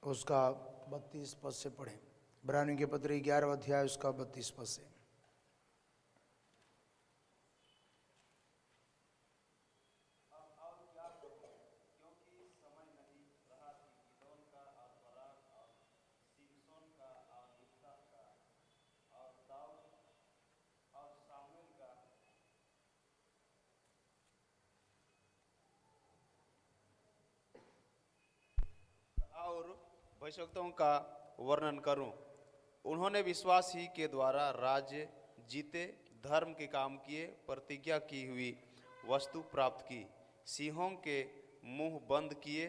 उसका 32 पद से पढ़ें। इब्रानियों के पत्र 11 अध्याय उसका 32 पद से। और भविष्यवक्ताओं का वर्णन करूं। उन्होंने विश्वास ही के द्वारा राज्य जीते, धर्म के काम किए, प्रतिज्ञा की हुई वस्तु प्राप्त की, सिंहों के मुंह बंद किए,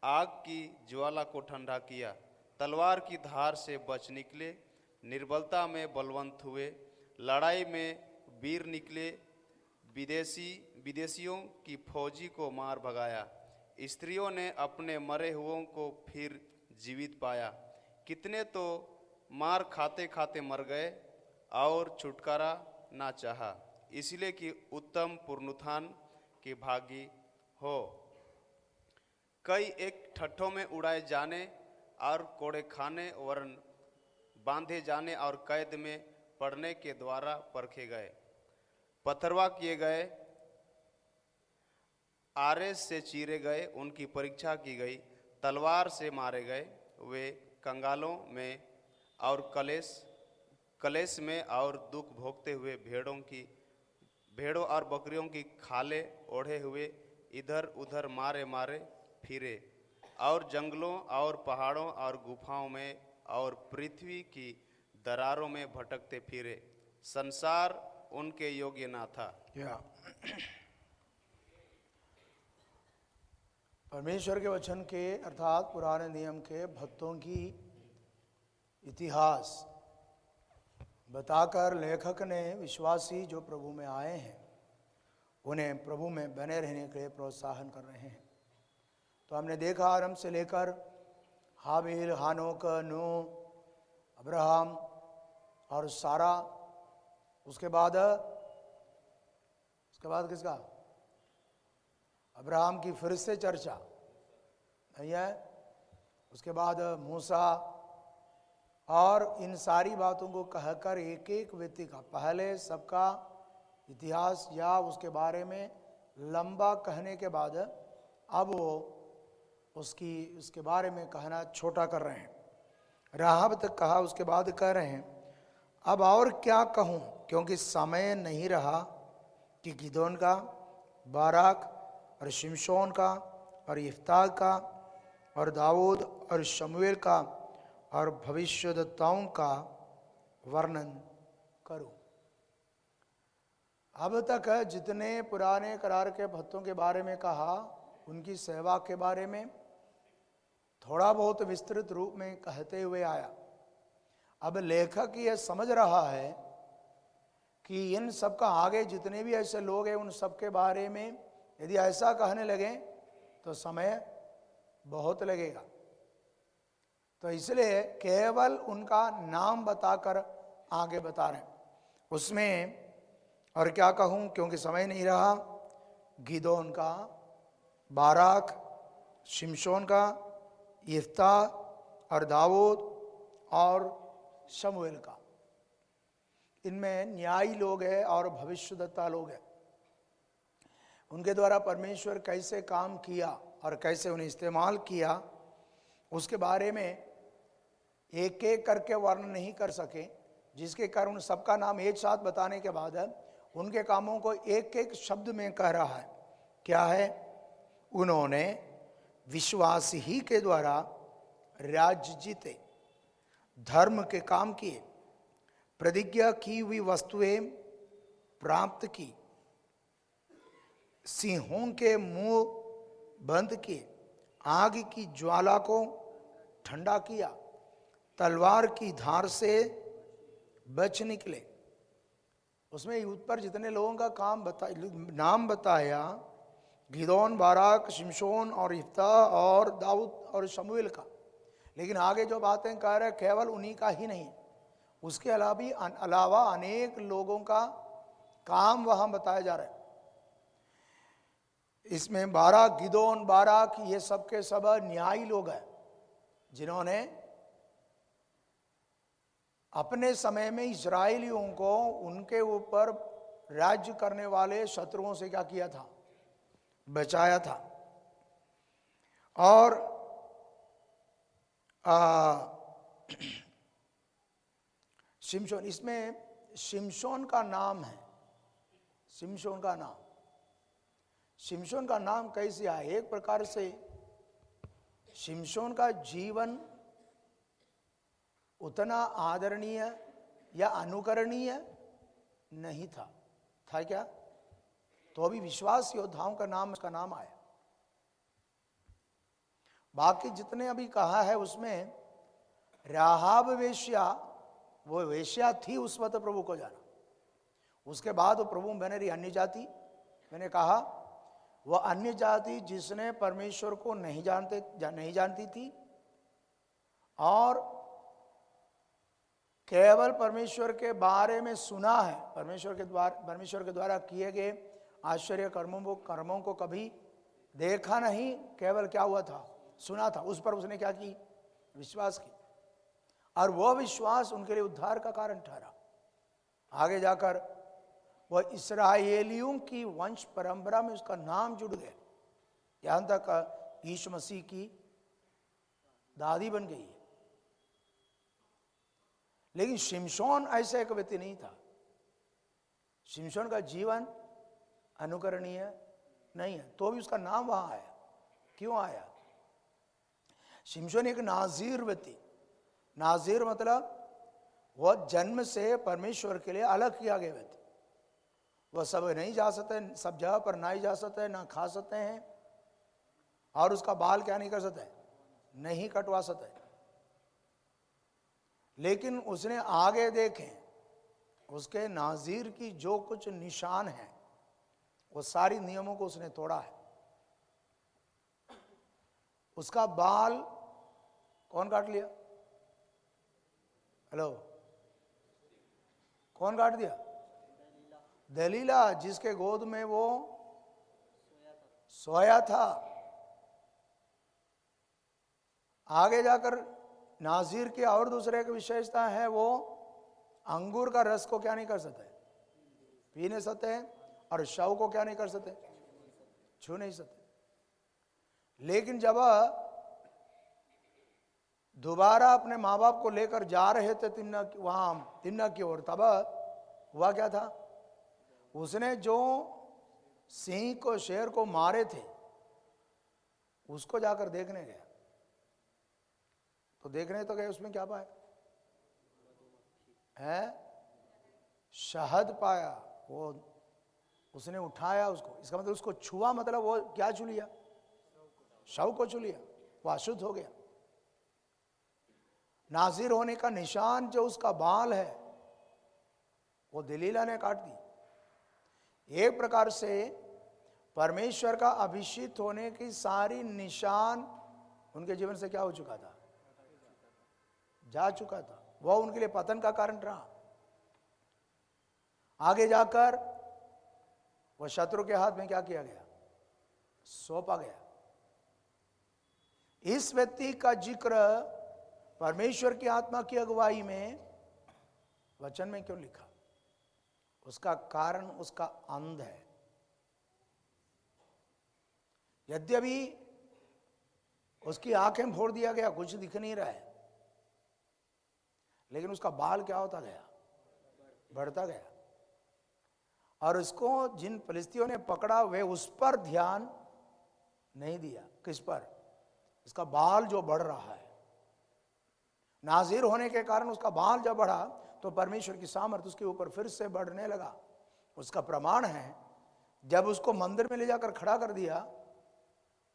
आग की ज्वाला को ठंडा किया, तलवार की धार से बच निकले, निर्बलता में बलवंत हुए, लड़ाई में वीर निकले, विदेशियों की फौजी को मार भगाया, स्त्रियों ने अपने मरे हुओं को फिर जीवित पाया, कितने तो मार खाते खाते मर गए और छुटकारा ना चाहा, इसलिए कि उत्तम पुनरुत्थान के भागी हो। कई एक ठट्ठों में उड़ाए जाने और कोड़े खाने वरन बांधे जाने और कैद में पड़ने के द्वारा परखे गए, पथरवा किए गए, आरे से चीरे गए, उनकी परीक्षा की गई, तलवार से मारे गए, वे कंगालों में और कलेश में और दुख भोगते हुए भेड़ों और बकरियों की खाले ओढ़े हुए इधर उधर मारे मारे फिरे, और जंगलों और पहाड़ों और गुफाओं में और पृथ्वी की दरारों में भटकते फिरे। संसार उनके योग्य ना था। परमेश्वर के वचन के अर्थात पुराने नियम के भक्तों की इतिहास बताकर लेखक ने विश्वासी जो प्रभु में आए हैं उन्हें प्रभु में बने रहने के लिए प्रोत्साहन कर रहे हैं। तो हमने देखा आरंभ से लेकर हाबिल, हानोक, नूह, अब्राहम और सारा, उसके बाद किसका? अब्राहम की फिर से चर्चा नहीं है, उसके बाद मूसा, और इन सारी बातों को कहकर एक एक व्यक्ति का पहले सबका इतिहास या उसके बारे में लंबा कहने के बाद अब वो उसके बारे में कहना छोटा कर रहे हैं। राहब तक कहा, उसके बाद कह रहे हैं अब और क्या कहूँ, क्योंकि समय नहीं रहा कि गिदोन का, बाराक और शिमशोन का और यिफ्ता का और दाऊद और शमूएल का और भविष्यद्वक्ताओं का वर्णन करूं। अब तक जितने पुराने करार के भक्तों के बारे में कहा, उनकी सेवा के बारे में थोड़ा बहुत विस्तृत रूप में कहते हुए आया। अब लेखक यह समझ रहा है कि इन सब का आगे जितने भी ऐसे लोग हैं उन सब के बारे में यदि ऐसा कहने लगे तो समय बहुत लगेगा, तो इसलिए केवल उनका नाम बताकर आगे बता रहे हैं। उसमें और क्या कहूँ, क्योंकि समय नहीं रहा, गिदोन का, बाराक, शिमशोन का, यिफ्ता और दाऊद और शमूएल का। इनमें न्यायी लोग हैं और भविष्यद्वक्ता लोग हैं। उनके द्वारा परमेश्वर कैसे काम किया और कैसे उन्हें इस्तेमाल किया उसके बारे में एक एक करके वर्णन नहीं कर सके, जिसके कारण सबका नाम एक साथ बताने के बाद उनके कामों को एक एक शब्द में कह रहा है। क्या है? उन्होंने विश्वास ही के द्वारा राज्य जीते, धर्म के काम किए, प्रतिज्ञा की हुई वस्तुएं प्राप्त की, सिंहों के मुंह बंद किए, आग की ज्वाला को ठंडा किया, तलवार की धार से बच निकले। उसमें युद्ध पर जितने लोगों का नाम बताया, गिदोन, बाराक, शिमशोन और यिफ्ता और दाऊद और शमूएल का, लेकिन आगे जो बातें कह रहे केवल उन्हीं का ही नहीं, उसके अलावा अनेक लोगों का काम वहां बताया जा रहा है। इसमें बाराक, गिदोन, बाराक ये सब के सब न्यायी लोग हैं, जिन्होंने अपने समय में इस्राएलियों को उनके ऊपर राज्य करने वाले शत्रुओं से क्या किया था, बचाया था। और शिमशोन, इसमें शिमशोन का नाम है, शिमशोन का नाम, शिमशोन का नाम कैसे आया? एक प्रकार से शिमशोन का जीवन उतना आदरणीय या अनुकरणीय नहीं था। था क्या? तो अभी विश्वास योद्धाओं का नाम, उसका नाम आया। बाकी जितने अभी कहा है उसमें राहाब वेश्या, वो वेश्या थी उस वक्त प्रभु को जाना। उसके बाद वो प्रभु बने रही अन्य जाति। मैंने कहा वह अन्य जाति जिसने परमेश्वर को नहीं जानती थी और केवल परमेश्वर के बारे में सुना है, परमेश्वर के द्वारा किए गए आश्चर्य कर्मों को कभी देखा नहीं, केवल क्या हुआ था, सुना था। उस पर उसने क्या की? विश्वास की। और वह विश्वास उनके लिए उद्धार का कारण ठहरा। आगे जाकर वह इस्राएलियों की वंश परंपरा में उसका नाम जुड़ गया, यहां तक यीशु मसीह की दादी बन गई है। लेकिन शिमशोन ऐसा एक व्यक्ति नहीं था। शिमशोन का जीवन अनुकरणीय नहीं है, तो भी उसका नाम वहां आया। क्यों आया? शिमशोन एक नाजीर व्यक्ति, नाजीर मतलब वह जन्म से परमेश्वर के लिए अलग किया गया व्यक्ति। वह सब नहीं जा सकते, सब जगह पर नहीं जा सकते, ना खा सकते हैं, और उसका बाल क्या नहीं कर सकते, नहीं कटवा सकते। लेकिन उसने आगे देखे, उसके नाजीर की जो कुछ निशान है वो सारी नियमों को उसने तोड़ा है। उसका बाल कौन काट लिया? हेलो, कौन काट दिया? दलीला, जिसके गोद में वो सोया था। आगे जाकर नाजीर की और दूसरे एक विशेषता है, वो अंगूर का रस को क्या नहीं कर सकते, पी नहीं सकते हैं, और शव को क्या नहीं कर सकते, छू नहीं सकते। लेकिन जब दोबारा अपने माँ बाप को लेकर जा रहे थे तिम्ना की ओर, तब हुआ क्या था? उसने जो सिंह को, शेर को मारे थे, उसको जाकर देखने गया। तो देखने तो गए, उसमें क्या पाया है? शहद पाया। वो उसने उठाया उसको, इसका मतलब उसको छुआ, मतलब वो क्या छू लिया? शव को छू लिया, वो अशुद्ध हो गया। नाजिर होने का निशान जो उसका बाल है वो दलीला ने काट दी। एक प्रकार से परमेश्वर का अभिषिक्त होने की सारी निशान उनके जीवन से क्या हो चुका था, जा चुका था। वह उनके लिए पतन का कारण रहा। आगे जाकर वह शत्रु के हाथ में क्या किया गया, सौंपा गया। इस व्यक्ति का जिक्र परमेश्वर की आत्मा की अगुवाई में वचन में क्यों लिखा? उसका कारण उसका अंध है। यद्यपि उसकी आंखें फोड़ दिया गया, कुछ दिख नहीं रहा है, लेकिन उसका बाल क्या होता गया, बढ़ता गया। और उसको जिन फलिस्तियों ने पकड़ा वे उस पर ध्यान नहीं दिया। किस पर? इसका बाल जो बढ़ रहा है। नाजीर होने के कारण उसका बाल जब बढ़ा तो परमेश्वर की सामर्थ उसके ऊपर फिर से बढ़ने लगा। उसका प्रमाण है, जब उसको मंदिर में ले जाकर खड़ा कर दिया,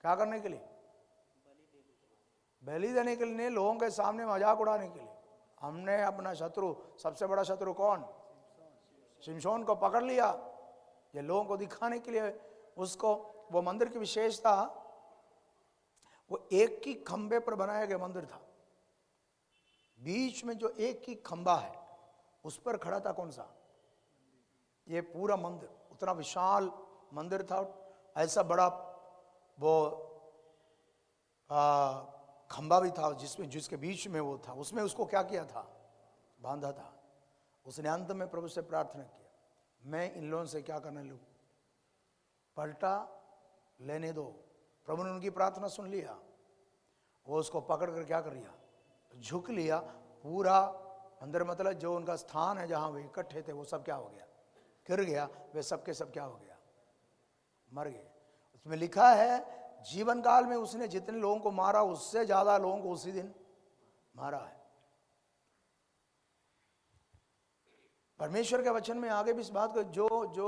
क्या करने के लिए? बलि देने के लिए, लोगों के सामने मजाक उड़ाने के लिए। हमने अपना शत्रु, सबसे बड़ा शत्रु कौन, शिमशोन को पकड़ लिया। ये लोगों को दिखाने के लिए उसको, वो मंदिर की विशेषता, वो एक ही खंबे पर बनाया गया मंदिर था। बीच में जो एक ही खंबा है उस पर खड़ा था कौन सा? ये पूरा मंदिर, उतना विशाल मंदिर था। ऐसा बड़ा वो खंबा भी था जिसके बीच में वो था, उसमें उसको क्या किया था, बांधा था। उसने अंत में प्रभु से प्रार्थना किया, मैं इन लोगों से क्या करने लूं, पलटा लेने दो। प्रभु ने उनकी प्रार्थना सुन लिया, वो उसको पकड़ कर क्या कर लिया, झुक लिया। पूरा अंदर मतलब जो उनका स्थान है जहां वे इकट्ठे थे वो सब क्या हो गया, गिर गया। वे सबके सब क्या हो गया, मर गए। उसमें लिखा है जीवन काल में उसने जितने लोगों को मारा उससे ज्यादा लोगों को उसी दिन मारा है। परमेश्वर के वचन में आगे भी इस बात को जो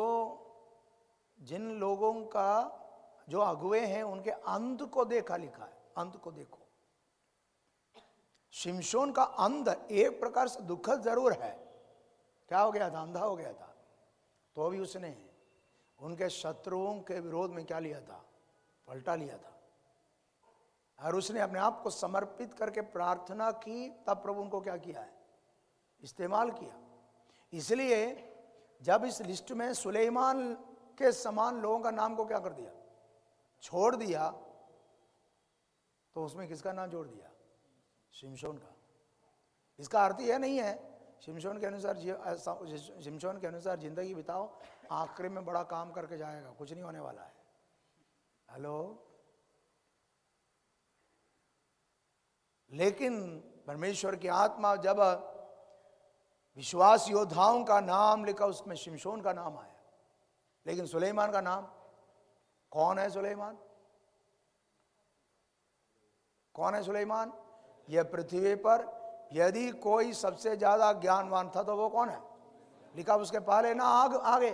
जिन लोगों का जो अगुए हैं उनके अंत को देखा, लिखा है अंत को देखो। शिमशोन का अंत एक प्रकार से दुखद जरूर है, क्या हो गया था, अंधा हो गया था, तो भी उसने उनके शत्रुओं के विरोध में क्या लिया था, पलटा लिया था। और उसने अपने आप को समर्पित करके प्रार्थना की, तब प्रभु उनको क्या किया है, इस्तेमाल किया। इसलिए जब इस लिस्ट में सुलेमान के समान लोगों का नाम को क्या कर दिया, छोड़ दिया, तो उसमें किसका नाम जोड़ दिया, शिमशोन का। इसका अर्थ यह नहीं है शिमशोन के अनुसार जिंदगी बिताओ, आखिरी में बड़ा काम करके जाएगा, कुछ नहीं होने वाला है। हेलो, लेकिन परमेश्वर की आत्मा जब विश्वास योद्धाओं का नाम लिखा, उसमें शिमशोन का नाम आया। लेकिन सुलेमान का नाम, कौन है सुलेमान, कौन है सुलेमान? यह पृथ्वी पर यदि कोई सबसे ज्यादा ज्ञानवान था तो वो कौन है, लिखा उसके पहले ना आगे,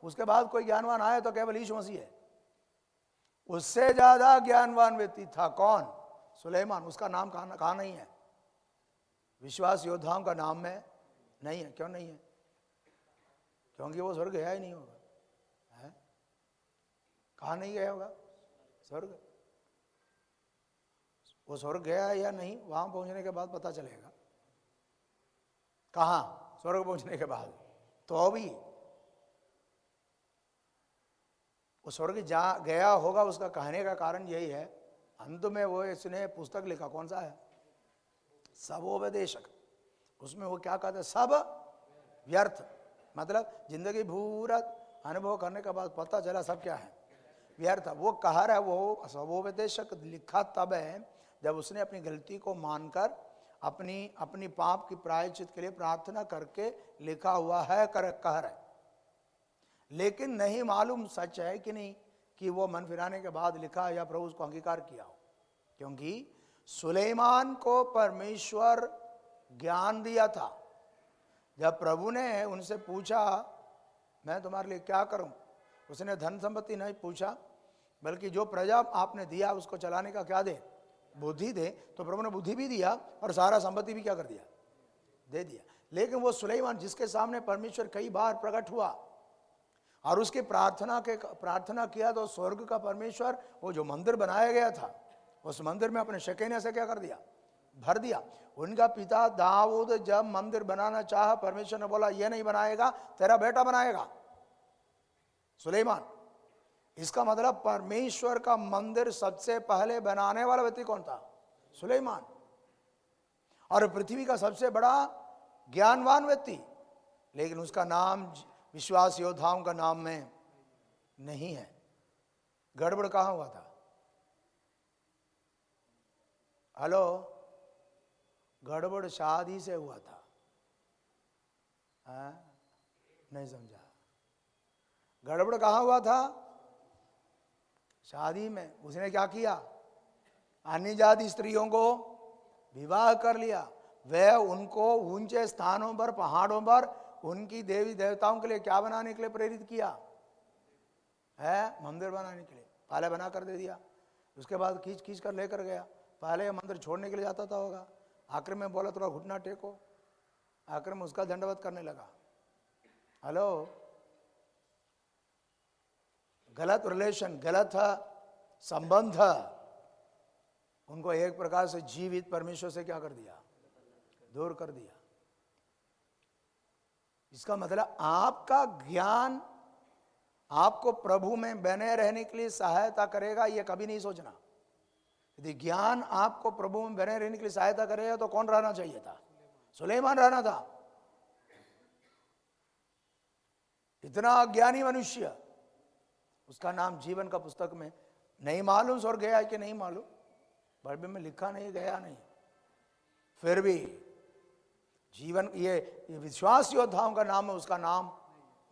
उसके बाद कोई ज्ञानवान आया तो केवल यीशु मसीह है। उससे ज्यादा ज्ञानवान व्यक्ति था कौन, सुलेमान। उसका नाम कहाँ नहीं है, विश्वास योद्धाओं का नाम में नहीं है। क्यों नहीं है? क्योंकि वो स्वर्ग गया ही नहीं होगा। है? कहाँ नहीं गया होगा स्वर्ग? वो स्वर्ग गया है या नहीं, वहां पहुंचने के बाद पता चलेगा। कहां? स्वर्ग पहुंचने के बाद। तो भी वो स्वर्ग जा गया होगा, उसका कहने का कारण यही है, अंत में वो इसने पुस्तक लिखा, कौन सा है, सबोपदेशक। उसमें वो क्या कहते हैं, सब व्यर्थ, मतलब जिंदगी पूरा अनुभव करने के बाद पता चला सब क्या है, व्यर्थ। वो कह रहा है, वो सबोपदेशक लिखा तब है जब उसने अपनी गलती को मानकर अपनी पाप की प्रायश्चित के लिए प्रार्थना करके लिखा हुआ है, कह रहा है। लेकिन नहीं मालूम सच है कि नहीं कि वो मन फिराने के बाद लिखा या प्रभु उसको अंगीकार किया हो। क्योंकि सुलेमान को परमेश्वर ज्ञान दिया था। जब प्रभु ने उनसे पूछा मैं तुम्हारे लिए क्या करूं, उसने धन संपत्ति नहीं पूछा, बल्कि जो प्रजा आपने दिया उसको चलाने का क्या दे, बुद्धि दे। तो प्रभु ने बुद्धि भी दिया और सारा संपत्ति भी क्या कर दिया, दे दिया। लेकिन वो सुलेमान जिसके सामने परमेश्वर कई बार प्रकट हुआ और उसकी प्रार्थना किया, तो स्वर्ग का परमेश्वर वो जो मंदिर बनाया गया था उस मंदिर में अपने शकीने से क्या कर दिया, भर दिया। उनका पिता दाऊद जब मंदिर बनाना चाहा, परमेश्वर ने बोला ये नहीं बनाएगा, तेरा बेटा बनाएगा, सुलेमान। इसका मतलब परमेश्वर का मंदिर सबसे पहले बनाने वाला व्यक्ति कौन था, सुलेमान। और पृथ्वी का सबसे बड़ा ज्ञानवान व्यक्ति, लेकिन उसका नाम विश्वास योद्धाओं का नाम में नहीं है। गड़बड़ कहां हुआ था, हेलो, गड़बड़ शादी से हुआ था। नहीं समझा? गड़बड़ कहां हुआ था, शादी में। उसने क्या किया, अन्य जाति स्त्रियों को विवाह कर लिया। वह उनको ऊंचे स्थानों पर, पहाड़ों पर उनकी देवी देवताओं के लिए क्या बनाने के लिए प्रेरित किया है, मंदिर बनाने के लिए। पहले बना कर दे दिया, उसके बाद खींच कर लेकर गया। पहले मंदिर छोड़ने के लिए जाता था होगा, आखिर में बोला थोड़ा घुटना टेको, आखिर में उसका दंडवत करने लगा। हेलो, गलत रिलेशन, गलत संबंध उनको एक प्रकार से जीवित परमेश्वर से क्या कर दिया, दूर कर दिया। इसका मतलब आपका ज्ञान आपको प्रभु में बने रहने के लिए सहायता करेगा, यह कभी नहीं सोचना। यदि ज्ञान आपको प्रभु में बने रहने के लिए सहायता करेगा तो कौन रहना चाहिए था? सुलेमान रहना था। इतना अज्ञानी मनुष्य, उसका नाम जीवन का पुस्तक में नहीं मालूम स्वर्ग गया है कि नहीं मालूम, बाइबल में लिखा नहीं, गया नहीं, फिर भी जीवन ये विश्वास योद्धाओं का नाम है, उसका नाम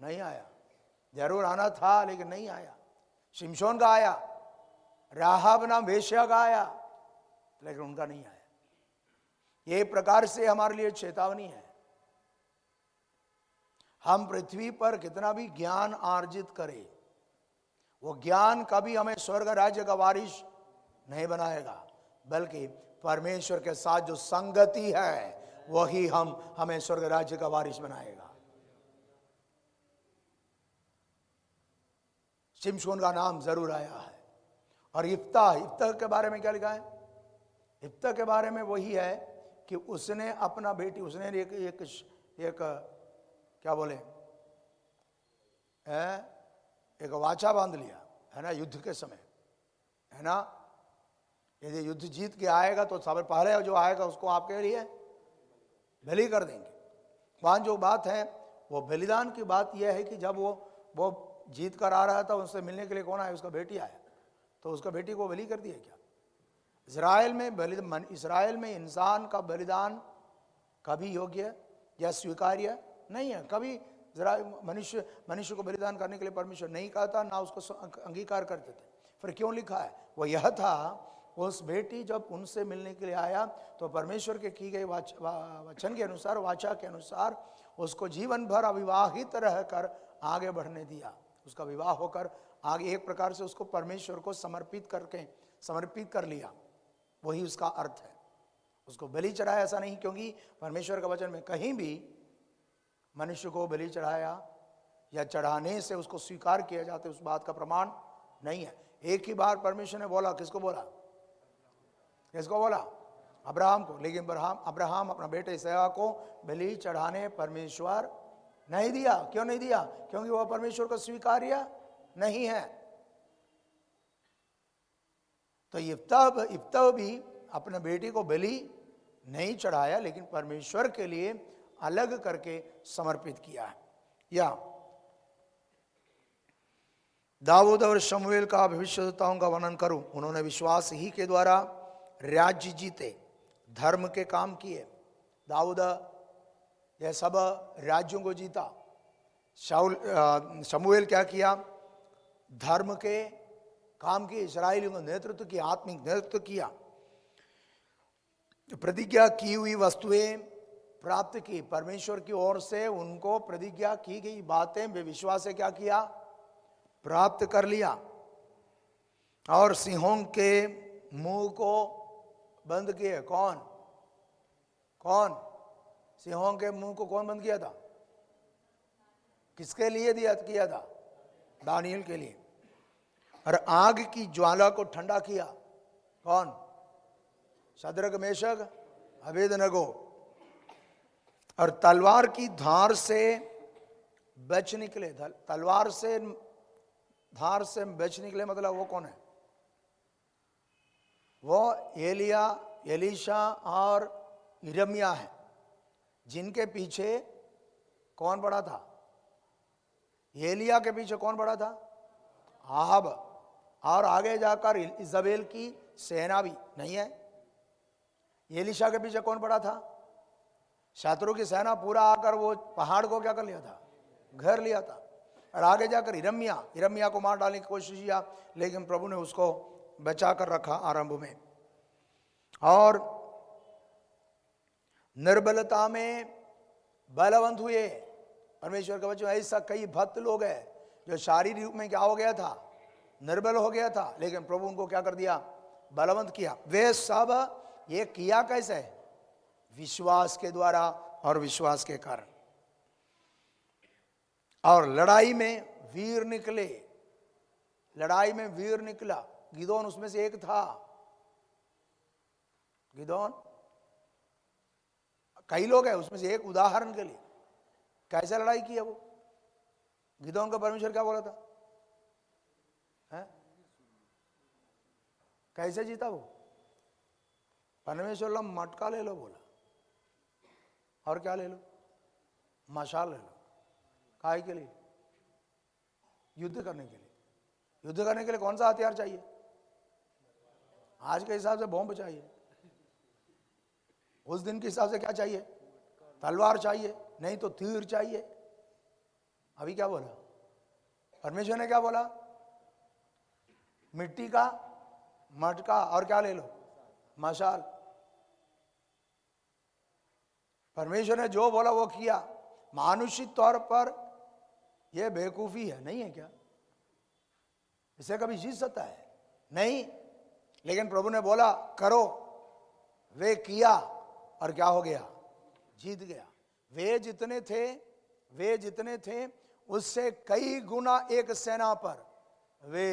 नहीं आया। जरूर आना था लेकिन नहीं आया। शिमशोन का आया, राहाब नाम वेश्या का आया, लेकिन उनका नहीं आया। ये प्रकार से हमारे लिए चेतावनी है। हम पृथ्वी पर कितना भी ज्ञान अर्जित करें, वो ज्ञान कभी हमें स्वर्ग राज्य का वारिस नहीं बनाएगा, बल्कि परमेश्वर के साथ जो संगति है वही हमें स्वर्ग राज्य का वारिस बनाएगा। शिमशोन का नाम जरूर आया है। और इफ्ता के बारे में क्या लिखा है? इफ्ता के बारे में वही है कि उसने अपना बेटी, उसने एक क्या बोले, एक वाचा बांध लिया है ना, युद्ध के समय, है ना। यदि युद्ध जीत के आएगा तो सब पहले जो आएगा उसको आपके लिए बलि कर देंगे। वहाँ जो बात है वो बलिदान की बात यह है कि जब वो जीत कर आ रहा था, उससे मिलने के लिए कौन आया? उसका बेटी आया, तो उसका बेटी को बलि कर दिया क्या? इस्राएल में इंसान का बलिदान कभी योग्य या स्वीकार्य नहीं है। कभी मनुष्य को बलिदान करने के लिए परमेश्वर नहीं कहता, ना उसको अंगीकार करते थे। फिर क्यों लिखा है? वो यह था, उस बेटी जब उनसे मिलने के लिए आया तो परमेश्वर के की गई वचन के अनुसार, वाचा के अनुसार उसको जीवन भर अविवाहित रहकर आगे बढ़ने दिया। उसका विवाह होकर आगे एक प्रकार से उसको परमेश्वर को समर्पित कर लिया, वही उसका अर्थ है। उसको बलि चढ़ाया ऐसा नहीं, क्योंकि परमेश्वर का वचन में कहीं भी मनुष्य को बलि चढ़ाया या चढ़ाने से उसको स्वीकार किया जाता है, उस बात का प्रमाण नहीं है। एक ही बार परमेश्वर ने बोला, किसको बोला? अब्राहम को। लेकिन अब्राहम अपना बेटे इसहाक को बलि चढ़ाने परमेश्वर नहीं दिया। क्यों नहीं दिया? क्योंकि वह परमेश्वर को स्वीकार्य नहीं है। तो इफ्ता भी अपने बेटे को बलि नहीं चढ़ाया, लेकिन परमेश्वर के लिए अलग करके समर्पित किया है। या दाऊद और शमूएल का भविष्यवक्ताओं का वर्णन करूं, उन्होंने विश्वास ही के द्वारा राज्य जीते, धर्म के काम किए। दाऊद यह सब राज्यों को जीता। शमूएल क्या किया? धर्म के काम किए, इस्राएलियों को नेतृत्व किया, आत्मिक नेतृत्व किया। प्रतिज्ञा की हुई वस्तुएं प्राप्त की, परमेश्वर की ओर से उनको प्रतिज्ञा की गई बातें वे विश्वास से क्या किया? प्राप्त कर लिया। और सिंहों के मुंह को बंद किए। कौन? सिंहों के मुंह को कौन बंद किया था? किसके लिए किया था? दानियल के लिए। और आग की ज्वाला को ठंडा किया। कौन? Shadrach, Meshach, Abednego. और तलवार की धार से बच निकले। तलवार से धार से बच निकले मतलब वो कौन है? वो एलीशा और यिर्मयाह है, जिनके पीछे कौन पड़ा था? एलिया के पीछे कौन पड़ा था? आहाब। और आगे जाकर इजबेल की सेना भी नहीं है। एलीशा के पीछे कौन पड़ा था? शत्रु की सेना पूरा आकर वो पहाड़ को क्या कर लिया था? घेर लिया था। और आगे जाकर यिर्मयाह को मार डालने की कोशिश किया, लेकिन प्रभु ने उसको बचा कर रखा आरंभ में। और निर्बलता में बलवंत हुए। परमेश्वर के बच्चों, ऐसा कई भक्त लोग हैं जो शारीरिक रूप में क्या हो गया था? निर्बल हो गया था, लेकिन प्रभु उनको क्या कर दिया? बलवंत किया। वे सब ये किया कैसे? विश्वास के द्वारा और विश्वास के कारण। और लड़ाई में वीर निकले। लड़ाई में वीर निकला। गिदोन उसमें से एक था। गिदोन, कई लोग हैं उसमें से एक उदाहरण के लिए। कैसे लड़ाई किया वो? गिदोन का परमेश्वर क्या बोला था? है? कैसे जीता वो? परमेश्वर बोला मटका ले लो, बोला, और क्या ले लो? मशाल ले लो। काहे के लिए? युद्ध करने के लिए। युद्ध करने के लिए कौन सा हथियार चाहिए? आज के हिसाब से बॉम्ब चाहिए। उस दिन के हिसाब से क्या चाहिए? तलवार चाहिए, नहीं तो तीर चाहिए। अभी क्या बोला परमेश्वर ने? क्या बोला? मिट्टी का मटका और क्या ले लो? मशाल। परमेश्वर ने जो बोला वो किया। मानुषिक तौर पर यह बेवकूफी है, नहीं है क्या? इसे कभी जीत सकता है? नहीं। लेकिन प्रभु ने बोला करो, वे किया और क्या हो गया? जीत गया। वे जितने थे उससे कई गुना एक सेना पर वे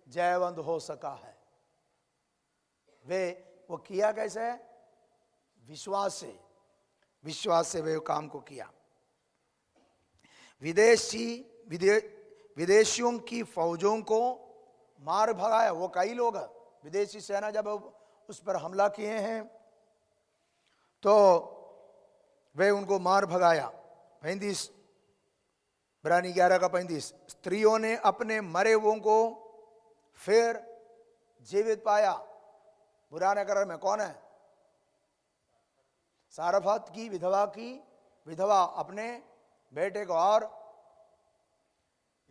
जयवंत हो सका है। वो किया कैसे? विश्वास से वे काम को किया। विदेशियों की फौजों को मार भगाया। वो कई लोग, विदेशी सेना जब उस पर हमला किए हैं तो वे उनको मार भगाया। 35 इब्रानी 11:35, स्त्रियों ने अपने मरे हुओं को फिर जीवित पाया। पुराने करार में कौन है? सारफत की विधवा अपने बेटे को, और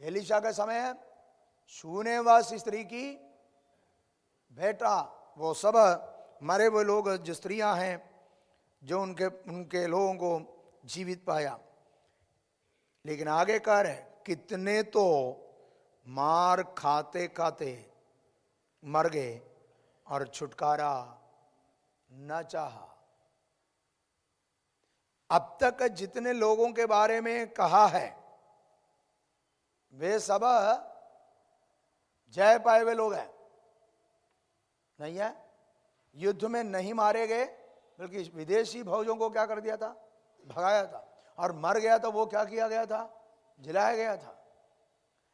एलिशा के समय शूनेवास स्त्री की बेटा, वो सब मरे हुए लोग, जो स्त्रियां हैं, जो उनके लोगों को जीवित पाया। लेकिन आगे कह रहे कितने तो मार खाते खाते मर गए और छुटकारा न चाहा। अब तक जितने लोगों के बारे में कहा है वे सब जय पाए हुए लोग हैं, नहीं है? युद्ध में नहीं मारे गए, बल्कि विदेशी फौजों को क्या कर दिया था? भगाया था। और मर गया तो वो क्या किया गया था? जलाया गया था।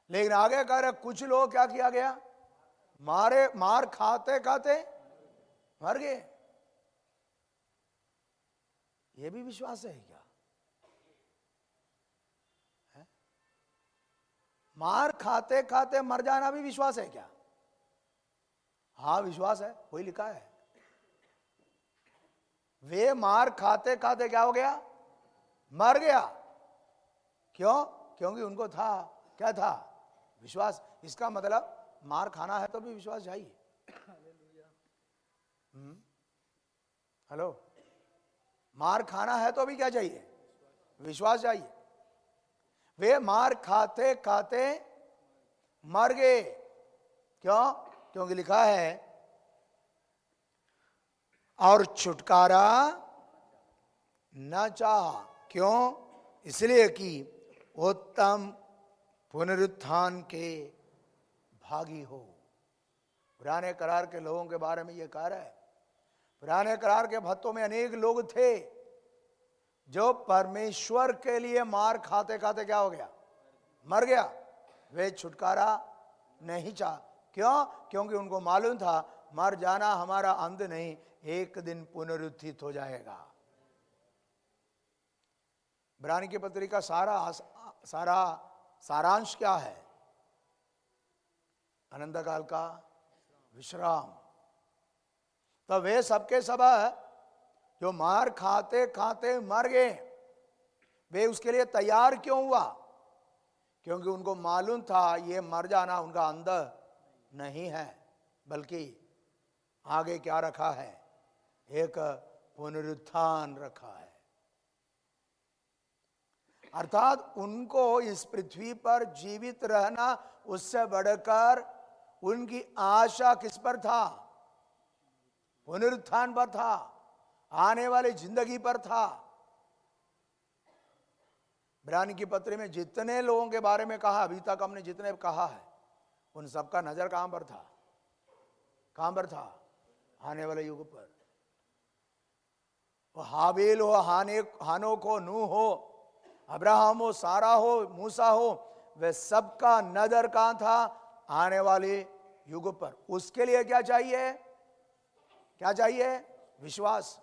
लेकिन आगे कह रहे कुछ लोग क्या किया गया? मार खाते खाते मर गए। ये भी विश्वास है क्या? है? मार खाते खाते मर जाना भी विश्वास है क्या? हाँ विश्वास है, वही लिखा है। वे मार खाते खाते क्या हो गया? मर गया। क्यों? क्योंकि उनको था, क्या था? विश्वास। इसका मतलब मार खाना है तो भी विश्वास चाहिए। हेलो, मार खाना है तो भी क्या चाहिए? विश्वास चाहिए। वे मार खाते खाते मर गए। क्यों? क्योंकि लिखा है और छुटकारा न चाहा। क्यों? इसलिए कि उत्तम पुनरुत्थान के भागी हो। पुराने करार के लोगों के बारे में यह कह रहा है। पुराने करार के भक्तों में अनेक लोग थे जो परमेश्वर के लिए मार खाते खाते क्या हो गया? मर गया। वे छुटकारा नहीं चाह। क्यों? क्योंकि उनको मालूम था मर जाना हमारा अंत नहीं, एक दिन पुनरुत्थित हो जाएगा। इब्रानी की पत्री का सारा सारांश क्या है? अनंत काल का विश्राम। तो वे सबके सब जो मार खाते खाते मर गए, वे उसके लिए तैयार क्यों हुआ? क्योंकि उनको मालूम था ये मर जाना उनका अंत नहीं है, बल्कि आगे क्या रखा है? एक पुनरुत्थान रखा है। अर्थात उनको इस पृथ्वी पर जीवित रहना उससे बढ़कर उनकी आशा किस पर था? पुनरुत्थान पर था, आने वाली जिंदगी पर था। इब्रानी की पत्री में जितने लोगों के बारे में कहा, अभी तक हमने जितने कहा है, उन सबका नजर कहां पर था? कहां पर था? आने वाले युग पर। वो हाबील हो, हानोक हो, नूह हो, अब्राहम हो, सारा हो, मूसा हो, वे सबका नजर कहां था? आने वाले युग पर। उसके लिए क्या चाहिए? क्या चाहिए? विश्वास।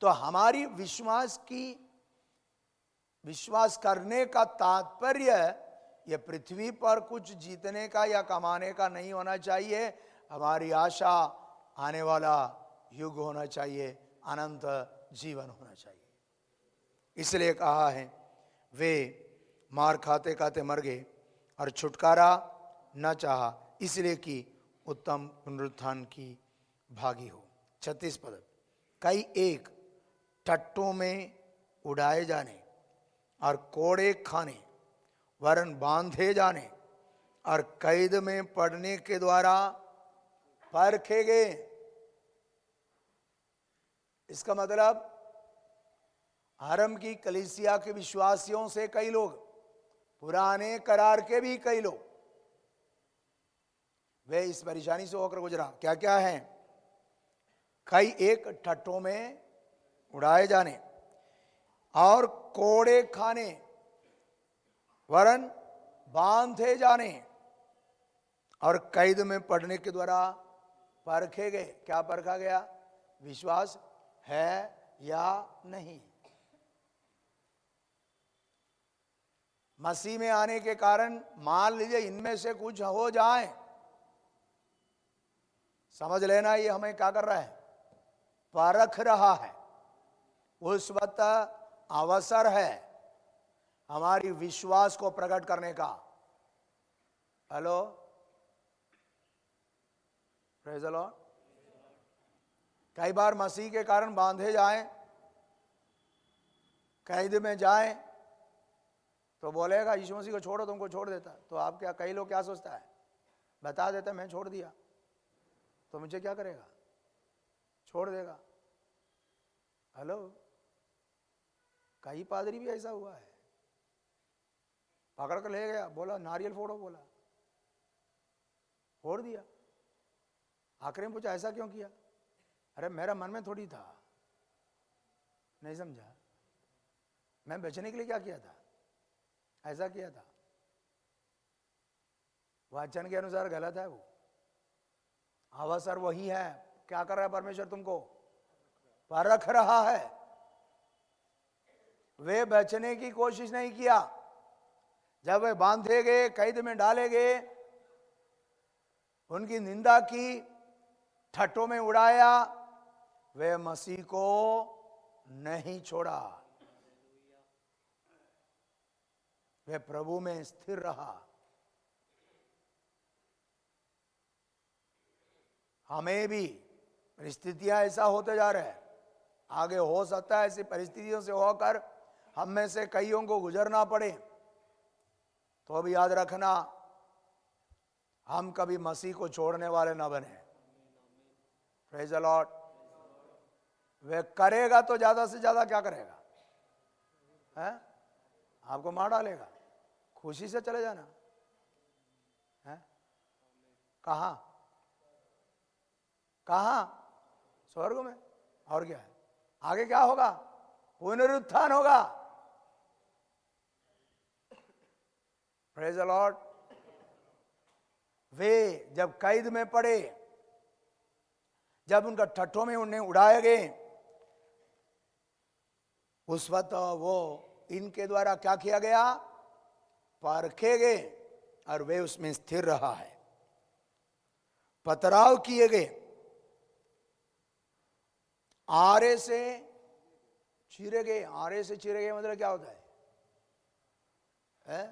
तो हमारी विश्वास करने का तात्पर्य यह पृथ्वी पर कुछ जीतने का या कमाने का नहीं होना चाहिए। हमारी आशा आने वाला युग होना चाहिए, अनंत जीवन होना चाहिए। इसलिए कहा है वे मार खाते खाते मर गए और छुटकारा न चाहा, इसलिए कि उत्तम पुनरुत्थान की भागी हो। 36 पद। कई एक टट्टों में उड़ाए जाने और कोड़े खाने वरन बांधे जाने और कैद में पड़ने के द्वारा परखे गए। इसका मतलब आरंभ की कलीसिया के विश्वासियों से कई लोग, पुराने करार के भी कई लोग, वे इस परेशानी से होकर गुजरा। क्या क्या है? कई एक ठट्ठों में उड़ाए जाने और कोड़े खाने वरन बांधे जाने और कैद में पड़ने के द्वारा परखे गए। क्या परखा गया? विश्वास है या नहीं। मसीह में आने के कारण मान लीजिए इनमें से कुछ हो जाए, समझ लेना ये हमें क्या कर रहा है? परख रहा है। उस वक्त अवसर है हमारी विश्वास को प्रकट करने का। Hello, praise the Lord. कई बार मसीह के कारण बांधे जाएं, कैद में जाएं, तो बोलेगा यीशु मसीह को छोड़ो, तुमको छोड़ देता। तो आप क्या, कई लोग क्या सोचता है? बता देता मैं छोड़ दिया तो मुझे क्या करेगा? छोड़ देगा। हेलो, कई पादरी भी ऐसा हुआ है, पकड़ कर ले गया, बोला नारियल फोड़ो, बोला फोड़ दिया। आखिर में पूछा ऐसा क्यों किया? अरे मेरा मन में थोड़ी था, नहीं समझा, मैं बचने के लिए क्या किया था, ऐसा किया था। वचन के अनुसार गलत है वो। अवसर वही है। क्या कर रहा है परमेश्वर? तुमको परख रहा है। वे बचने की कोशिश नहीं किया। जब वे बांधे गए, कैद में डाले गए, उनकी निंदा की, ठट्टों में उड़ाया, वे मसीह को नहीं छोड़ा। वे प्रभु में स्थिर रहा। हमें भी परिस्थितियां ऐसा होते जा रहे हैं, आगे हो सकता है ऐसी परिस्थितियों से होकर हम में से कईयों को गुजरना पड़े। तो अब याद रखना, हम कभी मसीह को छोड़ने वाले ना बने। Praise the Lord. वे करेगा तो ज्यादा से ज्यादा क्या करेगा? है? आपको मार डालेगा। खुशी से चले जाना है। कहां? कहां? स्वर्ग में। और क्या है आगे? क्या होगा? पुनरुत्थान होगा। Praise the Lord. वे जब कैद में पड़े, जब उनका ठट्ठों में उन्हें उड़ाए गए, उस वक्त वो इनके द्वारा क्या किया गया? परखे गए और वे उसमें स्थिर रहा है। पथराव किए गए, आरे से चीरे गए। आरे से चीरे गए मतलब क्या होता है?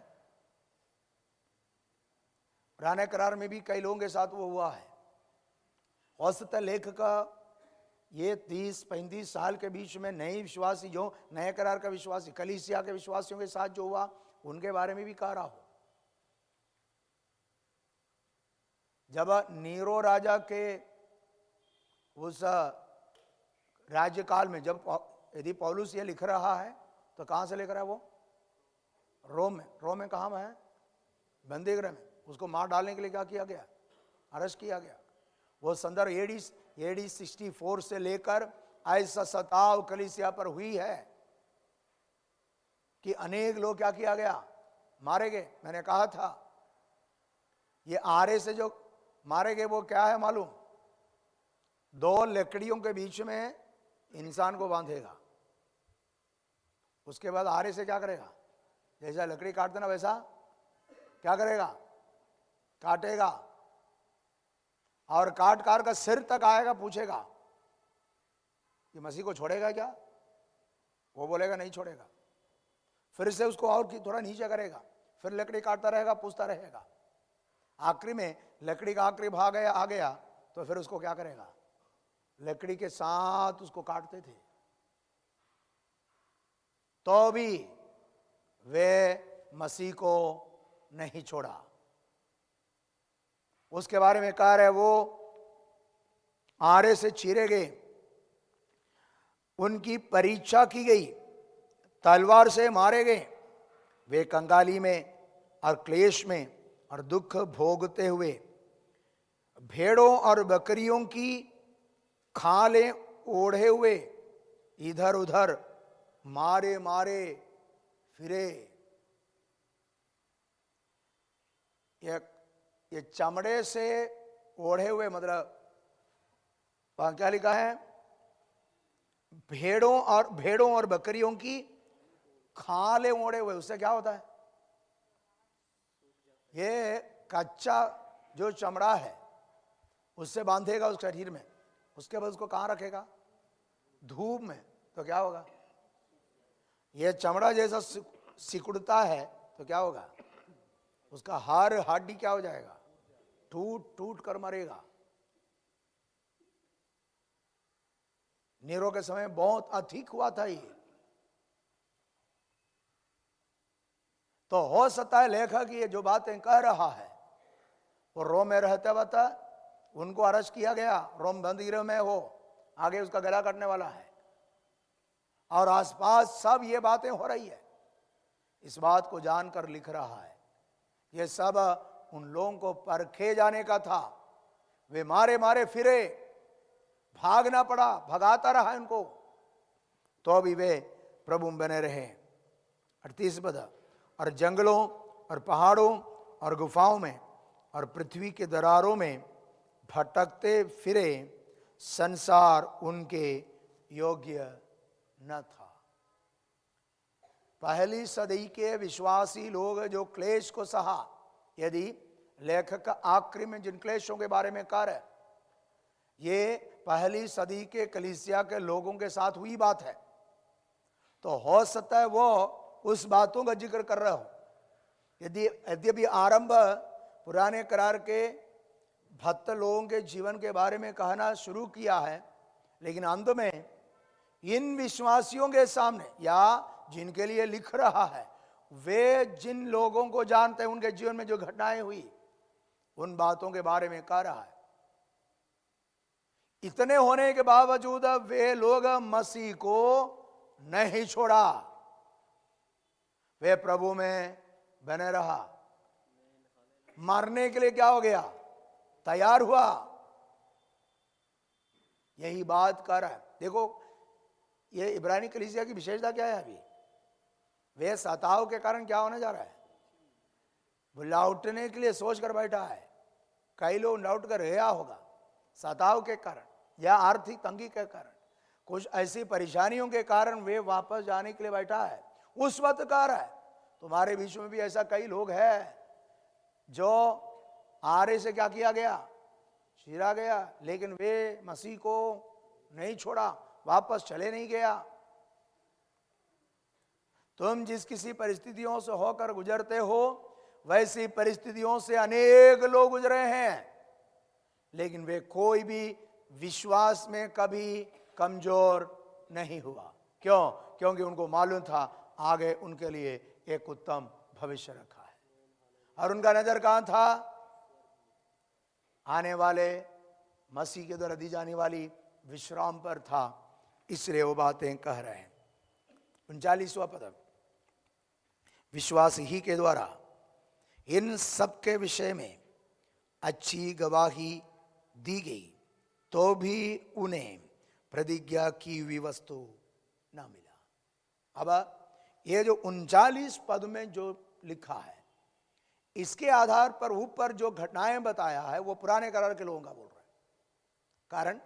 पुराने करार में भी कई लोगों के साथ वो हुआ है। औसत लेख का ये 30-35 साल के बीच में नए विश्वासी, जो नए करार का विश्वासी, कलीसिया के विश्वासियों के साथ जो हुआ, उनके बारे में भी कह रहा हूं। जब नीरो राजा के उस राज्यकाल में, जब यदि पौलुस ये लिख रहा है तो कहां से लिख रहा है वो? रोम में। रोम में कहां है? बंदीगृह में। उसको मार डालने के लिए क्या किया गया? अरेस्ट किया गया। वो संदर्भ एडी 64 से लेकर ऐसा सताव कलीसिया पर हुई है कि अनेक लोग क्या किया गया? मारे गए। मैंने कहा था ये आरे से जो मारे गए वो क्या है मालूम? दो लकड़ियों के बीच में इंसान को बांधेगा, उसके बाद आरे से क्या करेगा? जैसा लकड़ी काटते ना वैसा क्या करेगा? काटेगा, और काट कार का सिर तक आएगा, पूछेगा कि मसीह को छोड़ेगा क्या? वो बोलेगा नहीं छोड़ेगा। फिर से उसको और थोड़ा नीचे करेगा, फिर लकड़ी काटता रहेगा, पूछता रहेगा। आखिरी में लकड़ी का आखिरी भाग आ गया तो फिर उसको क्या करेगा? लकड़ी के साथ उसको काटते थे। तो भी वे मसीह को नहीं छोड़ा। उसके बारे में कह रहे, वो आरे से चीरे गए, उनकी परीक्षा की गई, तलवार से मारे गए, वे कंगाली में और क्लेश में और दुख भोगते हुए भेड़ों और बकरियों की खालें ओढ़े हुए इधर उधर मारे मारे फिरे। ये चमड़े से ओढ़े हुए मतलब वहां क्या लिखा है? भेड़ों और बकरियों की खाले ओढ़े हुए। उससे क्या होता है? ये कच्चा जो चमड़ा है उससे बांधेगा उस शरीर में, उसके बाद उसको कहां रखेगा? धूप में। तो क्या होगा? ये चमड़ा जैसा सिकुड़ता है तो क्या होगा? उसका हर हड्डी क्या हो जाएगा? टूट टूट कर मरेगा। नीरो के समय बहुत अधिक हुआ था ये। तो हो सकता है लेखक ये जो बातें कह रहा है वो रोम में रहते वक्त उनको अरेस्ट किया गया, रोम बंदीगृह में हो, आगे उसका गला कटने वाला है, और आसपास सब ये बातें हो रही है। इस बात को जानकर लिख रहा है ये सब उन लोगों को परखे जाने का था। वे मारे मारे फिरे, भागना पड़ा, भगाता रहा इनको, तो भी वे प्रभु में बने रहे। 38 पद, और जंगलों और पहाड़ों और गुफाओं में और पृथ्वी के दरारों में भटकते फिरे, संसार उनके योग्य न था। पहली सदी के विश्वासी लोग जो क्लेश को सहा, यदि लेखक आखिरी में जिन क्लेशों के बारे में कह रहे, ये पहली सदी के कलीसिया के लोगों के साथ हुई बात है, तो हो सकता है वो उस बातों का जिक्र कर रहे हो। यद्यपि आरंभ पुराने करार के भक्त लोगों के जीवन के बारे में कहना शुरू किया है, लेकिन अंत में इन विश्वासियों के सामने या जिनके लिए लिख रहा है, वे जिन लोगों को जानते हैं, उनके जीवन में जो घटनाएं हुई, उन बातों के बारे में कह रहा है। इतने होने के बावजूद वे लोग मसीह को नहीं छोड़ा, वे प्रभु में बने रहा। मरने के लिए क्या हो गया? तैयार हुआ। यही बात कर रहा है। देखो ये इब्रानी कलीसिया की विशेषता क्या है? अभी वे सताव के कारण क्या होने जा रहा है? वो लौटने के लिए सोच कर बैठा है। कई लोग लौट कर गया होगा सताव के कारण या आर्थिक तंगी के कारण, कुछ ऐसी परेशानियों के कारण वे वापस जाने के लिए बैठा है। उस वक्त कह रहा है तुम्हारे बीच में भी ऐसा कई लोग हैं जो आरे से क्या किया गया? चीरा गया, लेकिन वे मसीह को नहीं छोड़ा, वापस चले नहीं गया। तुम जिस किसी परिस्थितियों से होकर गुजरते हो, वैसी परिस्थितियों से अनेक लोग गुजरे हैं, लेकिन वे कोई भी विश्वास में कभी कमजोर नहीं हुआ। क्यों? क्योंकि उनको मालूम था आगे उनके लिए एक उत्तम भविष्य रखा है, और उनका नजर कहां था? आने वाले मसीह के द्वारा दी जाने वाली विश्राम पर था। इसलिए वो बातें कह रहे हैं। 39वां पद, विश्वास ही के द्वारा इन सब के विषय में अच्छी गवाही दी गई, तो भी उन्हें प्रतिज्ञा की हुई वस्तु न मिला। अब ये जो 39 पद में जो लिखा है, इसके आधार पर ऊपर जो घटनाएं बताया है वो पुराने करार के लोगों का बोल रहा है। कारण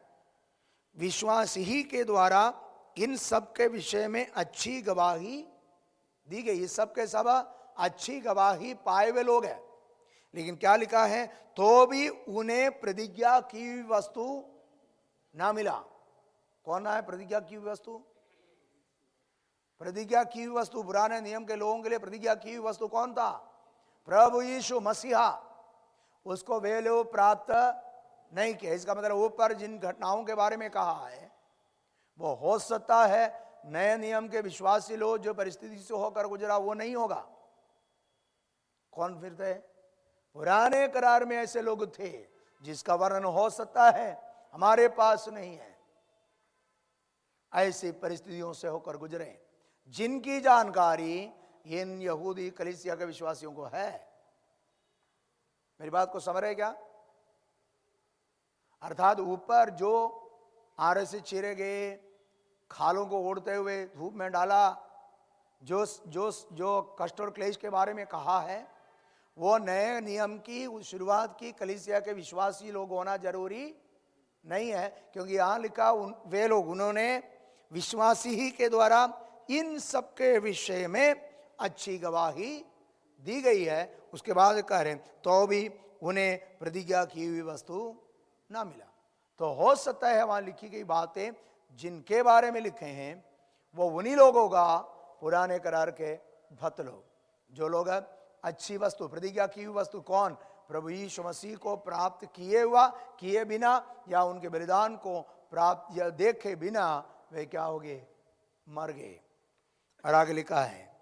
विश्वास ही के द्वारा इन सब के विषय में अच्छी गवाही दी गई। ये सब के सब अच्छी गवाही पाए हुए लोग हैं। लेकिन क्या लिखा है, तो भी उन्हें प्रतिज्ञा की हुई वस्तु ना मिला। कौन है प्रतिज्ञा की हुई वस्तु? प्रतिज्ञा की हुई वस्तु पुराने नियम के लोगों के लिए प्रतिज्ञा की हुई वस्तु कौन था? प्रभु यीशु मसीहा। उसको वे लोग प्राप्त नहीं किया। इसका मतलब ऊपर जिन घटनाओं के बारे में कहा है वो हो सकता है नए नियम के विश्वासी लोग जो परिस्थिति से होकर गुजरा वो नहीं होगा। कौन फिर थे? पुराने करार में ऐसे लोग थे जिसका वर्णन हो सकता है हमारे पास नहीं है। ऐसी परिस्थितियों से होकर गुजरे जिनकी जानकारी इन यहूदी कलीसिया के विश्वासियों को है। मेरी बात को समझ रहे क्या? अर्थात ऊपर जो आरे से चीरे गए, खालों को ओढ़ते हुए धूप में डाला, जो जो जो कष्ट और क्लेश के बारे में कहा है वो नए नियम की शुरुआत की कलीसिया के विश्वासी लोग होना जरूरी नहीं है। क्योंकि यहां लिखा वे लोग, उन्होंने विश्वासी ही के द्वारा इन सब के विषय में अच्छी गवाही दी गई है। उसके बाद कह रहे तो भी उन्हें प्रतिज्ञा की हुई वस्तु ना मिला। तो हो सकता है वहां लिखी गई बातें जिनके बारे में लिखे हैं वो उन्हीं लोगों का पुराने करार के भक्त लोग, जो लोग अच्छी वस्तु, प्रतिज्ञा की हुई वस्तु कौन? प्रभु यीशु मसीह को प्राप्त किए बिना या उनके बलिदान को प्राप्त या देखे बिना वे क्या हो गए? मर गए। और आगे लिखा है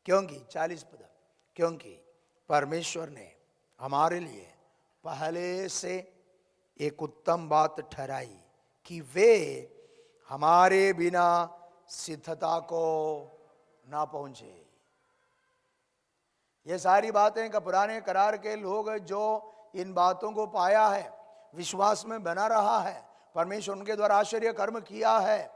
क्योंकि 40 पद, क्योंकि परमेश्वर ने हमारे लिए पहले से एक उत्तम बात ठहराई कि वे हमारे बिना सिद्धता को ना पहुंचे। ये सारी बातें का पुराने करार के लोग जो इन बातों को पाया है, विश्वास में बना रहा है, परमेश्वर उनके द्वारा आश्चर्य कर्म किया है,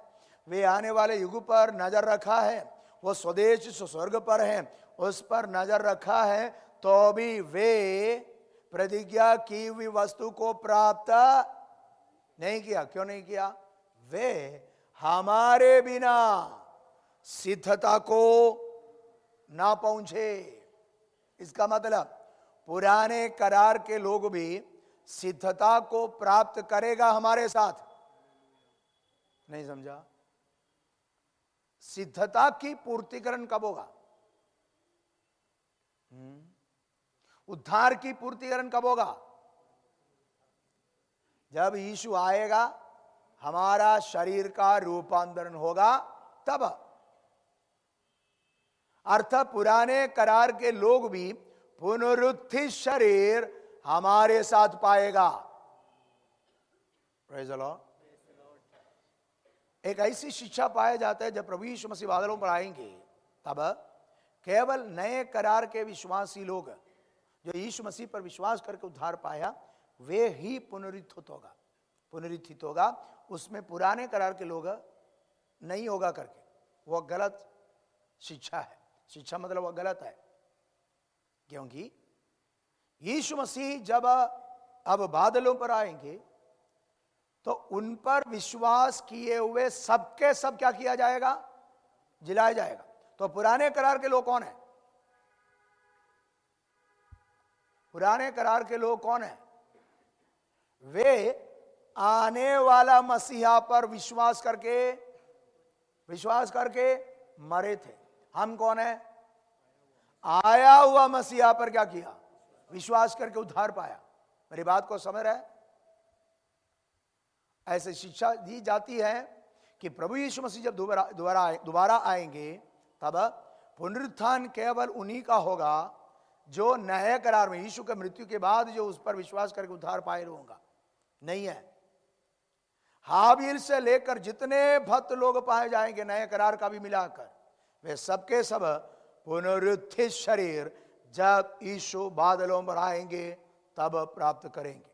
वे आने वाले युग पर नजर रखा है, वो स्वदेश स्वर्ग पर है उस पर नजर रखा है, तो भी वे प्रतिज्ञा की हुई वस्तु को प्राप्त नहीं किया। क्यों नहीं किया? वे हमारे बिना सिद्धता को ना पहुंचे। इसका मतलब पुराने करार के लोग भी सिद्धता को प्राप्त करेगा हमारे साथ। नहीं समझा? सिद्धता की पूर्तिकरण कब होगा? उद्धार की पूर्तिकरण कब होगा? जब यीशु आएगा, हमारा शरीर का रूपांतरण होगा तब। अर्थ पुराने करार के लोग भी पुनरुत्थित शरीर हमारे साथ पाएगा। Praise the Lord. एक ऐसी शिक्षा पाया जाता है जब प्रभु यीशु मसीह बादलों पर आएंगे तब केवल नए करार के विश्वासी लोग जो यीशु मसीह पर विश्वास करके उद्धार पाया वे ही पुनरुत्थित होगा। उसमें पुराने करार के लोग नहीं होगा करके वो गलत शिक्षा है। शिक्षा मतलब वो गलत है। क्योंकि यीशु मसीह जब अब बादलों पर आएंगे तो उन पर विश्वास किए हुए सबके सब क्या किया जाएगा? जिलाया जाएगा। तो पुराने करार के लोग कौन है? पुराने करार के लोग कौन है? वे आने वाला मसीहा पर विश्वास करके मरे थे। हम कौन है? आया हुआ मसीहा पर क्या किया? विश्वास करके उद्धार पाया। मेरी बात को समझ रहा है? ऐसे शिक्षा दी जाती है कि प्रभु यीशु मसीह जब दोबारा आएंगे तब पुनरुत्थान केवल उन्हीं का होगा जो नए करार में यीशु के मृत्यु के बाद जो उस पर विश्वास करके उद्धार पाए होगा। नहीं है। हाबिल से लेकर जितने भक्त लोग पाए जाएंगे नए करार का भी मिलाकर, वे सबके सब पुनरुत्थित शरीर जब यीशु बादलों पर आएंगे तब प्राप्त करेंगे।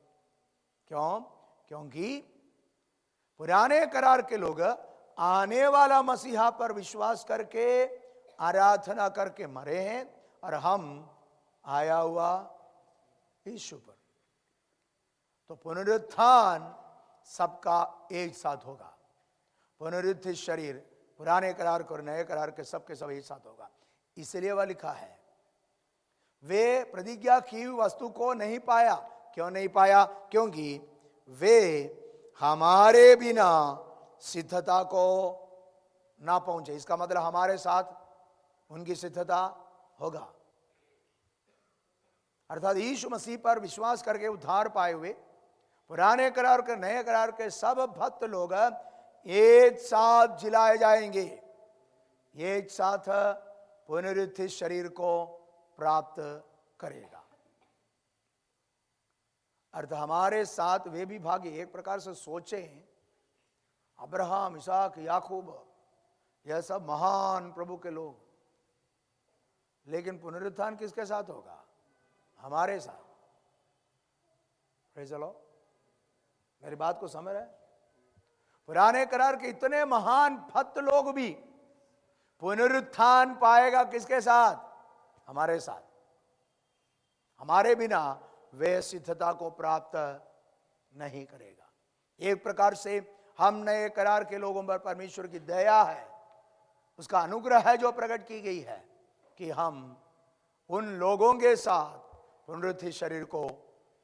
क्यों? क्योंकि पुराने करार के लोग आने वाला मसीहा पर विश्वास करके आराधना करके मरे हैं और हम आया हुआ यीशु पर। तो पुनरुत्थान सबका एक साथ होगा। पुनरुत्थित शरीर पुराने करार और नए करार के सब एक साथ होगा। इसलिए वह लिखा है, वे प्रतिज्ञा की हुई वस्तु को नहीं पाया। क्यों नहीं पाया? क्योंकि वे हमारे बिना सिद्धता को ना पहुंचे। इसका मतलब हमारे साथ उनकी सिद्धता होगा। अर्थात यीशु मसीह पर विश्वास करके उद्धार पाए हुए पुराने करार के नए करार के सब भक्त लोग एक साथ जिलाए जाएंगे, एक साथ पुनरुत्थित शरीर को प्राप्त करेगा। अर्थ हमारे साथ वे भी भागी। एक प्रकार से सोचें, अब्राहम, इसहाक, याकूब, यह सब महान प्रभु के लोग, लेकिन पुनरुत्थान किसके साथ होगा? हमारे साथ। Praise the Lord. मेरी बात को समझ रहे हैं? पुराने करार के इतने महान भक्त लोग भी पुनरुत्थान पाएगा किसके साथ? हमारे साथ। हमारे बिना वे सिद्धता को प्राप्त नहीं करेगा। एक प्रकार से हम नए करार के लोगों पर परमेश्वर की दया है, उसका अनुग्रह है जो प्रकट की गई है कि हम उन लोगों के साथ पुनरुत्थित शरीर को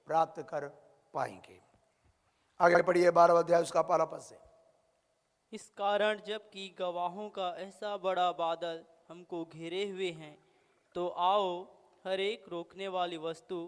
प्राप्त कर पाएंगे। आगे पढ़िए 12वां अध्याय उसका पहला पद से। इस कारण जबकि गवाहों का ऐसा बड़ा बादल हमको घेरे हुए हैं, तो आओ हर एक रोकने वाली वस्तु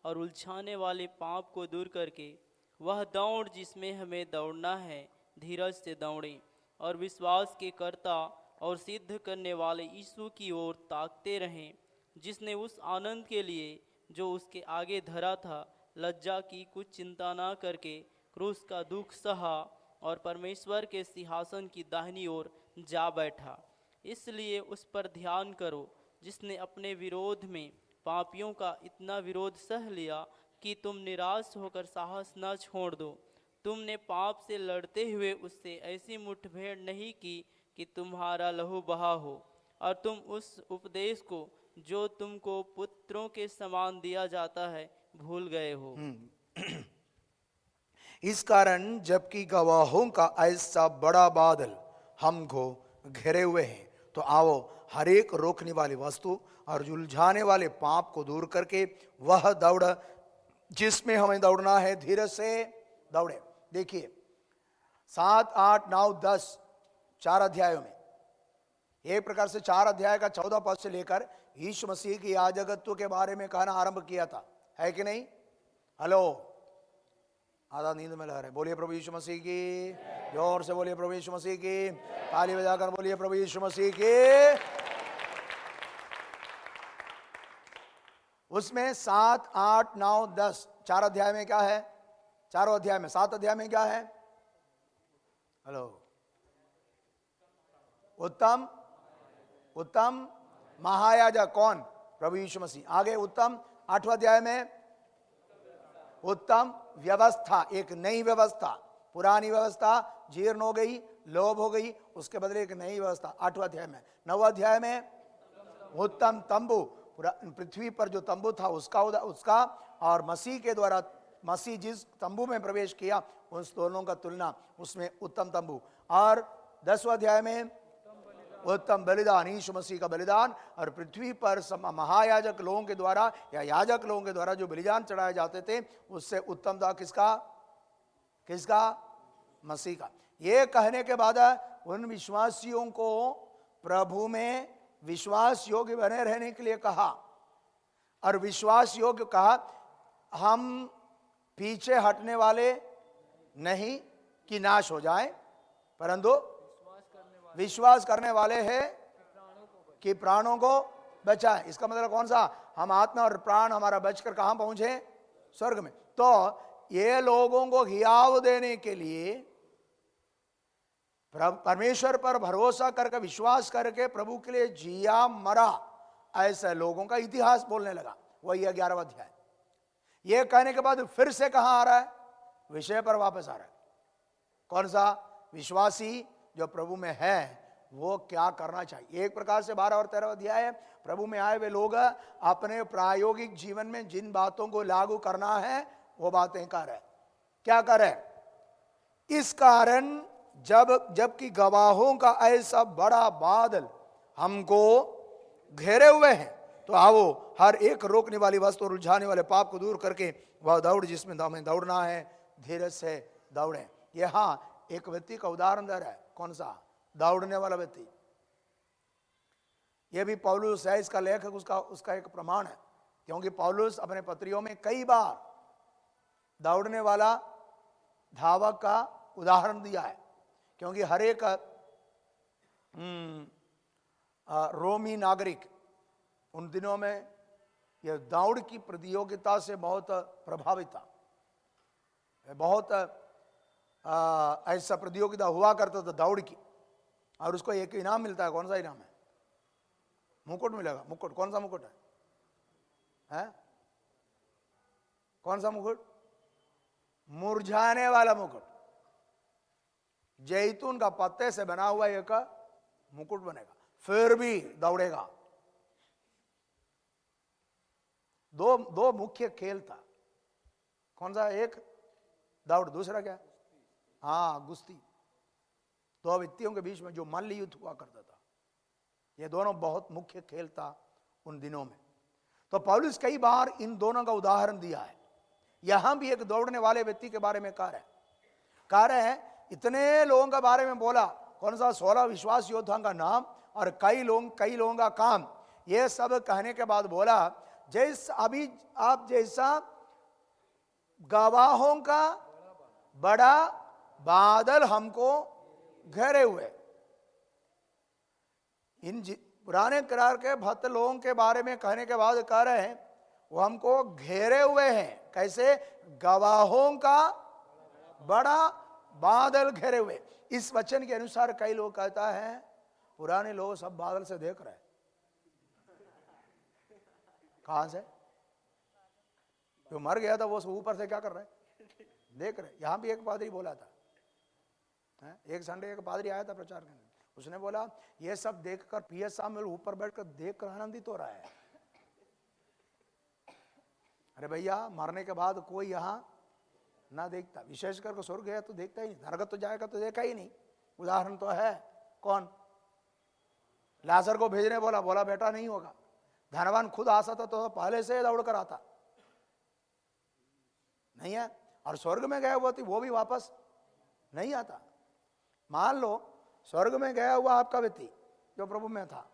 और उलझाने वाले पाप को दूर करके वह दौड़ जिसमें हमें दौड़ना है धीरज से दौड़ें, और विश्वास के कर्ता और सिद्ध करने वाले यीशु की ओर ताकते रहें, जिसने उस आनंद के लिए जो उसके आगे धरा था लज्जा की कुछ चिंता ना करके क्रूस का दुख सहा और परमेश्वर के सिंहासन की दाहिनी ओर जा बैठा। इसलिए उस पर ध्यान करो जिसने अपने विरोध में पापियों का इतना विरोध सह लिया कि तुम निराश होकर साहस न छोड़ दो। तुमने पाप से लड़ते हुए उससे ऐसी मुठभेड़ नहीं की कि तुम्हारा लहू बहा हो, और तुम उस उपदेश को जो तुमको पुत्रों के समान दिया जाता है भूल गए हो। इस कारण जबकि गवाहों का ऐसा बड़ा बादल हमको घेरे हुए हैं, तो आओ हर एक रोकने वाली वस्तु और उलझाने वाले पाप को दूर करके वह दौड़ जिसमें हमें दौड़ना है धीरज से दौड़े। देखिए 7, 8, 9, 10 4 अध्यायों में, एक प्रकार से 4 अध्याय का 14 पद से लेकर यीशु मसीह की याजकत्व के बारे में कहना आरंभ किया था, है कि नहीं? हेलो, आधा नींद में लग रहे। बोलिए प्रभु यीशु मसीह की, जोर से बोलिए प्रभु यीशु मसीह की, ताली बजाकर बोलिए प्रभु यीशु मसीह की। उसमें 7, 8, 9, 10 4 अध्याय में क्या है? चारों अध्याय में 7 अध्याय में क्या है? हेलो, उत्तम उत्तम महायाजक कौन? प्रभु यीशु मसीह। आगे उत्तम 8वां अध्याय में उत्तम व्यवस्था, एक नई व्यवस्था। पुरानी व्यवस्था जीर्ण हो गई, लोभ हो गई, उसके बदले एक नई व्यवस्था 8वां अध्याय में। 9वां अध्याय में उत्तम तंबू, पृथ्वी पर जो तंबू था उसका और मसीह के द्वारा मसीह जिस तंबू में प्रवेश किया उस दोनों का तुलना, उसमें उत्तम तंबू। और 10वां अध्याय में उत्तम बलिदान, यीशु मसीह का बलिदान, और पृथ्वी पर महायाजक लोगों के द्वारा या याजक लोगों के द्वारा जो बलिदान चढ़ाए जाते थे उससे उत्तम था किसका? किसका? मसीह का। ये कहने के बाद उन विश्वासियों को प्रभु में विश्वास योग्य बने रहने के लिए कहा, और विश्वास योग्य कहा, हम पीछे हटने वाले नहीं कि नाश हो जाए, परंतु विश्वास करने वाले हैं कि प्राणों को बचाए। इसका मतलब कौन सा? हम आत्मा और प्राण हमारा बचकर कहां पहुंचे? स्वर्ग में। तो ये लोगों को हियाव देने के लिए परमेश्वर पर भरोसा करके विश्वास करके प्रभु के लिए जिया मरा ऐसे लोगों का इतिहास बोलने लगा। वही 11वां अध्याय। ये कहने के बाद फिर से कहां आ रहा है? विषय पर वापस आ रहा है। कौन सा? विश्वासी जो प्रभु में है वो क्या करना चाहिए। एक प्रकार से 12 और 13 अध्याय है। प्रभु में आए वे लोग अपने प्रायोगिक जीवन में जिन बातों को लागू करना है वो बातें कर रहे। क्या कर रहे? इस कारण जबकि गवाहों का ऐसा बड़ा बादल हमको घेरे हुए हैं, तो आओ हर एक रोकने वाली वस्तु और उलझाने वाले पाप को दूर करके वह दौड़ जिसमें हमें दौड़ना है, धीरज से दौड़े। यहां एक व्यक्ति का उदाहरण दे रहा है। कौन सा? दौड़ने वाला व्यक्ति। यह भी पौलुस है इसका लेखक, उसका एक प्रमाण है, क्योंकि पौलुस अपने पत्रियों में कई बार दौड़ने वाला धावक का उदाहरण दिया है, क्योंकि हर एक रोमी नागरिक उन दिनों में यह दौड़ की प्रतियोगिता से बहुत प्रभावित था। बहुत ऐसा प्रतियोगिता हुआ करता था दौड़ की, और उसको एक इनाम मिलता है। कौन सा इनाम है? मुकुट मिलेगा। मुकुट कौन सा मुकुट है? कौन सा मुकुट? मुरझाने वाला मुकुट। जैतून का पत्ते से बना हुआ एक मुकुट बनेगा, फिर भी दौड़ेगा। दो मुख्य खेल था। कौन सा? एक दौड़, दूसरा क्या? हाँ, गुस्ती। दो व्यक्तियों के बीच में जो मल्ल युद्ध हुआ करता था, ये दोनों बहुत मुख्य खेल था उन दिनों में। तो पौलुस कई बार इन दोनों का उदाहरण दिया है। यहां भी एक दौड़ने वाले व्यक्ति के बारे में कह रहे हैं। इतने लोगों के बारे में बोला। कौन सा? 16 विश्वास योद्धाओं का नाम और कई लोगों का काम। ये सब कहने के बाद बोला, जैसा अभी आप जैसा गवाहों का बड़ा बादल हमको घेरे हुए। इन पुराने करार के भक्त लोगों के बारे में कहने के बाद कह रहे हैं वो हमको घेरे हुए हैं। कैसे? गवाहों का बड़ा बादल घेरे हुए। इस वचन के अनुसार कई लोग कहता है पुराने लोग सब बादल से देख रहे हैं। कहां से? जो मर गया था वो ऊपर से क्या कर रहे हैं? देख रहे। यहां भी एक पादरी बोला था, एक संडे एक पादरी आया था प्रचार करने, उसने बोला ये सब देखकर पीएस साहब ऊपर बैठकर देखकर आनंदित हो रहा है। अरे भैया, मरने के बाद कोई यहां ना देखता, विशेष करके स्वर्ग गया तो देखता ही नहीं, नरक तो जाएगा तो देखा ही नहीं। उदाहरण तो है। कौन? लाजर को भेजने बोला बेटा नहीं होगा। धनवान खुद आ सकता तो पहले से दौड़ कर आता, नहीं है। और स्वर्ग में गया हुआ थी वो भी वापस नहीं आता। मान लो स्वर्ग में गया हुआ आपका व्यक्ति जो प्रभु में था,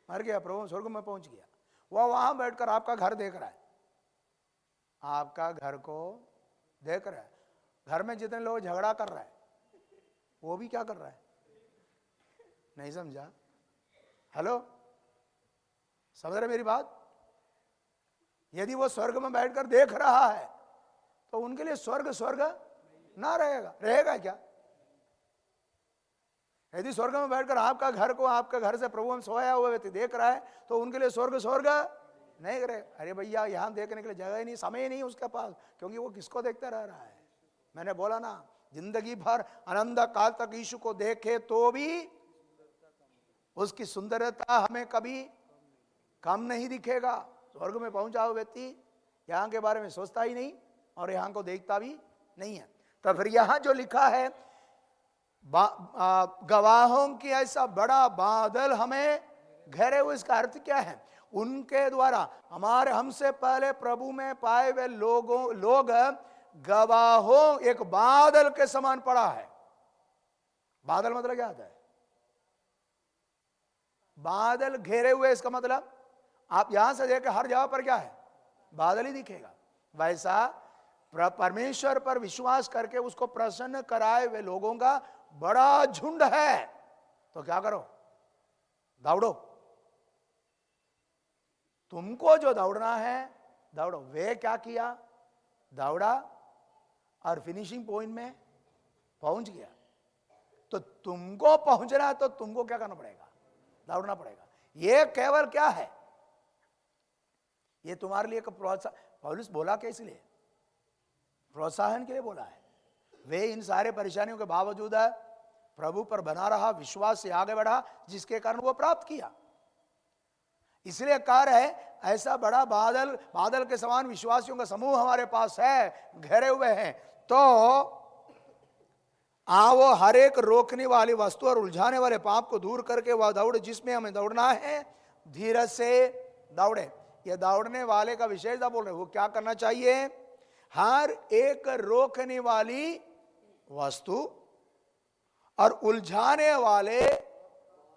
मर गया, प्रभु स्वर्ग में पहुंच गया, वह वहां बैठकर आपका घर देख रहा है, आपका घर को देख रहा है। घर में जितने लोग झगड़ा कर रहा है वो भी क्या कर रहा है? नहीं समझा? हेलो, समझ रहे मेरी बात? यदि वो स्वर्ग में बैठकर देख रहा है तो उनके लिए स्वर्ग ना रहेगा क्या? यदि स्वर्ग में बैठकर आपका घर को, आपके घर से प्रभु में सोया हुआ व्यक्ति देख रहा है तो उनके लिए स्वर्ग नहीं रहेगा। अरे भैया, यहां देखने के लिए जगह ही नहीं, समय ही नहीं उसके पास, क्योंकि वो किसको देखता रह रहा है? मैंने बोला ना, जिंदगी भर अनंत काल तक यीशु को देखे तो भी उसकी सुंदरता हमें कभी कम नहीं दिखेगा। स्वर्ग में पहुंचा हुआ व्यक्ति यहां के बारे में सोचता ही नहीं और यहां को देखता भी नहीं है। तो फिर यहां जो लिखा है गवाहों की ऐसा बड़ा बादल हमें घेरे हुए, इसका अर्थ क्या है? उनके द्वारा हमसे पहले प्रभु में पाए हुए लोग गवाहों एक बादल के समान पड़ा है। बादल मतलब क्या होता है? बादल घेरे हुए, इसका मतलब आप यहां से देखें हर जगह पर क्या है? बादल ही दिखेगा। वैसा परमेश्वर पर विश्वास करके उसको प्रसन्न कराए हुए लोगों का बड़ा झुंड है। तो क्या करो? दौड़ो। तुमको जो दौड़ना है दौड़ो। वे क्या किया? दौड़ा और फिनिशिंग पॉइंट में पहुंच गया। तो तुमको पहुंचना है तो तुमको क्या करना पड़ेगा? दौड़ना पड़ेगा। ये केवल क्या है? ये तुम्हारे लिए एक प्रोत्साहन। पौलुस बोला क्या? इसलिए प्रोत्साहन के लिए बोला है। वे इन सारे परेशानियों के बावजूद प्रभु पर बना रहा, विश्वास से आगे बढ़ा, जिसके कारण वो प्राप्त किया। इसलिए कह रहे ऐसा बड़ा बादल के समान विश्वासियों का समूह हमारे पास है, घेरे हुए हैं। तो वो हर एक रोकने वाली वस्तु और उलझाने वाले पाप को दूर करके वह दौड़ जिसमें हमें दौड़ना है, धीरज से दौड़े। ये दौड़ने वाले का विशेषता बोल रहे, वो क्या करना चाहिए? हर एक रोकने वाली वस्तु और उलझाने वाले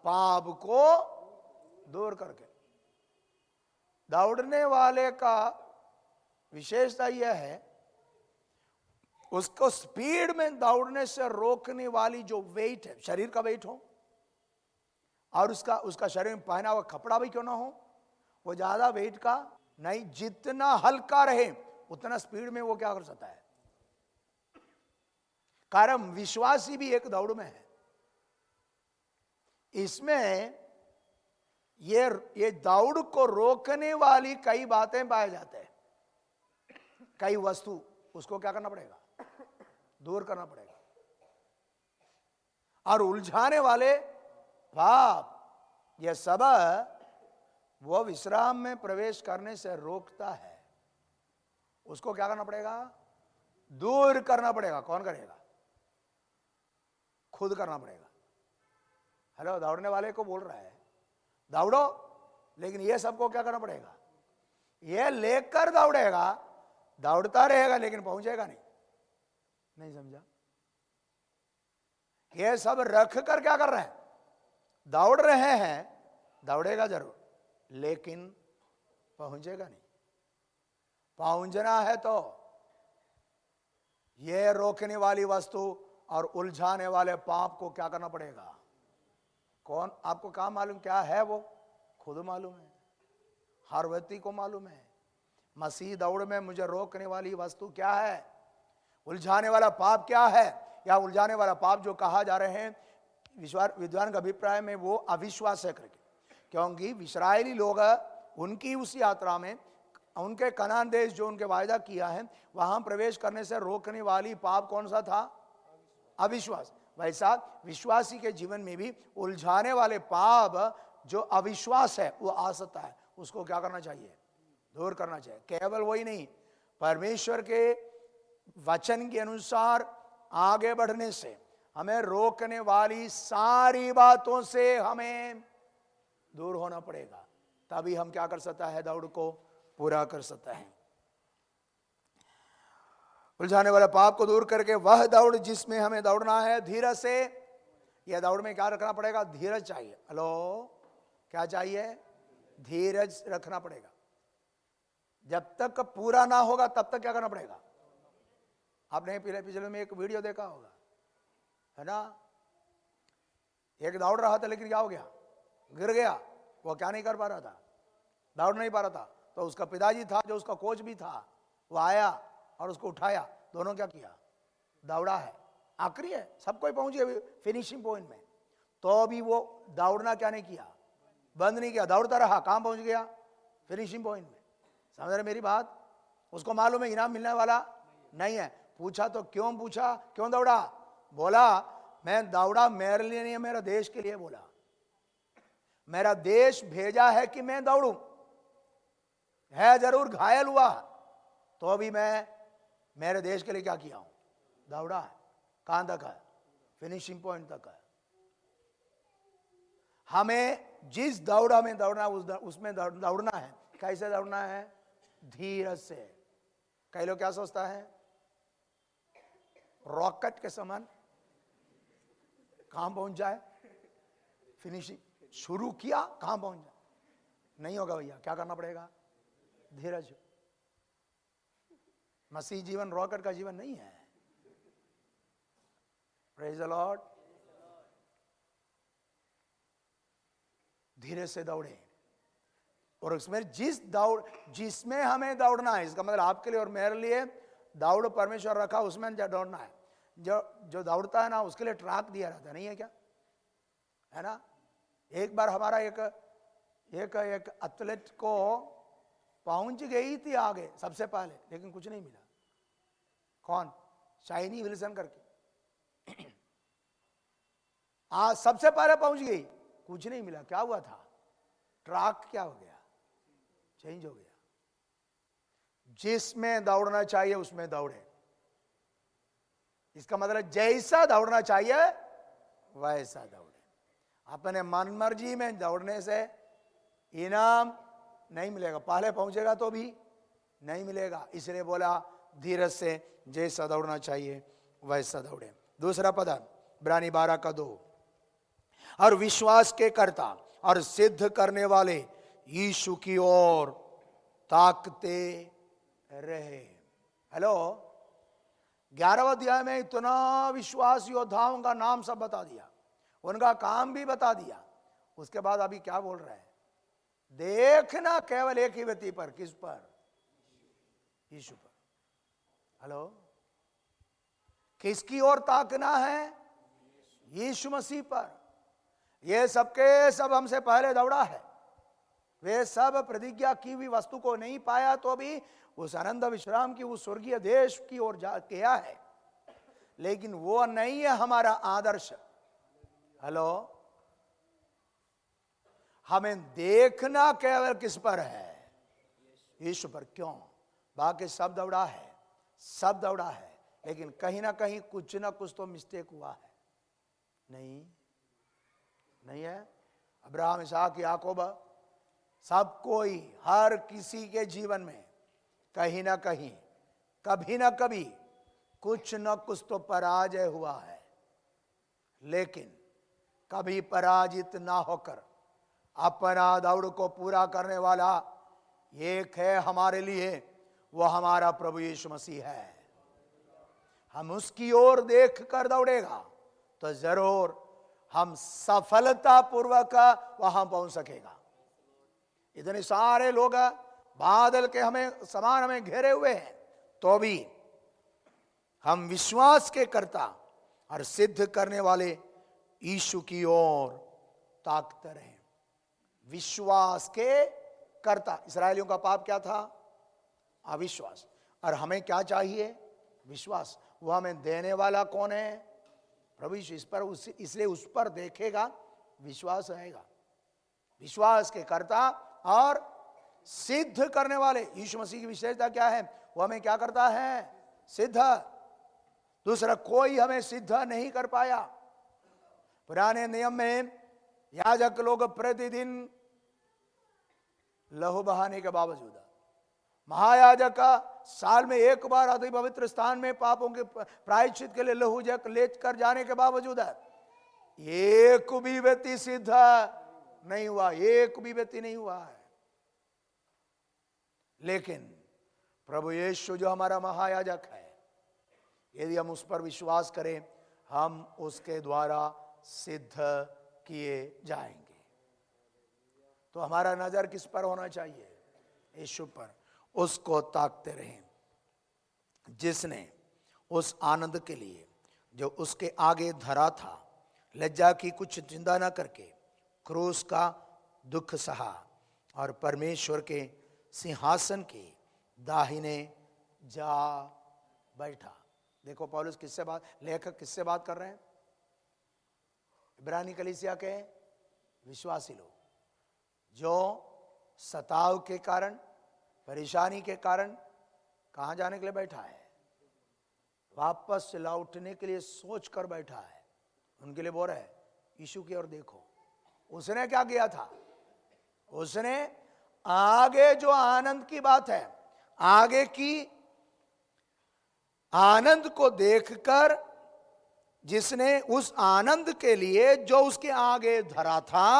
पाप को दूर करके। दौड़ने वाले का विशेषता यह है, उसको स्पीड में दौड़ने से रोकने वाली जो वेट है, शरीर का वेट हो, और उसका शरीर में पहना हुआ कपड़ा भी क्यों ना हो, वो ज्यादा वेट का नहीं, जितना हल्का रहे उतना स्पीड में वो क्या कर सकता है। कारण विश्वासी भी एक दौड़ में है। इसमें ये दौड़ को रोकने वाली कई बातें पाए जाते हैं, कई वस्तु, उसको क्या करना पड़ेगा? दूर करना पड़ेगा। और उलझाने वाले पाप, यह सब वो विश्राम में प्रवेश करने से रोकता है, उसको क्या करना पड़ेगा? दूर करना पड़ेगा। कौन करेगा? खुद करना पड़ेगा। हेलो, दौड़ने वाले को बोल रहा है दौड़ो, लेकिन ये सबको क्या करना पड़ेगा? ये लेकर दौड़ेगा, दौड़ता रहेगा लेकिन पहुंचेगा नहीं समझा? ये सब रख कर क्या कर रहे हैं? दौड़ रहे हैं, दौड़ेगा जरूर लेकिन पहुंचेगा नहीं। पहुंचना है तो ये रोकने वाली वस्तु और उलझाने वाले पाप को क्या करना पड़ेगा? कौन? आपको क्या मालूम क्या है? वो खुद मालूम है, हर व्यक्ति को मालूम है। मसीह दौड़ में मुझे रोकने वाली वस्तु क्या है, उलझाने वाला पाप क्या है, या उलझाने वाला पाप जो कहा जा रहे हैं विद्वान के अभिप्राय में वो अविश्वास है करके। क्योंकि इस्राएली लोग उनकी उस यात्रा में उनके कनान देश जो उनके वायदा किया है वहां प्रवेश करने से रोकने वाली पाप कौन सा था? अविश्वास। वैसा विश्वासी के जीवन में भी उलझाने वाले पाप जो अविश्वास है वो आ सकता है, उसको क्या करना चाहिए? दूर करना चाहिए। केवल वही नहीं, परमेश्वर के वचन के अनुसार आगे बढ़ने से हमें रोकने वाली सारी बातों से हमें दूर होना पड़ेगा, तभी हम क्या कर सकता है? दौड़ को पूरा कर सकता है। उलझाने वाले पाप को दूर करके वह दौड़ जिसमें हमें दौड़ना है, धीरज से। यह दौड़ में क्या रखना पड़ेगा? धीरज चाहिए। हेलो, क्या चाहिए? धीरज रखना पड़ेगा। जब तक पूरा ना होगा तब तक क्या करना पड़ेगा? आपने पिछले में एक वीडियो देखा होगा, है ना? एक दौड़ रहा था लेकिन क्या हो गया? गिर गया। वो क्या नहीं कर पा रहा था? दौड़ नहीं पा रहा था। तो उसका पिताजी था जो उसका कोच भी था, वो आया और उसको उठाया। दोनों क्या किया? दौड़ा है। आखिरी है, सब कोई पहुंच गया फिनिशिंग पॉइंट में, तो भी वो दौड़ना क्या नहीं किया? बंद नहीं किया, दौड़ता रहा। कहां पहुंच गया? फिनिशिंग पॉइंट में। समझ रहे मेरी बात? उसको मालूम है इनाम मिलने वाला नहीं है। पूछा तो क्यों पूछा? क्यों दौड़ा? बोला मैं दौड़ा मेरे लिए नहीं, मेरा देश के लिए। बोला मेरा देश भेजा है कि मैं दौड़ूं। है जरूर घायल हुआ तो भी मैं मेरे देश के लिए क्या किया हूं? दौड़ा है। कहां तक है? फिनिशिंग पॉइंट तक है। हमें जिस दौड़ा में दौड़ना उसमें दौड़ना है। कैसे दौड़ना है? धीरज से। कई लोग क्या सोचता है? रॉकेट के समान कहां पहुंच जाए, फिनिशिंग शुरू किया कहां पहुंच जाए। नहीं होगा भैया, क्या करना पड़ेगा? धीरज। मसीह जीवन रॉकेट का जीवन नहीं है। Praise the Lord. धीरे से दौड़े। और उसमें जिसमें हमें दौड़ना है, इसका मतलब आपके लिए और मेरे लिए दौड़ परमेश्वर रखा, उसमें दौड़ना है। जो दौड़ता है ना उसके लिए ट्रैक दिया रहता है, नहीं है क्या? है ना? एक बार हमारा एक एथलीट को पहुंच गई थी आगे सबसे पहले, लेकिन कुछ नहीं मिला। कौन? शाइनी विल्सन करके आज सबसे पहले पहुंच गई, कुछ नहीं मिला। क्या हुआ था? ट्रैक क्या हो गया? चेंज हो गया। जिसमें दौड़ना चाहिए उसमें दौड़े। इसका मतलब जैसा दौड़ना चाहिए वैसा दौड़े। अपने मन मर्जी में दौड़ने से इनाम नहीं मिलेगा, पहले पहुंचेगा तो भी नहीं मिलेगा। इसलिए बोला धीरज से जैसा दौड़ना चाहिए वैसा दौड़े। दूसरा पद इब्रानी 12:2, और विश्वास के कर्ता और सिद्ध करने वाले यीशु की ओर ताकते रहे। हेलो, 11वें अध्याय में इतना विश्वास योद्धाओं का नाम सब बता दिया, उनका काम भी बता दिया। उसके बाद अभी क्या बोल रहा है? देखना केवल एक ही व्यक्ति पर, किस पर? यीशु पर। हेलो, किसकी ओर ताकना है? यीशु मसीह पर। ये सबके सब हमसे पहले दौड़ा है, वे सब प्रतिज्ञा की हुई वस्तु को नहीं पाया तो भी उस आनंद विश्राम की उस स्वर्गीय देश की ओर जा गया है, लेकिन वो नहीं है हमारा आदर्श। हेलो, हमें देखना केवल किस पर है? यीशु पर। क्यों? बाकी सब दौड़ा है, सब दौड़ा है, लेकिन कहीं ना कहीं कुछ ना कुछ तो मिस्टेक हुआ है। नहीं है? अब्राहम, इसहाक, याकूब, सब कोई, हर किसी के जीवन में कहीं ना कहीं, कभी ना कभी कुछ न कुछ तो पराजय हुआ है, लेकिन कभी पराजित ना होकर अपना दौड़ को पूरा करने वाला एक है हमारे लिए, वो हमारा प्रभु यीशु मसीह है। हम उसकी ओर देख कर दौड़ेगा तो जरूर हम सफलता पूर्वक वहां पहुंच सकेगा। इतने सारे लोग बादल के हमें समान हमें घेरे हुए हैं, तो भी हम विश्वास के कर्ता और सिद्ध करने वाले यीशु की ओर ताकते रहे। विश्वास के कर्ता। इस्राएलियों का पाप क्या था? अविश्वास। और हमें क्या चाहिए? विश्वास। वो हमें देने वाला कौन है? प्रभु यीशु। इस पर इसलिए उस पर देखेगा, विश्वास रहेगा। विश्वास के कर्ता और सिद्ध करने वाले। यीशु मसीह की विशेषता क्या है? वो हमें क्या करता है? सिद्ध। दूसरा कोई हमें सिद्ध नहीं कर पाया। पुराने नियम में याजक लोग प्रतिदिन लहू बहाने के बावजूद, महायाजक साल में एक बार अति पवित्र स्थान में पापों के प्रायश्चित के लिए लहू लेकर जाने के बावजूद एक भी व्यक्ति सिद्ध नहीं हुआ, एक भी व्यक्ति नहीं हुआ है। लेकिन प्रभु यीशु जो हमारा महायाजक है, यदि हम उस पर विश्वास करें, हम उसके द्वारा सिद्ध किए जाएंगे। तो हमारा नजर किस पर होना चाहिए? यीशु पर। उसको ताकते रहें, जिसने उस आनंद के लिए जो उसके आगे धरा था, लज्जा की कुछ चिंता न करके क्रूस का दुख सहा और परमेश्वर के सिंहासन के दाहिने जा बैठा। देखो पौलुस किससे बात, लेखक किससे बात कर रहे हैं? इब्रानी कलीसिया के विश्वासी लोग, जो सताव के कारण, परेशानी के कारण कहां जाने के लिए बैठा है? वापस लौटने के लिए सोच कर बैठा है। उनके लिए बोल रहा है, यीशु की ओर देखो। उसने क्या किया था? उसने आगे जो आनंद की बात है, आगे की आनंद को देखकर, जिसने उस आनंद के लिए जो उसके आगे धरा था,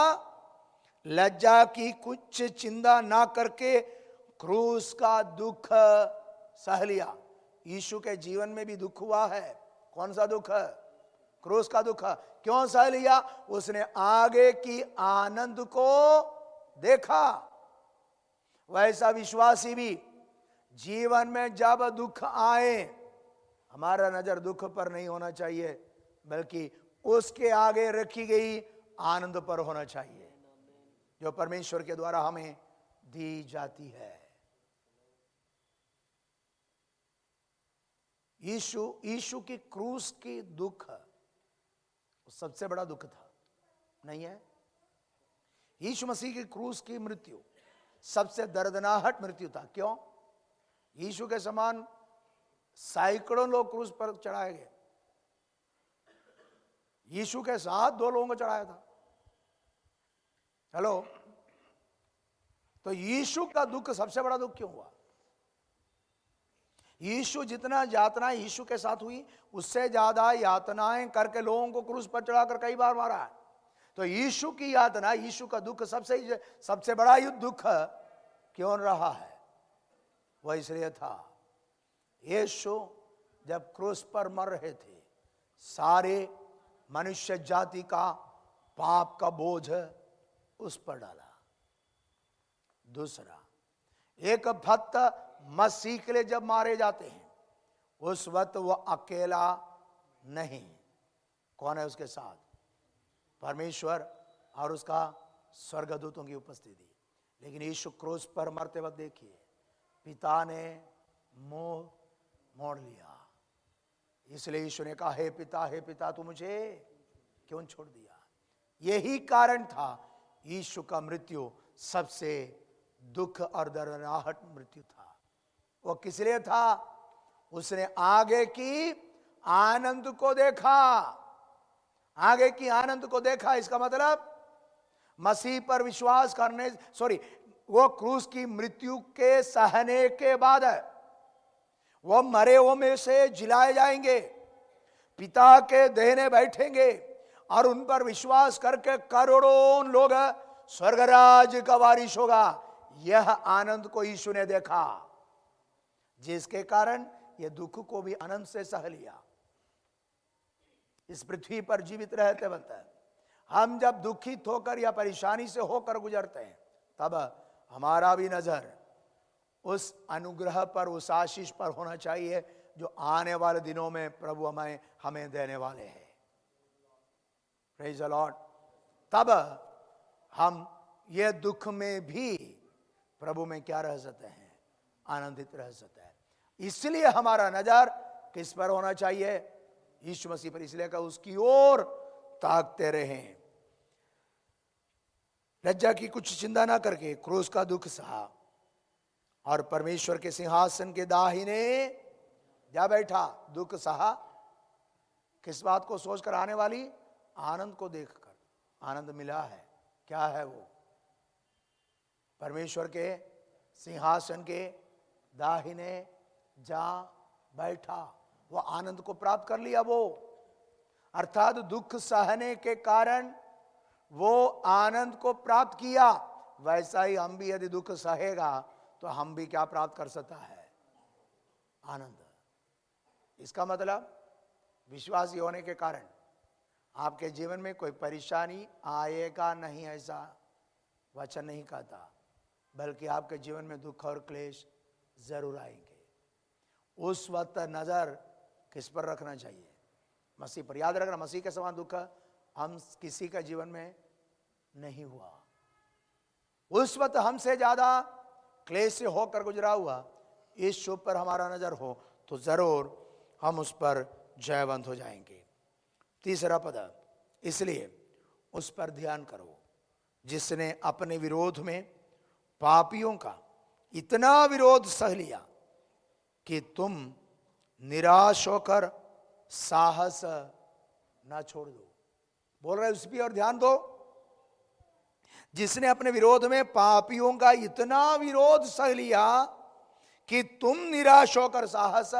लज्जा की कुछ चिंता ना करके क्रूस का दुख सह लिया। यीशु के जीवन में भी दुख हुआ है। कौन सा दुख? क्रूस का दुख। क्यों सह लिया? उसने आगे की आनंद को देखा। वैसा विश्वासी भी जीवन में जब दुख आए, हमारा नजर दुख पर नहीं होना चाहिए, बल्कि उसके आगे रखी गई आनंद पर होना चाहिए, जो परमेश्वर के द्वारा हमें दी जाती है। यीशु की क्रूस की दुख सबसे बड़ा दुख था, नहीं है? यीशु मसीह की क्रूस की मृत्यु सबसे दर्दनाहट मृत्यु था। क्यों? यीशु के समान सैकड़ों लोग क्रूस पर चढ़ाए गए, यीशु के साथ 2 लोगों को चढ़ाया था। हेलो, तो यीशु का दुख सबसे बड़ा दुख क्यों हुआ? यीशु जितना यातनाएं यीशु के साथ हुई, उससे ज्यादा यातनाएं करके लोगों को क्रूस पर चढ़ाकर कई बार मारा है। तो यीशु की यातना, यीशु का दुख सबसे बड़ा युद्ध दुख क्यों रहा है? वह इसलिए था, यीशु जब क्रूस पर मर रहे थे, सारे मनुष्य जाति का पाप का बोझ उस पर डाला। दूसरा, एक भक्त मसीह के लिए जब मारे जाते हैं, उस वक्त वो अकेला नहीं, कौन है उसके साथ? परमेश्वर और उसका स्वर्गदूतों की उपस्थिति। लेकिन यीशु क्रूस पर मरते वक्त देखिए, पिता ने मुंह मोड़ लिया। इसलिए यीशु ने कहा, हे पिता तू मुझे क्यों छोड़ दिया? यही कारण था यीशु का मृत्यु सबसे दुख और दर्दनाहट मृत्यु था। वो किस लिए था? उसने आगे की आनंद को देखा। आगे की आनंद को देखा, इसका मतलब मसीह पर विश्वास करने, वो क्रूस की मृत्यु के सहने के बाद वो मरे हुए में से जिलाए जाएंगे, पिता के देहने बैठेंगे और उन पर विश्वास करके करोड़ों लोग स्वर्गराज का वारिस होगा। यह आनंद को यीशु ने देखा, जिसके कारण यह दुख को भी आनंद से सह लिया। इस पृथ्वी पर जीवित रहते वक्त हम जब दुखित होकर या परेशानी से होकर गुजरते हैं, तब हमारा भी नजर उस अनुग्रह पर, उस आशीष पर होना चाहिए जो आने वाले दिनों में प्रभु हमें देने वाले हैं। Praise the Lord. तब हम ये दुख में भी प्रभु में क्या रह सकते हैं? आनंदित रह सकते हैं। इसलिए हमारा नजर किस पर होना चाहिए? यीशु मसीह पर। इसलिए का उसकी ओर ताकते रहें, लज्जा की कुछ चिंता ना करके क्रूस का दुख सहा और परमेश्वर के सिंहासन के दाहिने जा बैठा। दुख सहा किस बात को सोचकर? आने वाली आनंद को देखकर। आनंद मिला है, क्या है वो? परमेश्वर के सिंहासन के दाहिने जा बैठा। वो आनंद को प्राप्त कर लिया। वो अर्थात दुख सहने के कारण वो आनंद को प्राप्त किया। वैसा ही हम भी यदि दुख सहेगा तो हम भी क्या प्राप्त कर सकता है? आनंद। इसका मतलब विश्वासी होने के कारण आपके जीवन में कोई परेशानी आएगा नहीं, ऐसा वचन नहीं कहता, बल्कि आपके जीवन में दुख और क्लेश जरूर आएंगे। उस वक्त नजर किस पर रखना चाहिए? मसीह पर। याद रखना, मसीह के समान दुख हम किसी का जीवन में नहीं हुआ। उस वक्त हमसे ज्यादा क्लेश से होकर गुजरा हुआ इस शुभ पर हमारा नजर हो तो जरूर हम उस पर जयवंत हो जाएंगे। तीसरा पद, इसलिए उस पर ध्यान करो जिसने अपने विरोध में पापियों का इतना विरोध सह लिया कि तुम निराश होकर साहस ना छोड़ दो। बोल रहे उस पर और ध्यान दो। जिसने अपने विरोध में पापियों का इतना विरोध सह लिया कि तुम निराश होकर साहस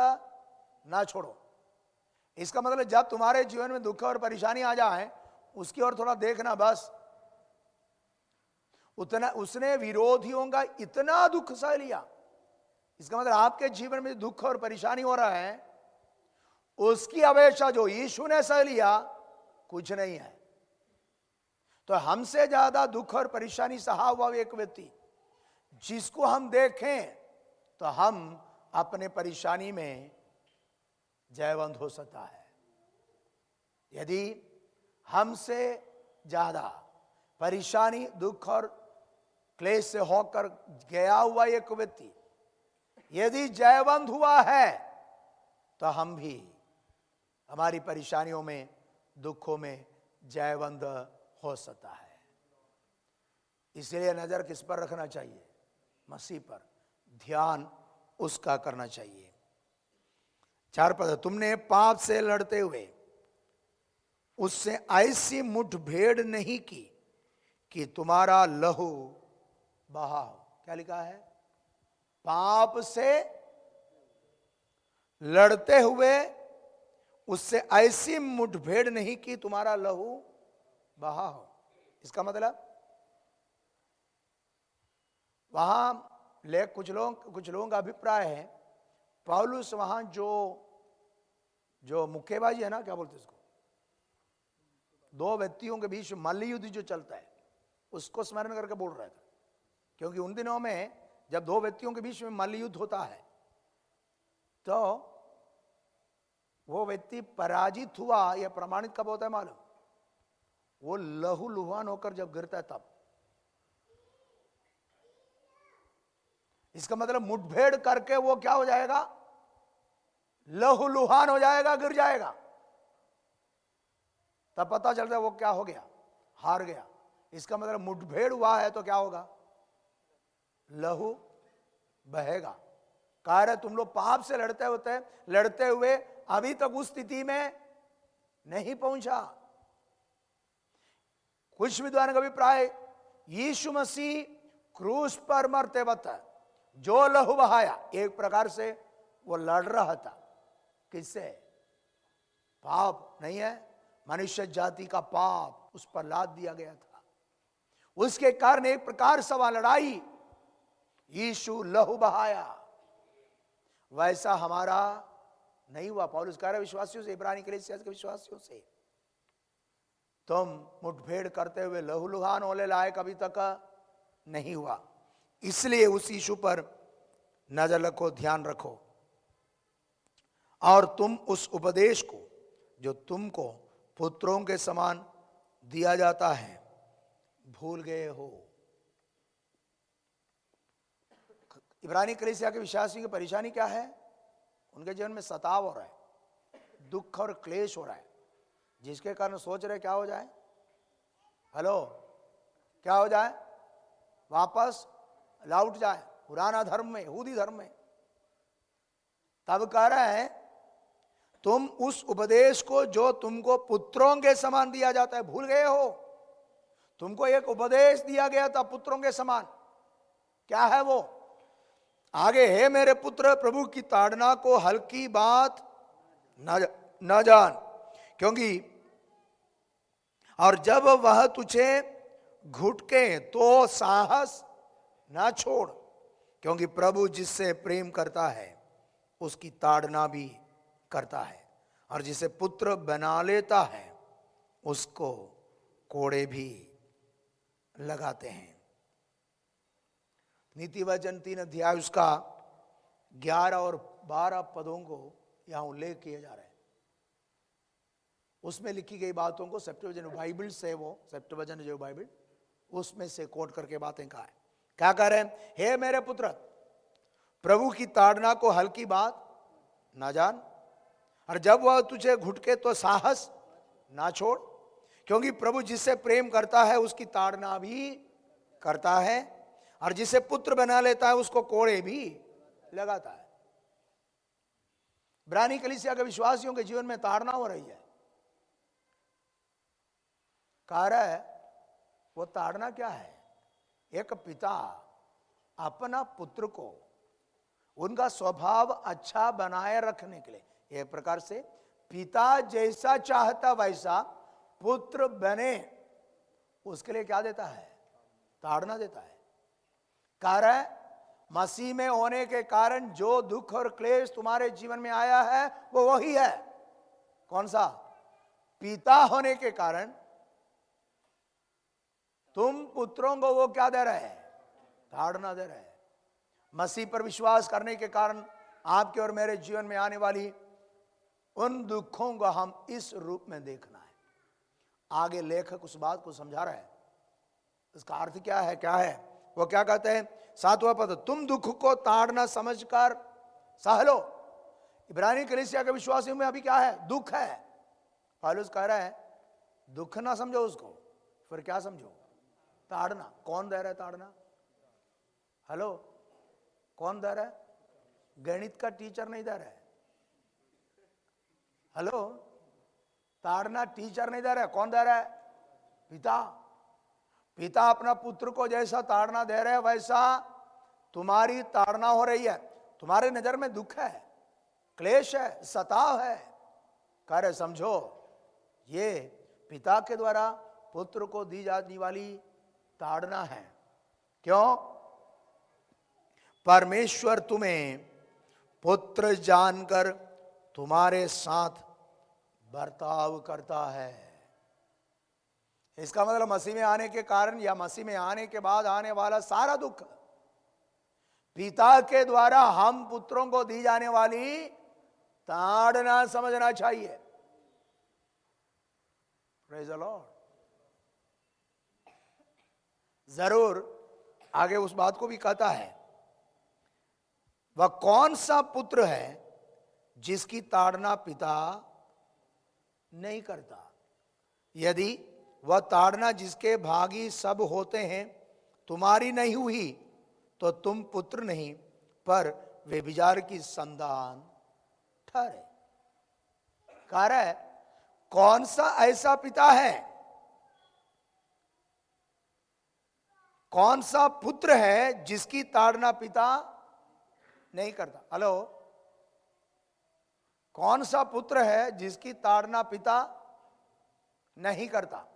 ना छोड़ो। इसका मतलब जब तुम्हारे जीवन में दुख और परेशानी आ जाए उसकी ओर थोड़ा देखना बस। उतना उसने विरोधियों का इतना दुख सह लिया। इसका मतलब आपके जीवन में दुख और परेशानी हो रहा है, उसकी अपेक्षा जो यीशु ने सह लिया कुछ नहीं है। तो हमसे ज्यादा दुख और परेशानी सहा हुआ एक व्यक्ति जिसको हम देखें तो हम अपने परेशानी में जयवंत हो सकता है। यदि हमसे ज्यादा परेशानी, दुख और क्लेश से होकर गया हुआ एक व्यक्ति यदि जयवंत हुआ है तो हम भी हमारी परेशानियों में, दुखों में जयवंत हो सकता है। इसलिए नजर किस पर रखना चाहिए? मसीह पर। ध्यान उसका करना चाहिए। 4 पद, तुमने पाप से लड़ते हुए उससे ऐसी मुठभेड़ नहीं की कि तुम्हारा लहू बहा हो। क्या लिखा है? पाप से लड़ते हुए उससे ऐसी मुठभेड़ नहीं की तुम्हारा लहू बहा हो। इसका मतलब वहां कुछ लोगों का अभिप्राय है पौलुस वहां जो मुक्केबाजी है ना, क्या बोलते इसको, दो व्यक्तियों के बीच मल्ल युद्ध जो चलता है उसको स्मरण करके बोल रहा था। क्योंकि उन दिनों में जब दो व्यक्तियों के बीच में मल्ल युद्ध होता है तो वो व्यक्ति पराजित हुआ यह प्रमाणित कब होता है मालूम? वो लहू लुहान होकर जब गिरता है तब। इसका मतलब मुठभेड़ करके वो क्या हो जाएगा? लहू लुहान हो जाएगा, गिर जाएगा। तब पता चलता है वो क्या हो गया, हार गया। इसका मतलब मुठभेड़ हुआ है तो क्या होगा? लहू बहेगा। कार्य तुम लोग पाप से लड़ते हुए अभी तक उस स्थिति में नहीं पहुंचा। कुछ विद्वान का अभिप्राय यीशु मसीह क्रूस पर मरते वक्त जो लहू बहाया एक प्रकार से वो लड़ रहा था। किससे? पाप नहीं है, मनुष्य जाति का पाप उस पर लाद दिया गया था। उसके कारण एक प्रकार से वह लड़ाई, यीशु लहू बहाया। वैसा हमारा नहीं हुआ। पौलुस कह रहा है विश्वासियों से, इब्रानी कलीसिया के विश्वासियों से, तुम मुठभेड़ करते हुए लहू लुहान होने लायक अभी तक नहीं हुआ। इसलिए उस यीशु पर नजर रखो, ध्यान रखो, और तुम उस उपदेश को जो तुमको पुत्रों के समान दिया जाता है भूल गए हो। इब्रानी कलीसिया के विश्वासियों की परेशानी क्या है? उनके जीवन में सताव हो रहा है, दुख और क्लेश हो रहा है, जिसके कारण सोच रहे क्या हो जाए? हेलो, क्या हो जाए? वापस लौट जाए पुराना धर्म में, यहूदी धर्म में। तब कह रहा है तुम उस उपदेश को जो तुमको पुत्रों के समान दिया जाता है भूल गए हो। तुमको एक उपदेश दिया गया था पुत्रों के समान। क्या है वो? आगे, हे मेरे पुत्र, प्रभु की ताड़ना को हल्की बात न जान, क्योंकि और जब वह तुझे घुटके तो साहस ना छोड़, क्योंकि प्रभु जिससे प्रेम करता है उसकी ताड़ना भी करता है, और जिसे पुत्र बना लेता है उसको कोड़े भी लगाते हैं। नीति वचन 3 अध्याय उसका 11 और 12 पदों को यहां उल्लेख किया जा रहा है। उसमें लिखी गई बातों को सेप्टुअजिंट बाइबल से, वो सेप्टुअजिंट जो बाइबल उसमें से कोट करके बातें कहा है। क्या कह रहे हैं? हे मेरे पुत्र, प्रभु की ताड़ना को हल्की बात ना जान, और जब वह तुझे घुटके तो साहस ना छोड़, क्योंकि प्रभु जिससे प्रेम करता है उसकी ताड़ना भी करता है, और जिसे पुत्र बना लेता है उसको कोड़े भी लगाता है। इब्रानी कलीसिया के विश्वासियों के जीवन में ताड़ना हो रही है। कह रहा है वो ताड़ना क्या है? एक पिता अपना पुत्र को उनका स्वभाव अच्छा बनाए रखने के लिए एक प्रकार से पिता जैसा चाहता वैसा पुत्र बने, उसके लिए क्या देता है? ताड़ना देता है। कारण मसीह में होने के कारण जो दुख और क्लेश तुम्हारे जीवन में आया है वो वही है। कौन सा? पिता होने के कारण तुम पुत्रों को वो क्या दे रहे हैं? ताड़ना दे रहे हैं। मसीह पर विश्वास करने के कारण आपके और मेरे जीवन में आने वाली उन दुखों को हम इस रूप में देखना है। आगे लेखक उस बात को समझा रहा है। इसका अर्थ क्या है? क्या है वो? क्या कहते हैं? 7वां पद, तुम दुख को ताड़ना समझकर सह लो। इब्रानी कलीसिया के विश्वासियों में अभी क्या है? दुख है। पौलुस कह रहा है दुख ना समझो उसको, फिर क्या समझो? ताड़ना। कौन दे रहा है ताड़ना? हेलो, कौन दे रहा है? गणित का टीचर नहीं दे रहा है। हेलो, ताड़ना टीचर नहीं दे रहा है, कौन दे रहा है? पिता। पिता अपना पुत्र को जैसा ताड़ना दे रहे हैं वैसा तुम्हारी ताड़ना हो रही है। तुम्हारे नजर में दुख है, क्लेश है, सताव है, कह रहे समझो ये पिता के द्वारा पुत्र को दी जाने वाली ताड़ना है। क्यों? परमेश्वर तुम्हें पुत्र जानकर तुम्हारे साथ बर्ताव करता है। इसका मतलब मसीह में आने के कारण या मसीह में आने के बाद आने वाला सारा दुख पिता के द्वारा हम पुत्रों को दी जाने वाली ताड़ना समझना चाहिए। Praise the Lord. जरूर आगे उस बात को भी कहता है, वह कौन सा पुत्र है जिसकी ताड़ना पिता नहीं करता? यदि वह ताड़ना जिसके भागी सब होते हैं तुम्हारी नहीं हुई तो तुम पुत्र नहीं पर व्यभिचार की संतान ठहरे। कह रहा है कौन सा ऐसा पिता है, कौन सा पुत्र है जिसकी ताड़ना पिता नहीं करता? हेलो, कौन सा पुत्र है जिसकी ताड़ना पिता नहीं करता?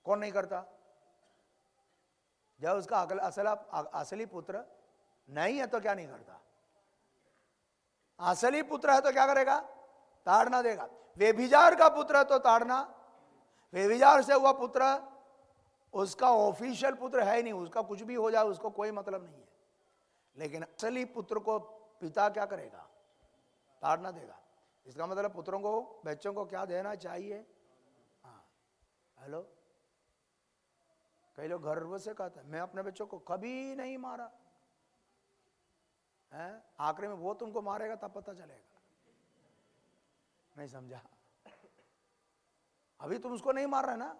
कौन नहीं करता? जब उसका असली पुत्र नहीं है तो क्या नहीं करता? असली पुत्र है तो क्या करेगा? ताड़ना देगा। व्यभिचार का पुत्र है तो ताड़ना, व्यभिचार से हुआ पुत्र उसका ऑफिशियल पुत्र है ही नहीं, उसका कुछ भी हो जाए उसको कोई मतलब नहीं है। लेकिन असली पुत्र को पिता क्या करेगा? ताड़ना देगा। इसका मतलब पुत्रों को, बच्चों को क्या देना चाहिए? हाँ, हेलो, कई लोग गर्व से कहते हैं मैं अपने बच्चों को कभी नहीं मारा है, आखिरी में वो तुमको मारेगा तब पता चलेगा। नहीं समझा? अभी तुम उसको नहीं मार रहे ना,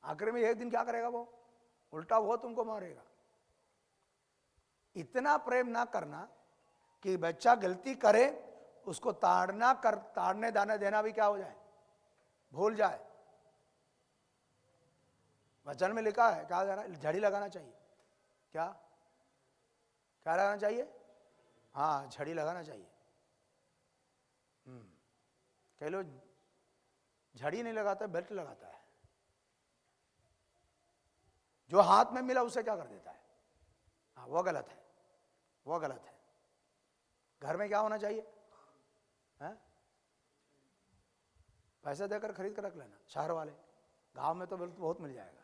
आखिर में एक दिन क्या करेगा वो? उल्टा वो तुमको मारेगा। इतना प्रेम ना करना कि बच्चा गलती करे उसको ताड़ने दाने देना भी क्या हो जाए? भूल जाए। वचन में लिखा है क्या देना? झड़ी लगाना चाहिए। क्या क्या लगाना चाहिए? हाँ, झड़ी लगाना चाहिए। कई लोग झड़ी नहीं लगाता, बेल्ट लगाता है। जो हाथ में मिला उसे क्या कर देता है? हाँ, वो गलत है, वो गलत है। घर में क्या होना चाहिए? है? पैसे देकर खरीद कर रख लेना। शहर वाले, गांव में तो बेल्ट बहुत मिल जाएगा।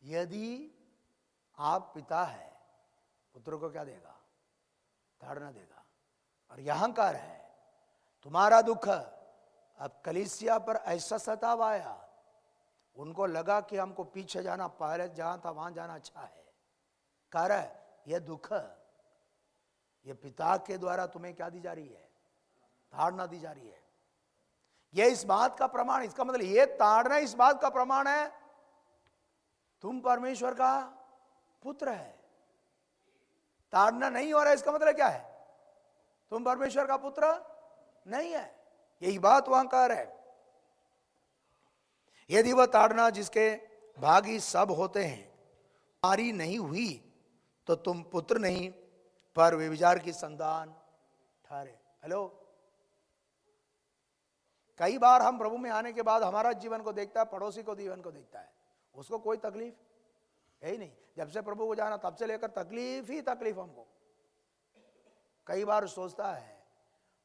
यदि आप पिता है, पुत्र को क्या देगा? ताड़ना देगा। और यहां कार है तुम्हारा दुख अब कलीसिया पर ऐसा सताव आया, उनको लगा कि हमको पीछे जाना, पहले जहां था वहां जाना अच्छा है। कह रहा है यह दुख, यह पिता के द्वारा तुम्हें क्या दी जा रही है? ताड़ना दी जा रही है। यह इस बात का प्रमाण, इसका मतलब यह ताड़ना इस बात का प्रमाण है तुम परमेश्वर का पुत्र है। ताड़ना नहीं हो रहा है इसका मतलब क्या है? तुम परमेश्वर का पुत्र नहीं है। यही बात वहां कह रहे है। यदि वह ताड़ना जिसके भागी सब होते हैं तुम्हारी नहीं हुई तो तुम पुत्र नहीं पर व्यभिचार की संतान ठहरे। हेलो, कई बार हम प्रभु में आने के बाद हमारा जीवन को देखता है, पड़ोसी को जीवन को देखता है, उसको कोई तकलीफ है ही नहीं। जब से प्रभु को जाना तब से लेकर तकलीफ ही तकलीफ हमको। कई बार सोचता है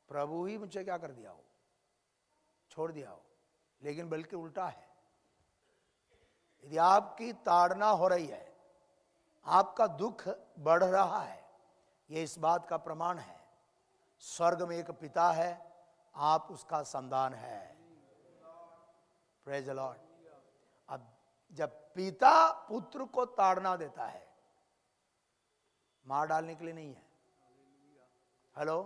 प्रभु ही मुझे क्या कर दिया हो, छोड़ दिया हो, लेकिन बल्कि उल्टा है। यदि आपकी ताड़ना हो रही है, आपका दुख बढ़ रहा है, यह इस बात का प्रमाण है स्वर्ग में एक पिता है, आप उसका संतान है। Praise the Lord. अब जब पिता पुत्र को ताड़ना देता है, मार डालने के लिए नहीं है। हेलो,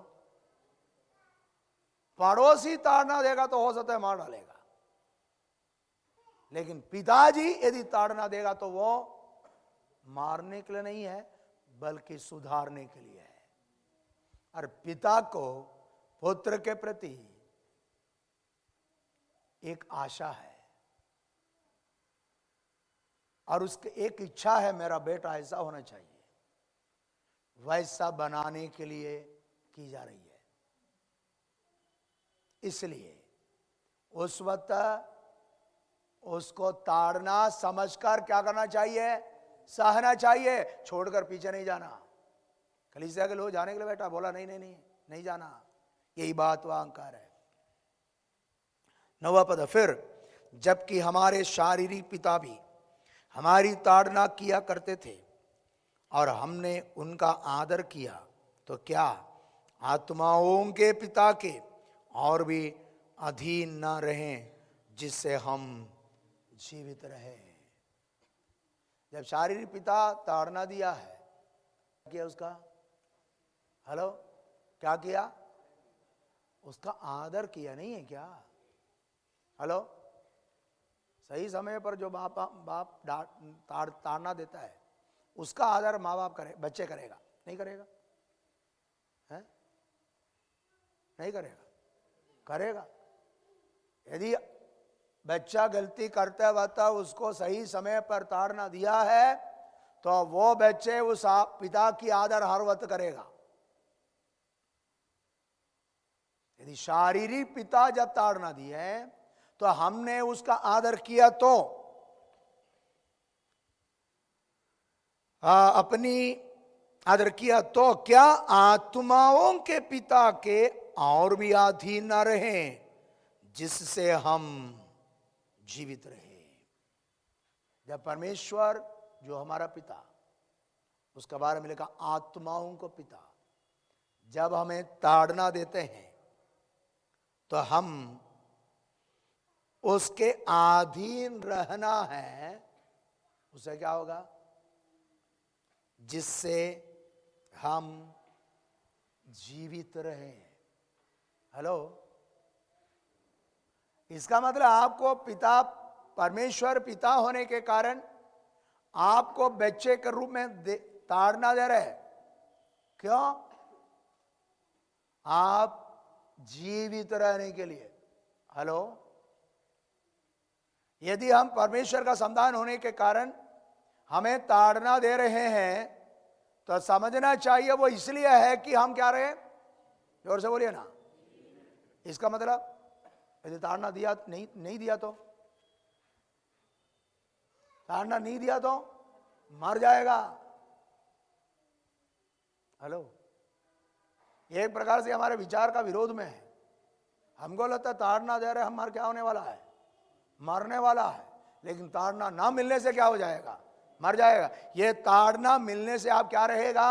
पड़ोसी ताड़ना देगा तो हो सकता है मार डालेगा, लेकिन पिताजी यदि ताड़ना देगा तो वो मारने के लिए नहीं है बल्कि सुधारने के लिए है। और पिता को पुत्र के प्रति एक आशा है और उसकी एक इच्छा है, मेरा बेटा ऐसा होना चाहिए, वैसा बनाने के लिए की जा रही है। इसलिए उस वक्त उसको ताड़ना समझकर क्या करना चाहिए, सहना चाहिए, छोड़कर पीछे नहीं जाना। कलीसिया के लोग जाने के लिए बेटा बोला नहीं नहीं नहीं नहीं जाना, यही बात वहां अंकार है। 9वां पद, फिर जबकि हमारे शारीरिक पिता भी हमारी ताड़ना किया करते थे और हमने उनका आदर किया, तो क्या आत्माओं के पिता के और भी अधीन न रहें, जिससे हम जीवित रहे। जब शारीरिक पिता ताड़ना दिया है, किया उसका, हेलो, क्या किया? उसका आदर किया, नहीं है क्या? हेलो, सही समय पर जो बाप ताड़ना देता है, उसका आदर माँ बाप करे, बच्चे करेगा, नहीं करेगा? है? नहीं करेगा? करेगा। यदि बच्चा गलती करते वक्त उसको सही समय पर ताड़ना दिया है, तो वो बच्चे उस पिता की आदर हर वक्त करेगा। यदि शारीरिक पिता जब ताड़ना दी है तो हमने उसका आदर किया, तो अपनी आदर किया, तो क्या आत्माओं के पिता के और भी अधीन न रहें, जिससे हम जीवित रहे। जब परमेश्वर जो हमारा पिता, उसका बारे में लिखा आत्माओं को पिता, जब हमें ताड़ना देते हैं तो हम उसके अधीन रहना है। उससे क्या होगा? जिससे हम जीवित रहे। हेलो, इसका मतलब आपको पिता, परमेश्वर पिता होने के कारण आपको बच्चे के रूप में ताड़ना दे रहे। क्यों? आप जीवित रहने के लिए। हेलो, यदि हम परमेश्वर का संतान होने के कारण हमें ताड़ना दे रहे हैं, तो समझना चाहिए वो इसलिए है कि हम क्या रहे, जोर से बोलिए ना। इसका मतलब यदि ताड़ना दिया नहीं दिया तो, ताड़ना नहीं दिया तो मर जाएगा। हेलो, एक प्रकार से हमारे विचार का विरोध में है। हमको लगता है ताड़ना दे रहे, हमारा क्या होने वाला है, मरने वाला है। लेकिन ताड़ना ना मिलने से क्या हो जाएगा, मर जाएगा। ये ताड़ना मिलने से आप क्या रहेगा,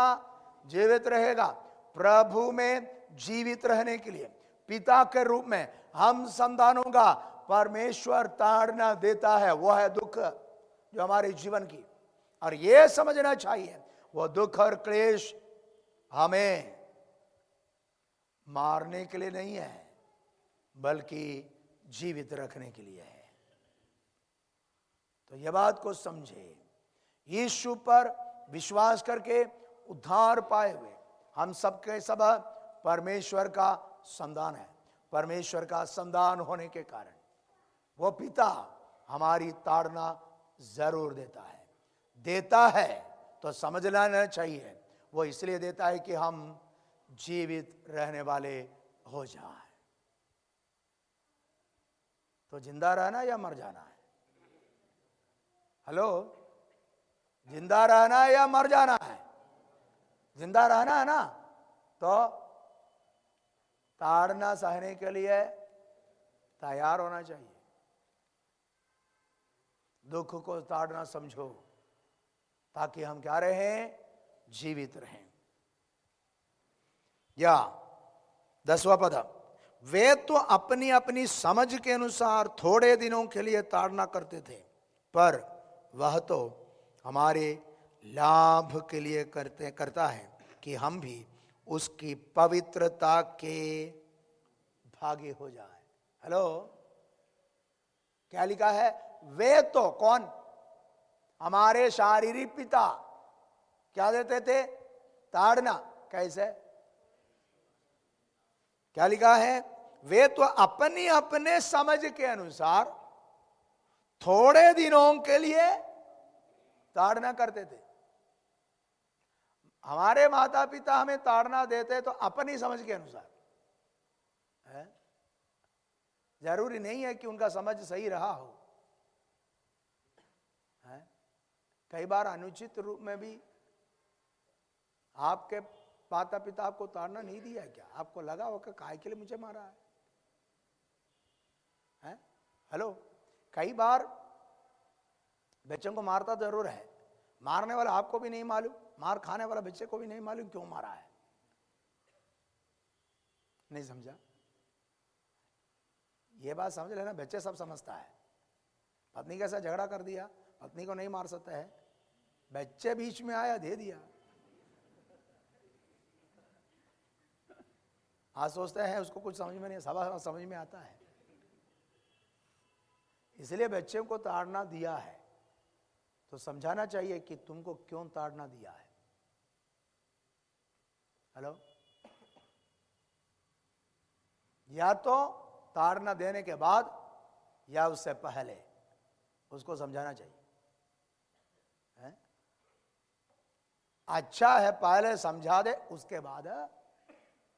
जीवित रहेगा। प्रभु में जीवित रहने के लिए पिता के रूप में हम संतानों का परमेश्वर ताड़ना देता है। वो है दुख जो हमारे जीवन की, और ये समझना चाहिए वो दुख और क्लेश हमें मारने के लिए नहीं है, बल्कि जीवित रखने के लिए है। तो यह बात को समझे। यीशु पर विश्वास करके उद्धार पाए हुए हम सबके सब परमेश्वर का संतान है। परमेश्वर का संतान होने के कारण वो पिता हमारी ताड़ना जरूर देता है। तो समझ लेना चाहिए वो इसलिए देता है कि हम जीवित रहने वाले हो जाए। तो जिंदा रहना या मर जाना है? हेलो, जिंदा रहना है या मर जाना है? जिंदा रहना है ना, तो ताड़ना सहने के लिए तैयार होना चाहिए। दुख को ताड़ना समझो, ताकि हम क्या रहें, जीवित रहें। या 10वां पद, वे तो अपनी अपनी समझ के अनुसार थोड़े दिनों के लिए ताड़ना करते थे, पर वह तो हमारे लाभ के लिए करता है कि हम भी उसकी पवित्रता के भागी हो जाए। हेलो, क्या लिखा है? वे तो कौन? हमारे शारीरिक पिता क्या देते थे? ताड़ना। कैसे? क्या लिखा है? वे तो अपनी अपने समझ के अनुसार थोड़े दिनों के लिए ताड़ना करते थे। हमारे माता पिता हमें ताड़ना देते तो अपनी समझ के अनुसार है। जरूरी नहीं है कि उनका समझ सही रहा हो। है? कई बार अनुचित रूप में भी आपके माता पिता आपको ताड़ना नहीं दिया क्या? आपको लगा होगा काय के लिए मुझे मारा है? हेलो, कई बार बच्चों को मारता जरूर है, मारने वाला आपको भी नहीं मालूम, मार खाने वाला बच्चे को भी नहीं मालूम क्यों मारा है। नहीं समझा? ये बात समझ लेना, बच्चे सब समझता है। पत्नी के साथ झगड़ा कर दिया, पत्नी को नहीं मार सकता है, बच्चे बीच में आया दे दिया। आज सोचते हैं उसको कुछ समझ में नहीं, सब समझ में आता है। इसलिए बच्चे को ताड़ना दिया है तो समझाना चाहिए कि तुमको क्यों ताड़ना दिया है। हेलो, या तो ताड़ना देने के बाद या उससे पहले उसको समझाना चाहिए। है? अच्छा है पहले समझा दे, उसके बाद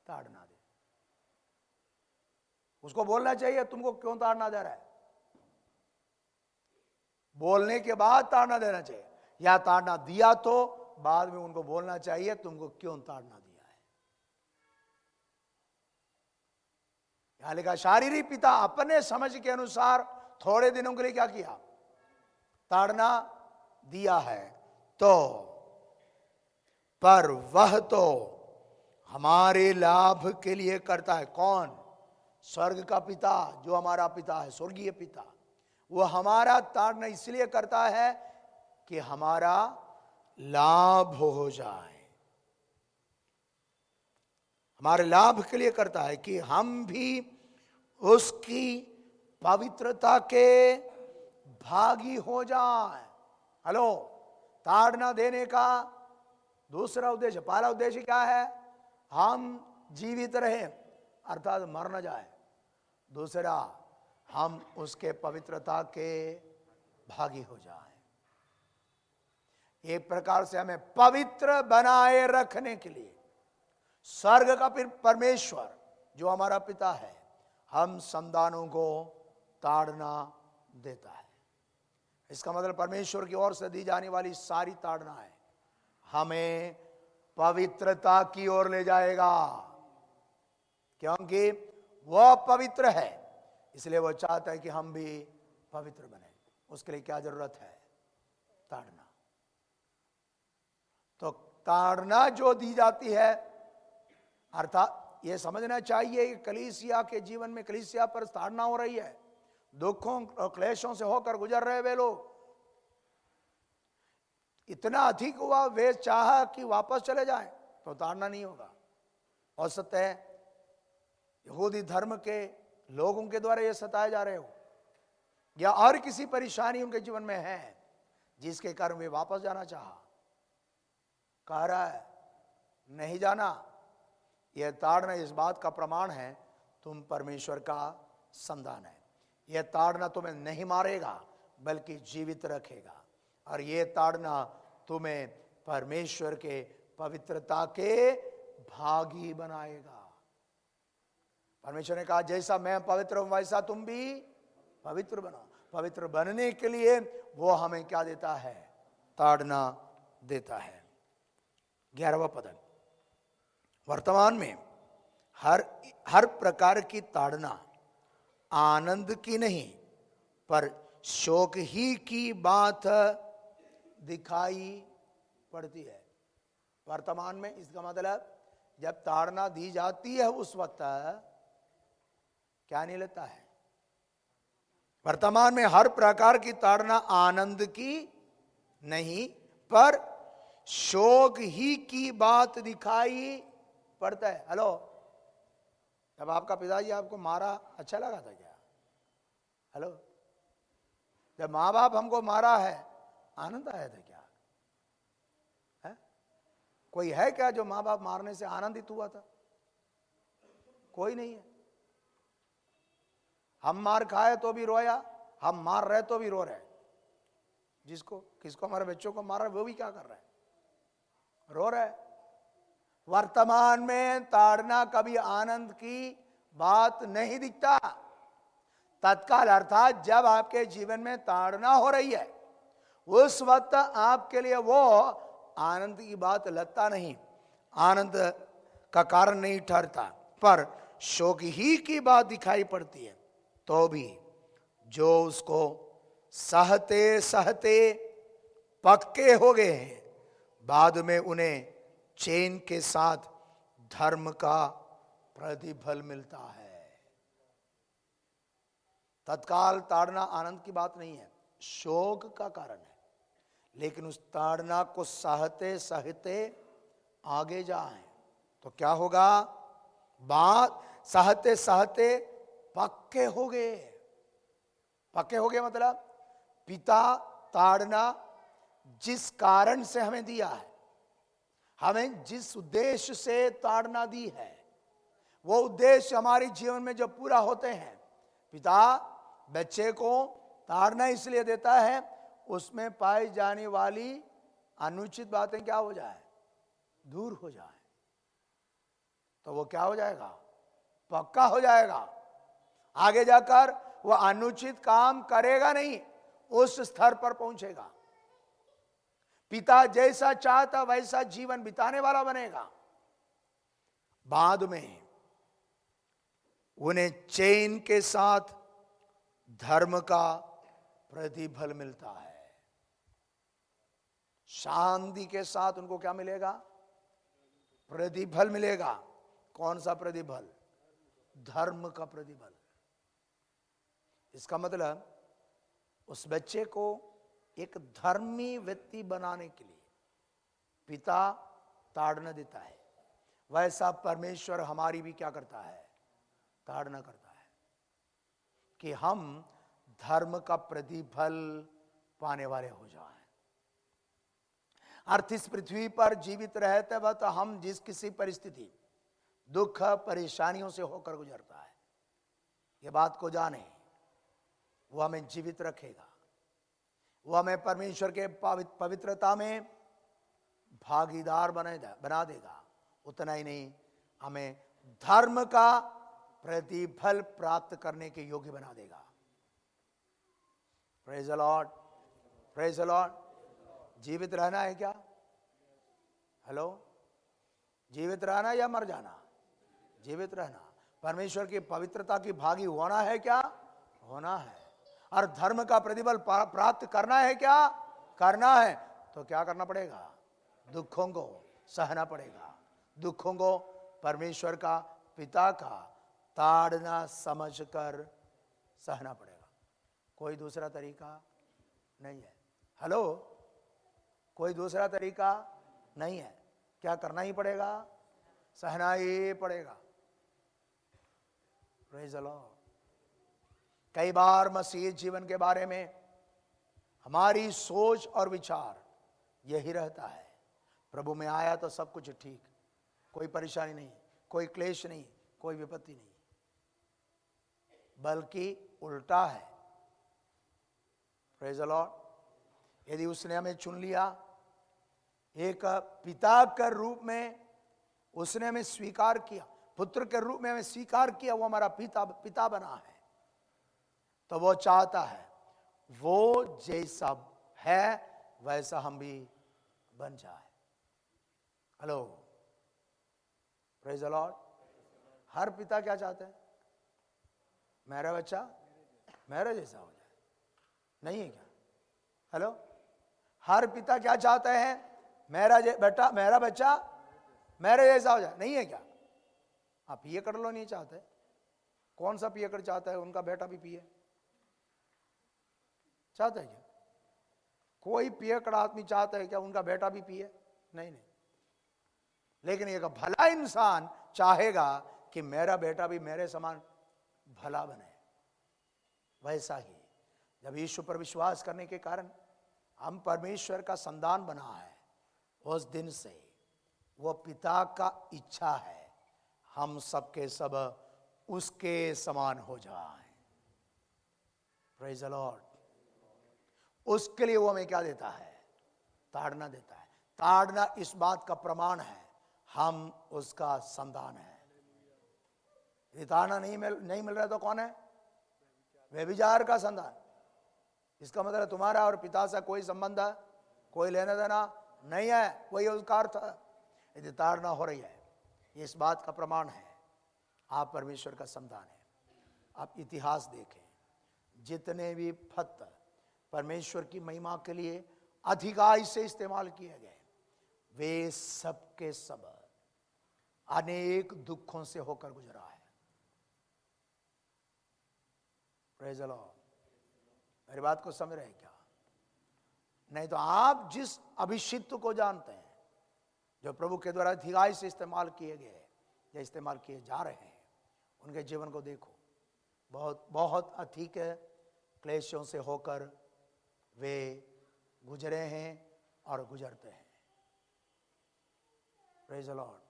ताड़ना दे। उसको बोलना चाहिए तुमको क्यों ताड़ना दे रहा है, बोलने के बाद ताड़ना देना चाहिए। या ताड़ना दिया तो बाद में उनको बोलना चाहिए तुमको क्यों ताड़ना दिया है। यहां लिखा शारीरिक पिता अपने समझ के अनुसार थोड़े दिनों के लिए क्या किया? ताड़ना दिया है। तो पर वह तो हमारे लाभ के लिए करता है। कौन? स्वर्ग का पिता, जो हमारा पिता है, स्वर्गीय पिता। वो हमारा ताड़ना इसलिए करता है कि हमारा लाभ हो जाए, हमारे लाभ के लिए करता है कि हम भी उसकी पवित्रता के भागी हो जाए। हेलो, ताड़ना देने का दूसरा उद्देश्य, पहला उद्देश्य क्या है? हम जीवित रहे अर्थात मर न जाए। दूसरा, हम उसके पवित्रता के भागी हो जाए। एक प्रकार से हमें पवित्र बनाए रखने के लिए स्वर्ग का परमेश्वर जो हमारा पिता है, हम संतानों को ताड़ना देता है। इसका मतलब परमेश्वर की ओर से दी जाने वाली सारी ताड़ना है हमें पवित्रता की ओर ले जाएगा, क्योंकि वह पवित्र है, इसलिए वो चाहता है कि हम भी पवित्र बने। उसके लिए क्या जरूरत है? ताड़ना। तो ताड़ना जो दी जाती है, अर्थात ये समझना चाहिए कि कलीसिया के जीवन में, कलीसिया पर ताड़ना हो रही है, दुखों और क्लेशों से होकर गुजर रहे वे लोग, इतना अधिक हुआ वे चाह कि वापस चले जाएं तो ताड़ना नहीं होगा। हो सकता है यहूदी धर्म के लोगों के द्वारा ये सताए जा रहे हो, या और किसी परेशानी उनके जीवन में है जिसके कारण वे वापस जाना कह रहा है नहीं जाना। यह ताड़ना इस बात का प्रमाण है तुम परमेश्वर का संतान है। यह ताड़ना तुम्हें नहीं मारेगा बल्कि जीवित रखेगा, और यह ताड़ना तुम्हें परमेश्वर के पवित्रता के भागी बनाएगा। परमेश्वर ने कहा जैसा मैं पवित्र हूं वैसा तुम भी पवित्र बनो। पवित्र बनने के लिए वो हमें क्या देता है? ताड़ना देता है। 11वां पद, वर्तमान में हर प्रकार की ताड़ना आनंद की नहीं पर शोक ही की बात दिखाई पड़ती है। वर्तमान में इसका मतलब जब ताड़ना दी जाती है उस वक्त क्या नहीं लेता है? वर्तमान में हर प्रकार की ताड़ना आनंद की नहीं पर शोक ही की बात दिखाई पड़ता है। हेलो, जब आपका पिताजी आपको मारा अच्छा लगा था क्या? हेलो, जब माँ बाप हमको मारा है आनंद आया था क्या? है? कोई है क्या जो माँ बाप मारने से आनंदित हुआ था? कोई नहीं है। हम मार खाए तो भी रोया, हम मार रहे तो भी रो रहे। जिसको किसको हमारे बच्चों को मार रहा है वो भी क्या कर रहा है, रो रहा है। वर्तमान में ताड़ना कभी आनंद की बात नहीं दिखता। तत्काल अर्थात जब आपके जीवन में ताड़ना हो रही है उस वक्त आपके लिए वो आनंद की बात लगता नहीं, आनंद का कारण नहीं ठहरता, पर शोक ही की बात दिखाई पड़ती है। तो भी जो उसको सहते सहते पक्के हो गए हैं, बाद में उन्हें चैन के साथ धर्म का प्रतिफल मिलता है। तत्काल ताड़ना आनंद की बात नहीं है, शोक का कारण है। लेकिन उस ताड़ना को सहते सहते आगे जाएं तो क्या होगा, बात सहते सहते पक्के हो गए। पक्के हो गए मतलब पिता ताड़ना जिस कारण से हमें दिया है, हमें जिस उद्देश्य से ताड़ना दी है, वो उद्देश्य हमारे जीवन में जब पूरा होते हैं, पिता बच्चे को ताड़ना इसलिए देता है उसमें पाई जाने वाली अनुचित बातें क्या हो जाए, दूर हो जाए। तो वो क्या हो जाएगा, पक्का हो जाएगा। आगे जाकर वो अनुचित काम करेगा नहीं, उस स्तर पर पहुंचेगा। पिता जैसा चाहता वैसा जीवन बिताने वाला बनेगा। बाद में उन्हें चैन के साथ धर्म का प्रतिफल मिलता है। शांति के साथ उनको क्या मिलेगा, प्रतिफल मिलेगा। कौन सा प्रतिफल, धर्म का प्रतिफल। इसका मतलब उस बच्चे को एक धर्मी व्यक्ति बनाने के लिए पिता ताड़ना देता है, वैसा परमेश्वर हमारी भी क्या करता है, ताड़ना करता है कि हम धर्म का प्रतिफल पाने वाले हो जाएं। अर्थ इस पृथ्वी पर जीवित रहते वक्त हम जिस किसी परिस्थिति दुख परेशानियों से होकर गुजरता है, ये बात को जाने, वो हमें जीवित रखेगा, वो हमें परमेश्वर के पवित्रता में भागीदार बना देगा। उतना ही नहीं, हमें धर्म का प्रतिफल प्राप्त करने के योग्य बना देगा। Praise the Lord, praise the Lord. जीवित रहना है क्या, हेलो, जीवित रहना या मर जाना, जीवित रहना। परमेश्वर की पवित्रता की भागी होना है क्या, होना है। और धर्म का प्रतिफल प्राप्त करना है क्या, करना है। तो क्या करना पड़ेगा, दुखों को सहना पड़ेगा। दुखों को परमेश्वर का, पिता का ताड़ना समझकर सहना पड़ेगा। कोई दूसरा तरीका नहीं है। हेलो, कोई दूसरा तरीका नहीं है। क्या करना ही पड़ेगा, सहना ही पड़ेगा। Praise the Lord. कई बार मसीह जीवन के बारे में हमारी सोच और विचार यही रहता है, प्रभु में आया तो सब कुछ ठीक, कोई परेशानी नहीं, कोई क्लेश नहीं, कोई विपत्ति नहीं। बल्कि उल्टा है। Praise the Lord. यदि उसने हमें चुन लिया, एक पिता के रूप में उसने हमें स्वीकार किया, पुत्र के रूप में हमें स्वीकार किया, वो हमारा पिता बना है, तो वो चाहता है वो जैसा है वैसा हम भी बन जाए। Hello, praise the Lord. हर पिता क्या चाहते हैं, मेरा बच्चा मेरे जैसा हो जाए, नहीं है क्या? हेलो, हर पिता क्या चाहते हैं, मेरा बच्चा मेरे जैसा हो जाए, नहीं है क्या? आप पिए कर लो, नहीं चाहते? कौन सा पिए कर चाहता है उनका बेटा भी पिए, चाहता है क्या? कोई पियकड़ आदमी चाहता है क्या उनका बेटा भी पिए? नहीं नहीं। लेकिन एक भला इंसान चाहेगा कि मेरा बेटा भी मेरे समान भला बने। वैसा ही जब यीशु पर विश्वास करने के कारण हम परमेश्वर का संतान बना है, उस दिन से वो पिता का इच्छा है हम सबके सब उसके समान हो जाए। Praise the Lord. उसके लिए वो हमें क्या देता है? ताड़ना देता है। ताड़ना इस बात का प्रमाण है हम उसका संतान है। यदि ताड़ना नहीं मिल रहा तो कौन है? व्यभिचार का संतान। इसका मतलब तुम्हारा और पिता से कोई संबंध है, कोई लेना देना नहीं है, वही उसका अर्थ है। यदि ताड़ना हो रही है, ये इस बात का प्रमाण है आप परमेश्वर का संतान है। आप इतिहास देखें, जितने भी फत परमेश्वर की महिमा के लिए अधिकाई से इस्तेमाल किए गए, वे सब के सब अनेक दुखों से होकर गुजरा है। Praise the Lord. मेरी बात को समझ रहे हैं क्या? नहीं तो आप जिस अभिषिक्त को जानते हैं, जो प्रभु के द्वारा अधिकाई से इस्तेमाल किए गए या इस्तेमाल किए जा रहे हैं, उनके जीवन को देखो। बहुत बहुत अधिक क्लेशों से होकर वे गुजरे हैं और गुजरते हैं। Praise the Lord.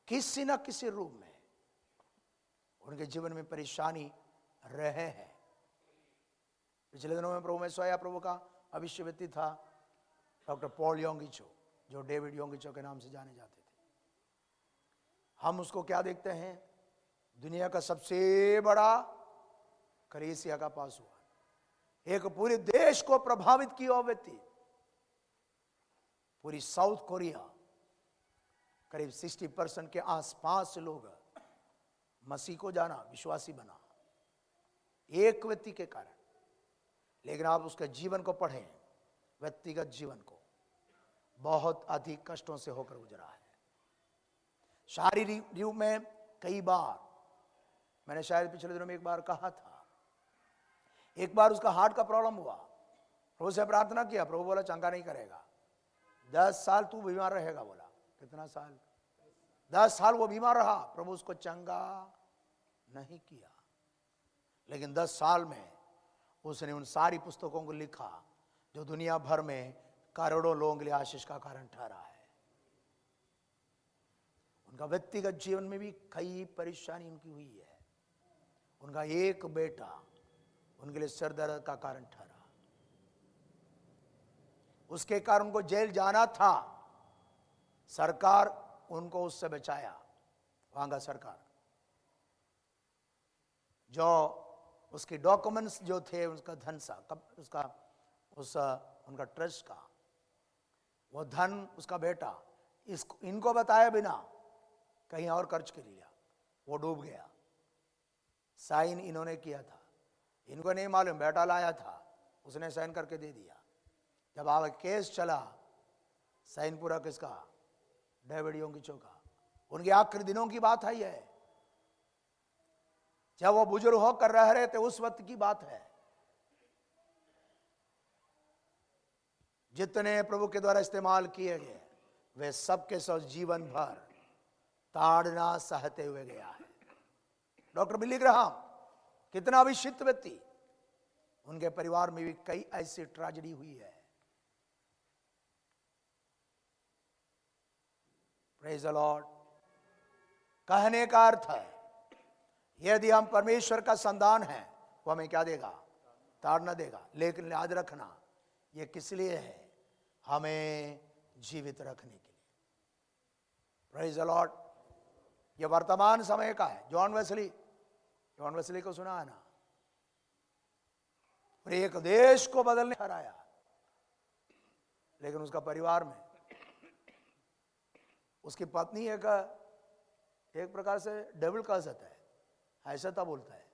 किसी न किसी रूप में उनके जीवन में परेशानी रहे हैं। पिछले दिनों में प्रभु में सोया प्रभु का अभिषेक व्यक्ति था डॉक्टर पॉल योंगिचो, जो डेविड योंगिचो के नाम से जाने जाते थे। हम उसको क्या देखते हैं? दुनिया का सबसे बड़ा कलीसिया का पास हुआ, एक पूरे देश को प्रभावित किया व्यक्ति। पूरी साउथ कोरिया करीब 60% के आसपास लोग मसीह को जाना, विश्वासी बना एक व्यक्ति के कारण। लेकिन आप उसके जीवन को पढ़ें, व्यक्तिगत जीवन को, बहुत अधिक कष्टों से होकर गुजरा है। शारीरिक रूप में कई बार, मैंने शायद पिछले दिनों में एक बार कहा था, एक बार उसका हार्ट का प्रॉब्लम हुआ, प्रभु से प्रार्थना किया, प्रभु बोला चंगा नहीं करेगा, 10 साल तू बीमार रहेगा। बोला कितना साल? 10 साल वो बीमार रहा, प्रभु उसको चंगा नहीं किया। लेकिन 10 साल में उसने उन सारी पुस्तकों को लिखा जो दुनिया भर में करोड़ों लोगों के लिए आशीष का कारण ठहरा है। उनका व्यक्तिगत जीवन में भी कई परेशानी उनकी हुई है। उनका एक बेटा उनके लिए सर दर्द का कारण ठहरा, उसके कारण उनको जेल जाना था। सरकार उनको उससे बचाया, वहां का सरकार, जो उसके डॉक्यूमेंट्स जो थे, उसका धन सा उनका ट्रस्ट का वो धन उसका बेटा इनको बताया बिना कहीं और खर्च कर लिया, वो डूब गया। साइन इन्होंने किया था, इनको नहीं मालूम, बेटा लाया था, उसने साइन करके दे दिया। जब आगे केस चला, साइन पूरा किसका? डेविड योंगिचो का। उनके आखिरी दिनों की बात है ये, जब वो बुजुर्ग होकर रह रहे थे, उस वक्त की बात है। जितने प्रभु के द्वारा इस्तेमाल किए गए, वे सबके सब जीवन भर ताड़ना सहते हुए गया है। डॉक्टर बिली ग्राहम कितना अभिषिक्त व्यक्ति, उनके परिवार में भी कई ऐसी ट्रेजेडी हुई है। Praise the Lord. कहने का अर्थ है, यदि हम परमेश्वर का संतान हैं, वो हमें क्या देगा? ताड़ना देगा। लेकिन याद रखना, ये किस लिए है? हमें जीवित रखने के लिए। Praise the Lord. ये वर्तमान समय का है। जॉन वेस्ली को सुना है ना? और एक देश को बदलने हराया, लेकिन उसका परिवार में उसकी पत्नी एक प्रकार से डेविल कह सकता है, ऐसा था बोलता है।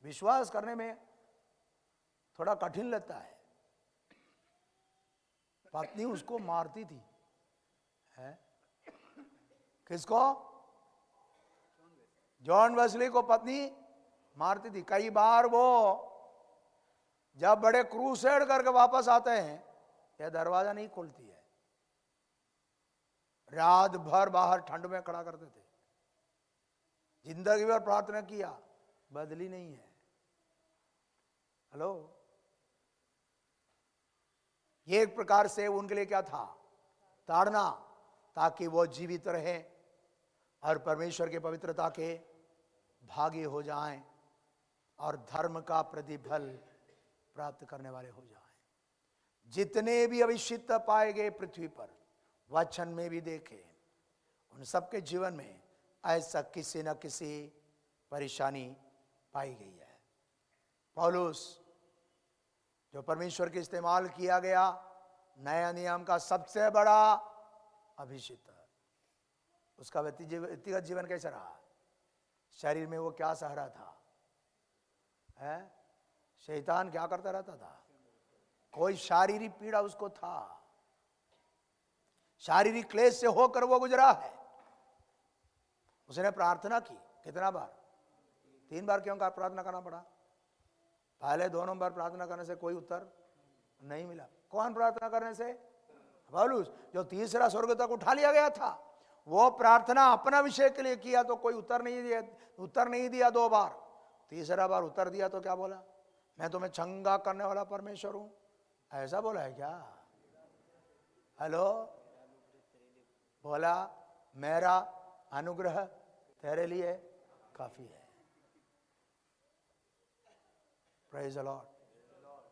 विश्वास करने में थोड़ा कठिन लगता है। पत्नी उसको मारती थी, है? किसको? जॉन वेस्ली को पत्नी मारती थी। कई बार वो जब बड़े क्रूसेड करके वापस आते हैं, यह दरवाजा नहीं खोलती है, रात भर बाहर ठंड में खड़ा करते थे। जिंदगी भर प्रार्थना किया, बदली नहीं है। हेलो। ये एक प्रकार से उनके लिए क्या था? ताड़ना, ताकि वो जीवित रहे और परमेश्वर के पवित्रता के भागी हो जाएं और धर्म का प्रतिफल प्राप्त करने वाले हो जाएं। जितने भी अभिषिक्त पाए गए पृथ्वी पर, वचन में भी देखे, उन सबके जीवन में ऐसा किसी न किसी परेशानी पाई गई है। पौलुस जो परमेश्वर के इस्तेमाल किया गया नया नियम का सबसे बड़ा अभिषिक्त, उसका व्यक्तिगत जीवन कैसा रहा? शरीर में वो क्या सह रहा था? है शैतान क्या करता रहता था? कोई शारीरिक पीड़ा उसको था, शारीरिक क्लेश से होकर वो गुजरा है। उसने प्रार्थना की कितना बार? 3 बार। क्यों प्रार्थना करना पड़ा? पहले 2 नंबर प्रार्थना करने से कोई उत्तर नहीं मिला। कौन प्रार्थना करने से? पौलुस, जो तीसरा स्वर्ग तक उठा लिया गया था, वो प्रार्थना अपना विषय के लिए किया तो कोई उत्तर नहीं दिया 2 बार। तीसरा बार उत्तर दिया तो क्या बोला? मैं तुम्हें चंगा करने वाला परमेश्वर हूं, ऐसा बोला है क्या? हेलो, बोला मेरा अनुग्रह तेरे लिए काफी है। Praise the Lord.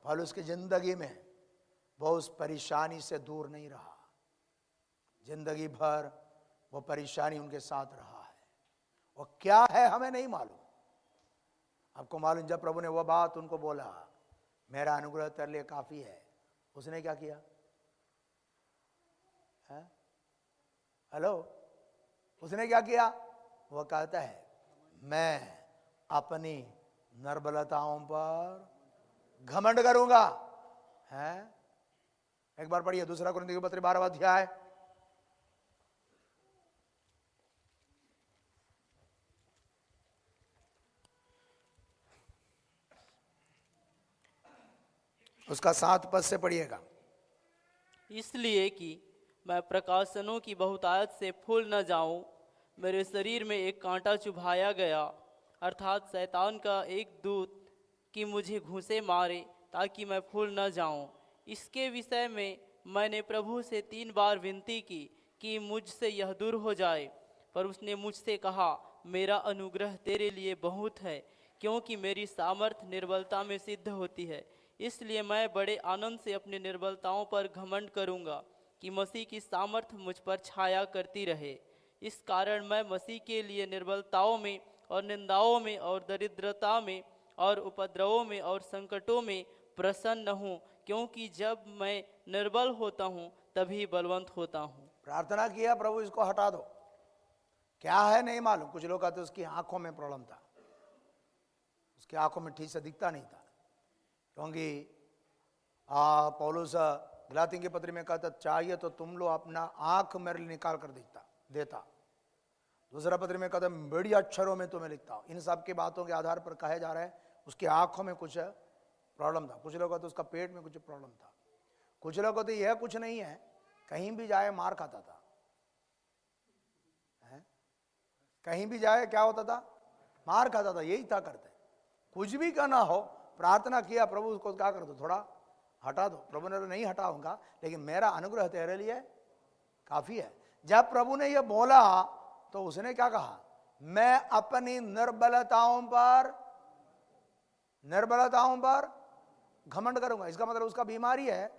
पौलुस की जिंदगी में वो उस परेशानी से दूर नहीं रहा, जिंदगी भर वो परेशानी उनके साथ रहा है। वो क्या है हमें नहीं मालूम। आपको मालूम, जब प्रभु ने वो बात उनको बोला, मेरा अनुग्रह तेरे लिए काफी है, उसने क्या किया? हेलो, उसने क्या किया? वो कहता है मैं अपनी निर्बलताओं पर घमंड करूंगा। है, एक बार पढ़िए 2 कुरिन्थियों के पत्र 12वां अध्याय। उसका 7 पद से पढ़िएगा। इसलिए कि मैं प्रकाशनों की बहुतायत से फूल न जाऊं, मेरे शरीर में एक कांटा चुभाया गया, अर्थात शैतान का एक दूत कि मुझे घूंसे मारे ताकि मैं फूल न जाऊं। इसके विषय में मैंने प्रभु से 3 बार विनती की कि मुझसे यह दूर हो जाए, पर उसने मुझसे कहा, मेरा अनुग्रह तेरे लिए बहुत है, क्योंकि मेरी सामर्थ निर्बलता में सिद्ध होती है। इसलिए मैं बड़े आनंद से अपनी निर्बलताओं पर घमंड करूंगा कि मसीह की सामर्थ मुझ पर छाया करती रहे। इस कारण मैं मसीह के लिए निर्बलताओं में और निंदाओं में और दरिद्रता में और उपद्रवों में और संकटों में प्रसन्न हूँ, क्योंकि जब मैं निर्बल होता हूँ तभी बलवंत होता हूँ। प्रार्थना किया, प्रभु इसको हटा दो। क्या है नहीं मालूम। कुछ लोग कहते उसकी आंखों में प्रॉब्लम था, उसकी आंखों में ठीक से दिखता नहीं था, क्योंकि पौलुस गलातियों के पत्र में कहता, चाहिए तो तुम लोग अपना आंख मेरे लिए निकाल कर देता। दूसरा पत्र में कहता, बड़ी अक्षरों में तुम्हें लिखता हूं। इन सब की बातों के आधार पर कहे जा रहा है उसकी आंखों में कुछ प्रॉब्लम था। कुछ लोग कहते उसका पेट में कुछ प्रॉब्लम था। कुछ लोग कहते यह कुछ नहीं है, कहीं भी जाए मार खाता था। कहीं भी जाए क्या होता था? मार खाता था। यही था करते। कुछ भी करना हो, प्रार्थना किया, प्रभु उसको क्या कर दो, थोड़ा हटा दो। प्रभु ने नहीं हटाऊंगा, लेकिन मेरा अनुग्रह तेरे लिए काफी है। जब प्रभु ने यह बोला तो उसने क्या कहा? मैं अपनी निर्बलताओं पर घमंड करूंगा। इसका मतलब उसका बीमारी है।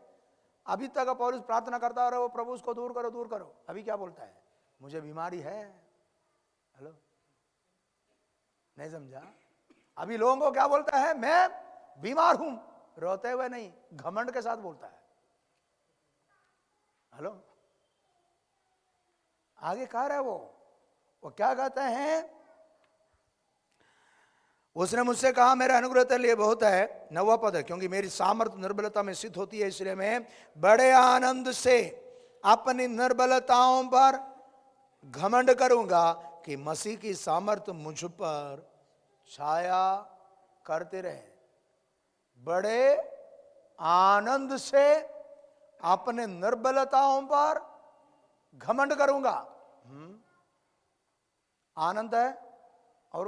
अभी तक पौलुस प्रार्थना करता रहो, प्रभु उसको दूर करो। अभी क्या बोलता है? मुझे बीमारी है। हेलो, नहीं समझा? अभी लोगों को क्या बोलता है? मैं बीमार हूं, रोते हुए नहीं, घमंड के साथ बोलता है। हेलो, आगे कह रहा है वो क्या कहते हैं? उसने मुझसे कहा, मेरा अनुग्रह तेरे लिए बहुत है। 9वां पद है, क्योंकि मेरी सामर्थ निर्बलता में सिद्ध होती है, इसलिए मैं बड़े आनंद से अपनी निर्बलताओं पर घमंड करूंगा कि मसीह की सामर्थ मुझ पर छाया करते रहे। बड़े आनंद से अपने निर्बलताओं पर घमंड करूंगा। आनंद है और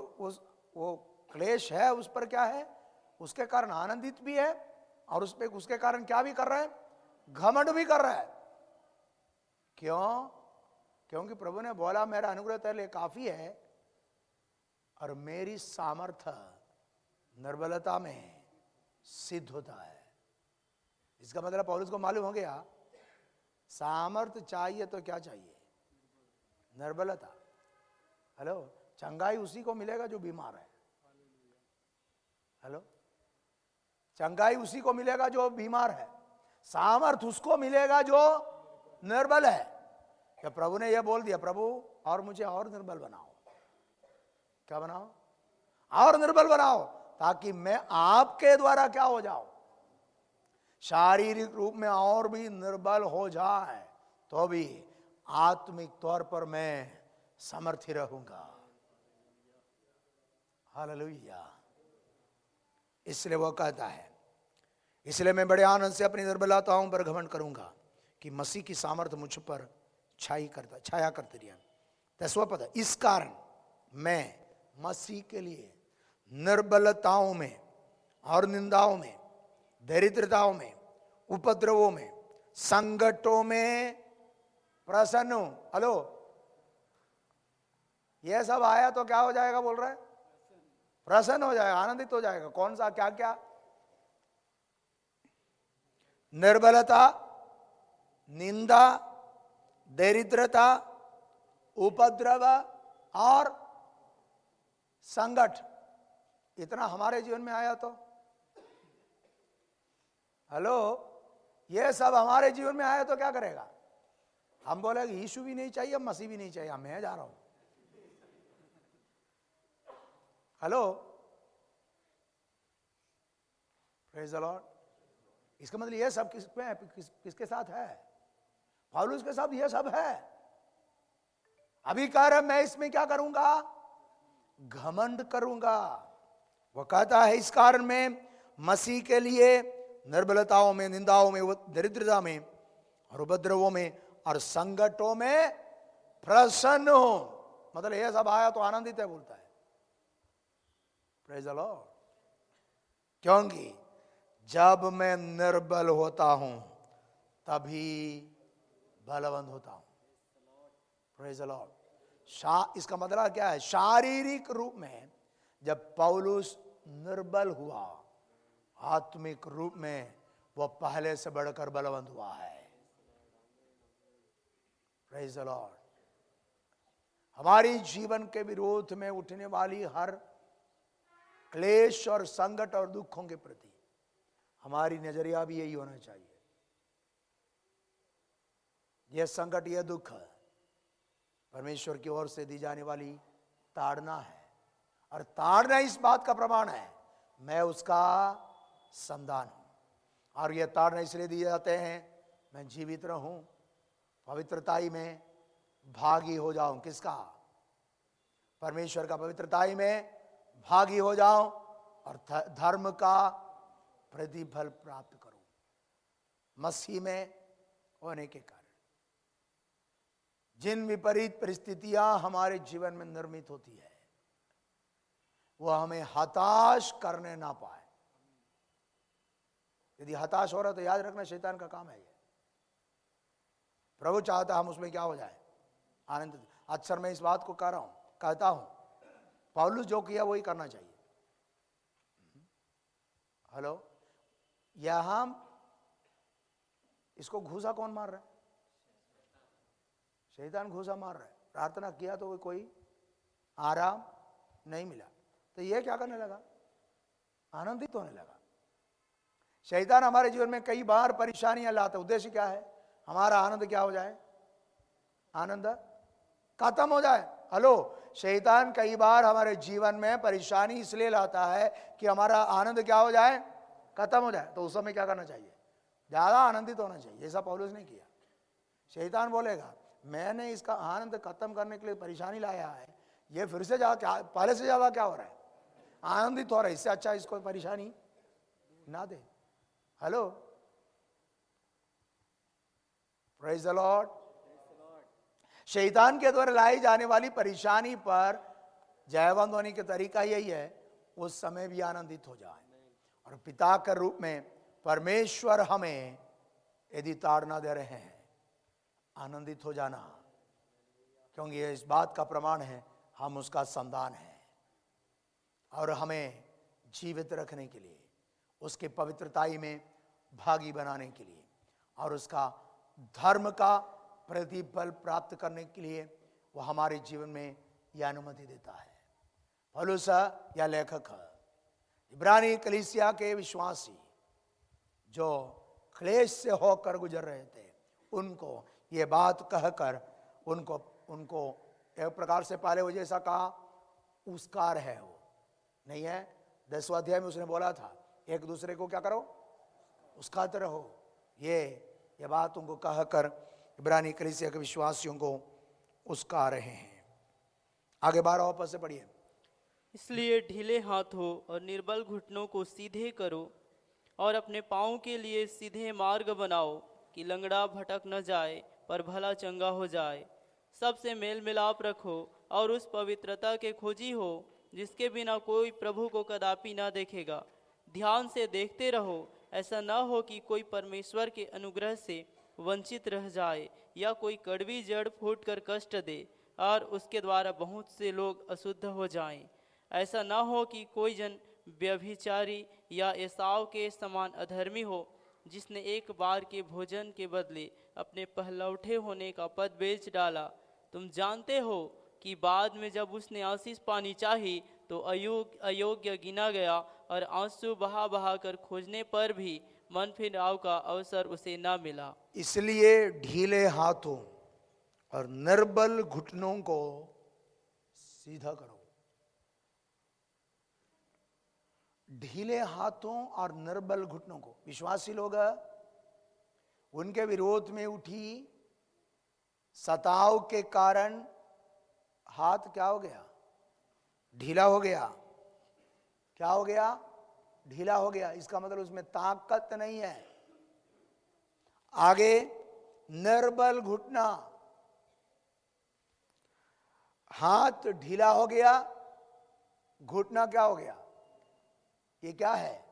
वो क्लेश है, उस पर क्या है? उसके कारण आनंदित भी है, और उसके कारण क्या भी कर रहा है? घमंड भी कर रहा है। क्यों? क्योंकि प्रभु ने बोला मेरा अनुग्रह तेरे लिए काफी है और मेरी सामर्थ्य निर्बलता में सिद्ध होता है। इसका मतलब पौलुस को मालूम हो गया सामर्थ्य चाहिए तो क्या चाहिए? निर्बलता। हेलो, चंगाई उसी को मिलेगा जो बीमार है। हेलो, चंगाई उसी को मिलेगा जो बीमार है, सामर्थ्य उसको मिलेगा जो निर्बल है। क्या प्रभु ने यह बोल दिया, प्रभु और मुझे और निर्बल बनाओ। क्या बनाओ? और निर्बल बनाओ, ताकि मैं आपके द्वारा क्या हो जाऊं? शारीरिक रूप में और भी निर्बल हो जाए तो भी आत्मिक तौर पर मैं समर्थी रहूंगा। हालेलुया। इसलिए वो कहता है, इसलिए मैं बड़े आनंद से अपनी निर्बलताओं पर घमंड करूंगा कि मसीह की सामर्थ्य मुझ पर छाया करती रही। 10वां पद, इस कारण मैं मसीह के लिए निर्बलताओं में और निंदाओं में, दरिद्रताओं में, उपद्रवों में, संकटों में प्रसन्न हूं। हेलो, यह सब आया तो क्या हो जाएगा बोल रहा है? प्रसन्न हो जाएगा, आनंदित हो जाएगा। कौन सा? क्या क्या? निर्बलता, निंदा, दरिद्रता, उपद्रव और संकट। इतना हमारे जीवन में आया तो हेलो, ये सब हमारे जीवन में आया तो क्या करेगा? हम बोले यीशु भी नहीं चाहिए, मसीह भी नहीं चाहिए, मैं जा रहा हूं। Hello, praise the Lord. इसका मतलब ये सब किसके साथ है? पौलुस के साथ ये सब है। अभी कह रहा मैं इसमें क्या करूंगा? घमंड करूंगा। वो कहता है इस कारण में मसीह के लिए निर्बलताओं में, निंदाओं में, दरिद्रता में और उपद्रवों में और संकटों में प्रसन्न हो। मतलब ये सब आया तो आनंदित है बोलता है। Praise the Lord. क्योंकि जब मैं निर्बल होता हूं तभी बलवंत होता हूं। Praise the Lord. इसका मतलब क्या है? शारीरिक रूप में जब पौलुस निर्बल हुआ, आत्मिक रूप में वो पहले से बढ़कर बलवंत हुआ है। Praise the Lord. हमारी जीवन के विरोध में उठने वाली हर क्लेश और संकट और दुखों के प्रति हमारी नजरिया भी यही होना चाहिए। यह संकट, यह दुख परमेश्वर की ओर से दी जाने वाली ताड़ना है, और ताड़ना इस बात का प्रमाण है मैं उसका संतान हूं। और यह ताड़ना इसलिए दिए जाते हैं मैं जीवित रहूं, पवित्रताई में भागी हो जाऊं। किसका? परमेश्वर का। पवित्रताई में भागी हो जाऊं और धर्म का प्रतिफल प्राप्त करूं मसीह में होने के कारण। जिन विपरीत परिस्थितियां हमारे जीवन में निर्मित होती है वह हमें हताश करने ना पाए। यदि हताश हो रहा तो याद रखना शैतान का काम है ये। प्रभु चाहता हम उसमें क्या हो जाए? आनंदित। अक्सर मैं इस बात को कहता हूं पौलुस जो किया वही करना चाहिए। हेलो, यहां इसको घूसा कौन मार रहा है? शैतान घूसा मार रहा है। प्रार्थना किया तो कोई आराम नहीं मिला तो ये क्या करने लगा? आनंदित होने लगा। शैतान हमारे जीवन में कई बार परेशानियां लाता है। उद्देश्य क्या है? हमारा आनंद क्या हो जाए? आनंद खत्म हो जाए। हेलो, शैतान कई बार हमारे जीवन में परेशानी इसलिए लाता है कि हमारा आनंद क्या हो जाए? खत्म हो जाए। तो उस समय क्या करना चाहिए? ज्यादा आनंदित होना चाहिए। ऐसा पौलुस ने किया। शैतान बोलेगा मैंने इसका आनंद खत्म करने के लिए परेशानी लाया है, ये फिर से ज्यादा, पहले से ज्यादा क्या हो रहा है? आनंदित हो रहा है। इससे अच्छा इसको परेशानी ना दे। Hello, praise the Lord. शैतान के द्वारा लाई जाने वाली परेशानी पर जयवंत होने का तरीका यही है उस समय भी आनंदित हो जाए। और पिता के रूप में परमेश्वर हमें यदि ताड़ना दे रहे हैं, आनंदित हो जाना क्योंकि ये इस बात का प्रमाण है हम उसका संतान हैं और हमें जीवित रखने के लिए, उसके पवित्रताई में भागी बनाने के लिए और उसका धर्म का प्रतिफल प्राप्त करने के लिए वो हमारे जीवन में यह अनुमति देता है। पौलुस या लेखक इब्रानी कलीसिया के विश्वासी जो क्लेश से होकर गुजर रहे थे, उनको ये बात कहकर उनको एक प्रकार से पहले वो जैसा कहा उसकार है, वो नहीं है। 10वां अध्याय में उसने बोला था एक दूसरे को क्या करो, उसकाते रहो। ये बात उनको कहकर इब्रानी कलीसिया के विश्वासियों को उसका रहे हैं। आगे 12 पद से पढ़िए। इसलिए ढीले हाथों और निर्बल घुटनों को सीधे करो और अपने पाँव के लिए सीधे मार्ग बनाओ कि लंगड़ा भटक न जाए पर भला चंगा हो जाए। सबसे मेल मिलाप रखो और उस पवित्रता के खोजी हो जिसके बिना कोई प्रभु को कदापि ना देखेगा। ध्यान से देखते रहो, ऐसा न हो कि कोई परमेश्वर के अनुग्रह से वंचित रह जाए या कोई कड़वी जड़ फूटकर कष्ट दे और उसके द्वारा बहुत से लोग अशुद्ध हो जाएं। ऐसा न हो कि कोई जन व्यभिचारी या एसाव के समान अधर्मी हो, जिसने एक बार के भोजन के बदले अपने पहलौठे होने का पद बेच डाला। तुम जानते हो कि बाद में जब उसने आशीष पानी चाही तो अयोग्य गिना गया और आंसू बहा बहा कर खोजने पर भी मन फिराव का अवसर उसे न मिला। इसलिए ढीले हाथों और निर्बल घुटनों को सीधा करो। ढीले हाथों और निर्बल घुटनों को, विश्वासी लोग उनके विरोध में उठी सताव के कारण हाथ क्या हो गया, ढीला हो गया। क्या हो गया, ढीला हो गया। इसका मतलब उसमें ताकत नहीं है। आगे निर्बल घुटना, हाथ ढीला हो गया, घुटना क्या हो गया, ये क्या है,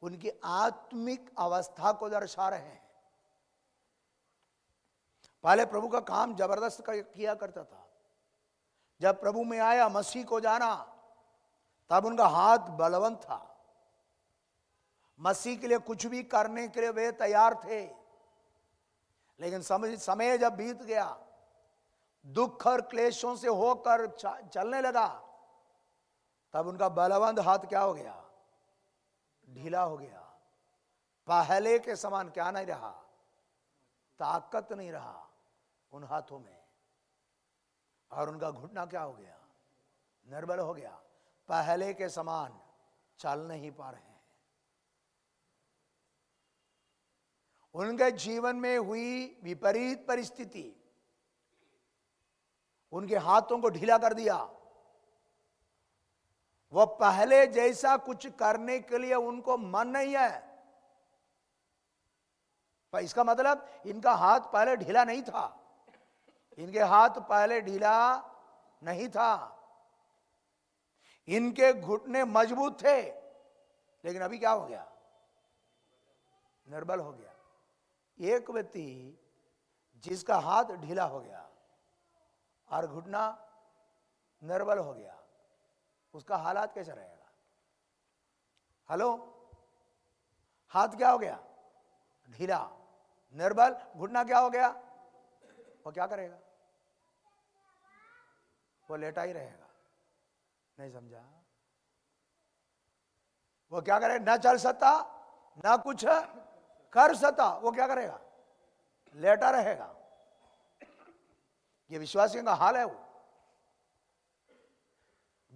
उनकी आत्मिक अवस्था को दर्शा रहे हैं। पहले प्रभु का काम जबरदस्त किया करता था, जब प्रभु में आया, मसीह को जाना, तब उनका हाथ बलवंत था। मसीह के लिए कुछ भी करने के लिए वे तैयार थे। लेकिन समय जब बीत गया, दुख और क्लेशों से होकर चलने लगा, तब उनका बलवंत हाथ क्या हो गया, ढीला हो गया। पहले के समान क्या नहीं रहा, ताकत नहीं रहा उन हाथों में, और उनका घुटना क्या हो गया, निर्बल हो गया। पहले के समान चल नहीं पा रहे हैं। उनके जीवन में हुई विपरीत परिस्थिति उनके हाथों को ढीला कर दिया। वह पहले जैसा कुछ करने के लिए उनको मन नहीं है। पर इसका मतलब इनका हाथ पहले ढीला नहीं था, इनके हाथ पहले ढीला नहीं था, इनके घुटने मजबूत थे, लेकिन अभी क्या हो गया, निर्बल हो गया। एक व्यक्ति जिसका हाथ ढीला हो गया और घुटना निर्बल हो गया, उसका हालात कैसा रहेगा? हेलो, हाथ क्या हो गया, ढीला, निर्बल, घुटना क्या हो गया, वो क्या करेगा? वो लेटा ही रहेगा। नहीं समझा? वो क्या करे? ना चल सकता, ना कुछ कर सकता, वो क्या करेगा? लेटा रहेगा। ये विश्वासियों का हाल है। वो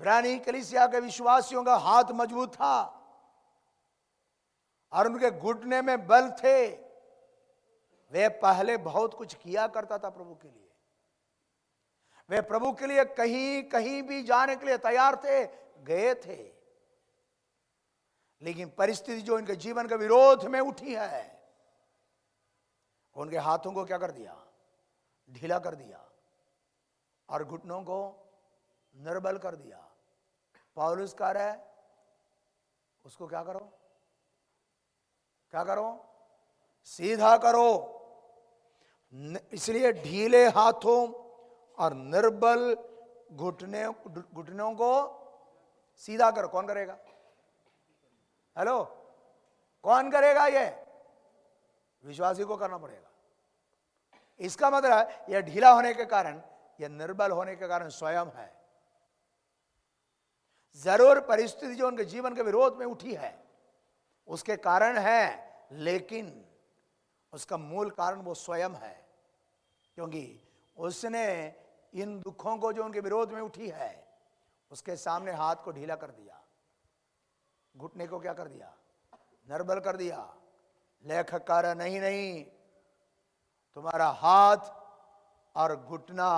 इब्रानी कलीसिया के विश्वासियों का हाथ मजबूत था और उनके घुटने में बल थे। वे पहले बहुत कुछ किया करता था प्रभु के लिए। वे प्रभु के लिए कहीं कहीं भी जाने के लिए तैयार थे, गए थे। लेकिन परिस्थिति जो इनके जीवन के विरोध में उठी है, उनके हाथों को क्या कर दिया, ढीला कर दिया और घुटनों को निर्बल कर दिया। पौलुस कह रहा है उसको क्या करो, क्या करो, सीधा करो। इसलिए ढीले हाथों और निर्बल घुटनों को सीधा करो। कौन करेगा? हेलो, कौन करेगा? ये विश्वासी को करना पड़ेगा। इसका मतलब यह ढीला होने के कारण, यह निर्बल होने के कारण स्वयं है। जरूर परिस्थिति जो उनके जीवन के विरोध में उठी है उसके कारण है, लेकिन उसका मूल कारण वो स्वयं है, क्योंकि उसने इन दुखों को जो उनके विरोध में उठी है उसके सामने हाथ को ढीला कर दिया, घुटने को क्या कर दिया? निर्बल कर दिया। लेखक कह रहा नहीं नहीं, तुम्हारा हाथ और घुटना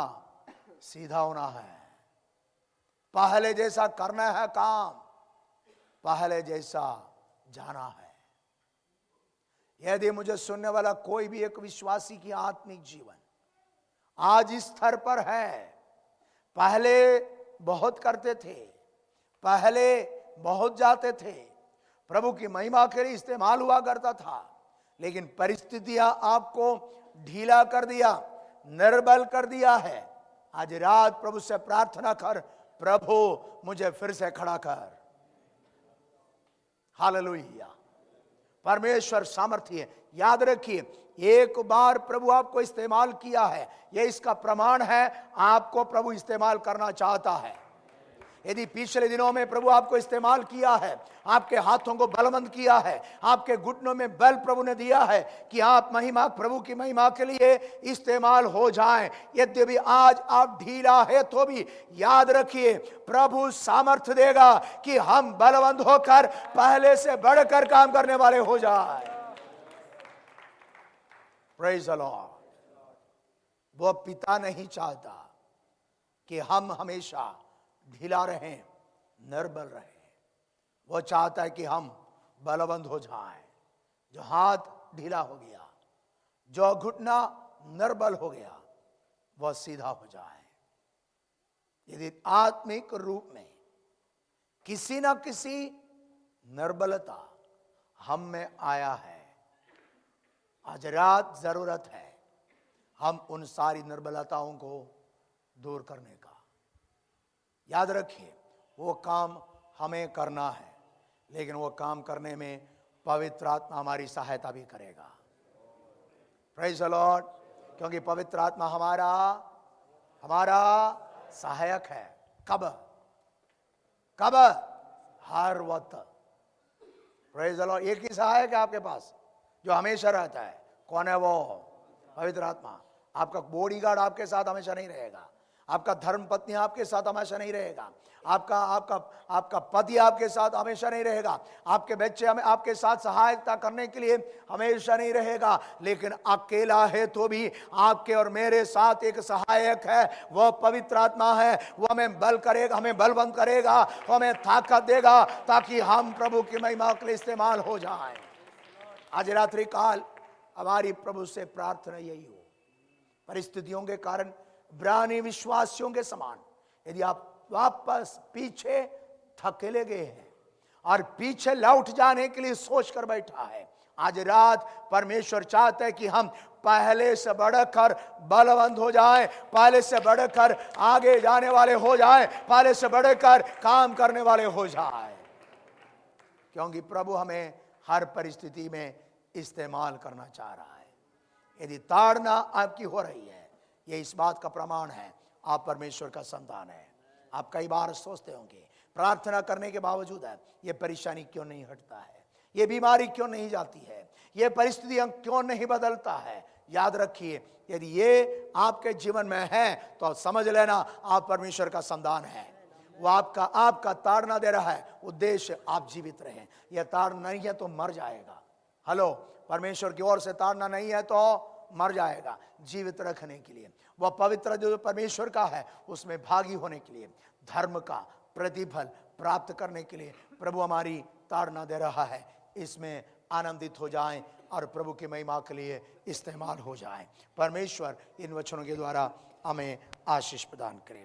सीधा होना है। पहले जैसा करना है काम, पहले जैसा जाना है। यदि मुझे सुनने वाला कोई भी एक विश्वासी की आत्मिक जीवन आज इस स्तर पर है, पहले बहुत करते थे, पहले बहुत जाते थे, प्रभु की महिमा के लिए इस्तेमाल हुआ करता था, लेकिन परिस्थितियां आपको ढीला कर दिया, निर्बल कर दिया है। आज रात प्रभु से प्रार्थना कर, प्रभु मुझे फिर से खड़ा कर। हालेलुया। परमेश्वर सामर्थ्य है। याद रखिए, एक बार प्रभु आपको इस्तेमाल किया है, यह इसका प्रमाण है आपको प्रभु इस्तेमाल करना चाहता है। यदि पिछले दिनों में प्रभु आपको इस्तेमाल किया है, आपके हाथों को बलवंत किया है, आपके घुटनों में बल प्रभु ने दिया है कि आप महिमा, प्रभु की महिमा के लिए इस्तेमाल हो जाएं। यद्यपि आज आप ढीला है तो भी याद रखिए, प्रभु सामर्थ्य देगा कि हम बलवंत होकर पहले से बढ़कर काम करने वाले हो जाए। Praise the Lord. वो पिता नहीं चाहता कि हम हमेशा ढीला रहें, निर्बल रहें। वो चाहता है कि हम बलवंत हो जाएं। जो हाथ ढीला हो गया, जो घुटना निर्बल हो गया, वह सीधा हो जाए। यदि आत्मिक रूप में किसी ना किसी निर्बलता हम में आया है, आज रात जरूरत है हम उन सारी निर्बलताओं को दूर करने का। याद रखिए, वो काम हमें करना है, लेकिन वो काम करने में पवित्र आत्मा हमारी सहायता भी करेगा। Praise the Lord. क्योंकि पवित्र आत्मा हमारा सहायक है। कब? हर वक्त। Praise the Lord. एक ही सहायक है आपके पास जो हमेशा रहता है। कौन है वो? पवित्र आत्मा। आपका बॉडीगार्ड आपके साथ हमेशा नहीं रहेगा, आपका धर्म पत्नी आपके साथ हमेशा नहीं रहेगा, आपका पति आपके साथ हमेशा नहीं रहेगा, आपके बच्चे आपके साथ सहायता करने के लिए हमेशा नहीं रहेगा, लेकिन अकेला है तो भी आपके और मेरे साथ एक सहायक है, वह पवित्र आत्मा है। वह हमें बल करेगा, हमें बलवंत करेगा, हमें ताकत देगा ताकि हम प्रभु की महिमा के लिए इस्तेमाल हो जाए। आज रात्रि काल हमारी प्रभु से प्रार्थना यही हो, परिस्थितियों के कारण इब्रानी विश्वासियों के समान यदि आप वापस पीछे थकेले गए हैं और पीछे लौट जाने के लिए सोच कर बैठा है, आज रात परमेश्वर चाहता है कि हम पहले से बढ़कर बलवंत हो जाएं, पहले से बढ़कर आगे जाने वाले हो जाएं, पहले से बढ़कर काम करने वाले हो जाएं, क्योंकि प्रभु हमें हर परिस्थिति में इस्तेमाल करना चाह रहा है। यदि ताड़ना आपकी हो रही है, यह इस बात का प्रमाण है आप परमेश्वर का संतान है। आप कई बार सोचते होंगे प्रार्थना करने के बावजूद है ये परेशानी क्यों नहीं हटता है, ये बीमारी क्यों नहीं जाती है, ये परिस्थितियां क्यों नहीं बदलता है। याद रखिए, यदि ये आपके जीवन में है तो समझ लेना आप परमेश्वर का संतान है। वो आपका ताड़ना दे रहा है, उद्देश्य आप जीवित रहें। यह ताड़ना नहीं है तो मर जाएगा। हेलो, परमेश्वर की ओर से ताड़ना नहीं है तो मर जाएगा। जीवित रखने के लिए, वह पवित्र जो परमेश्वर का है उसमें भागी होने के लिए, धर्म का प्रतिफल प्राप्त करने के लिए प्रभु हमारी ताड़ना दे रहा है। इसमें आनंदित हो जाएं और प्रभु की महिमा के लिए इस्तेमाल हो जाएं। परमेश्वर इन वचनों के द्वारा हमें आशीष प्रदान करे।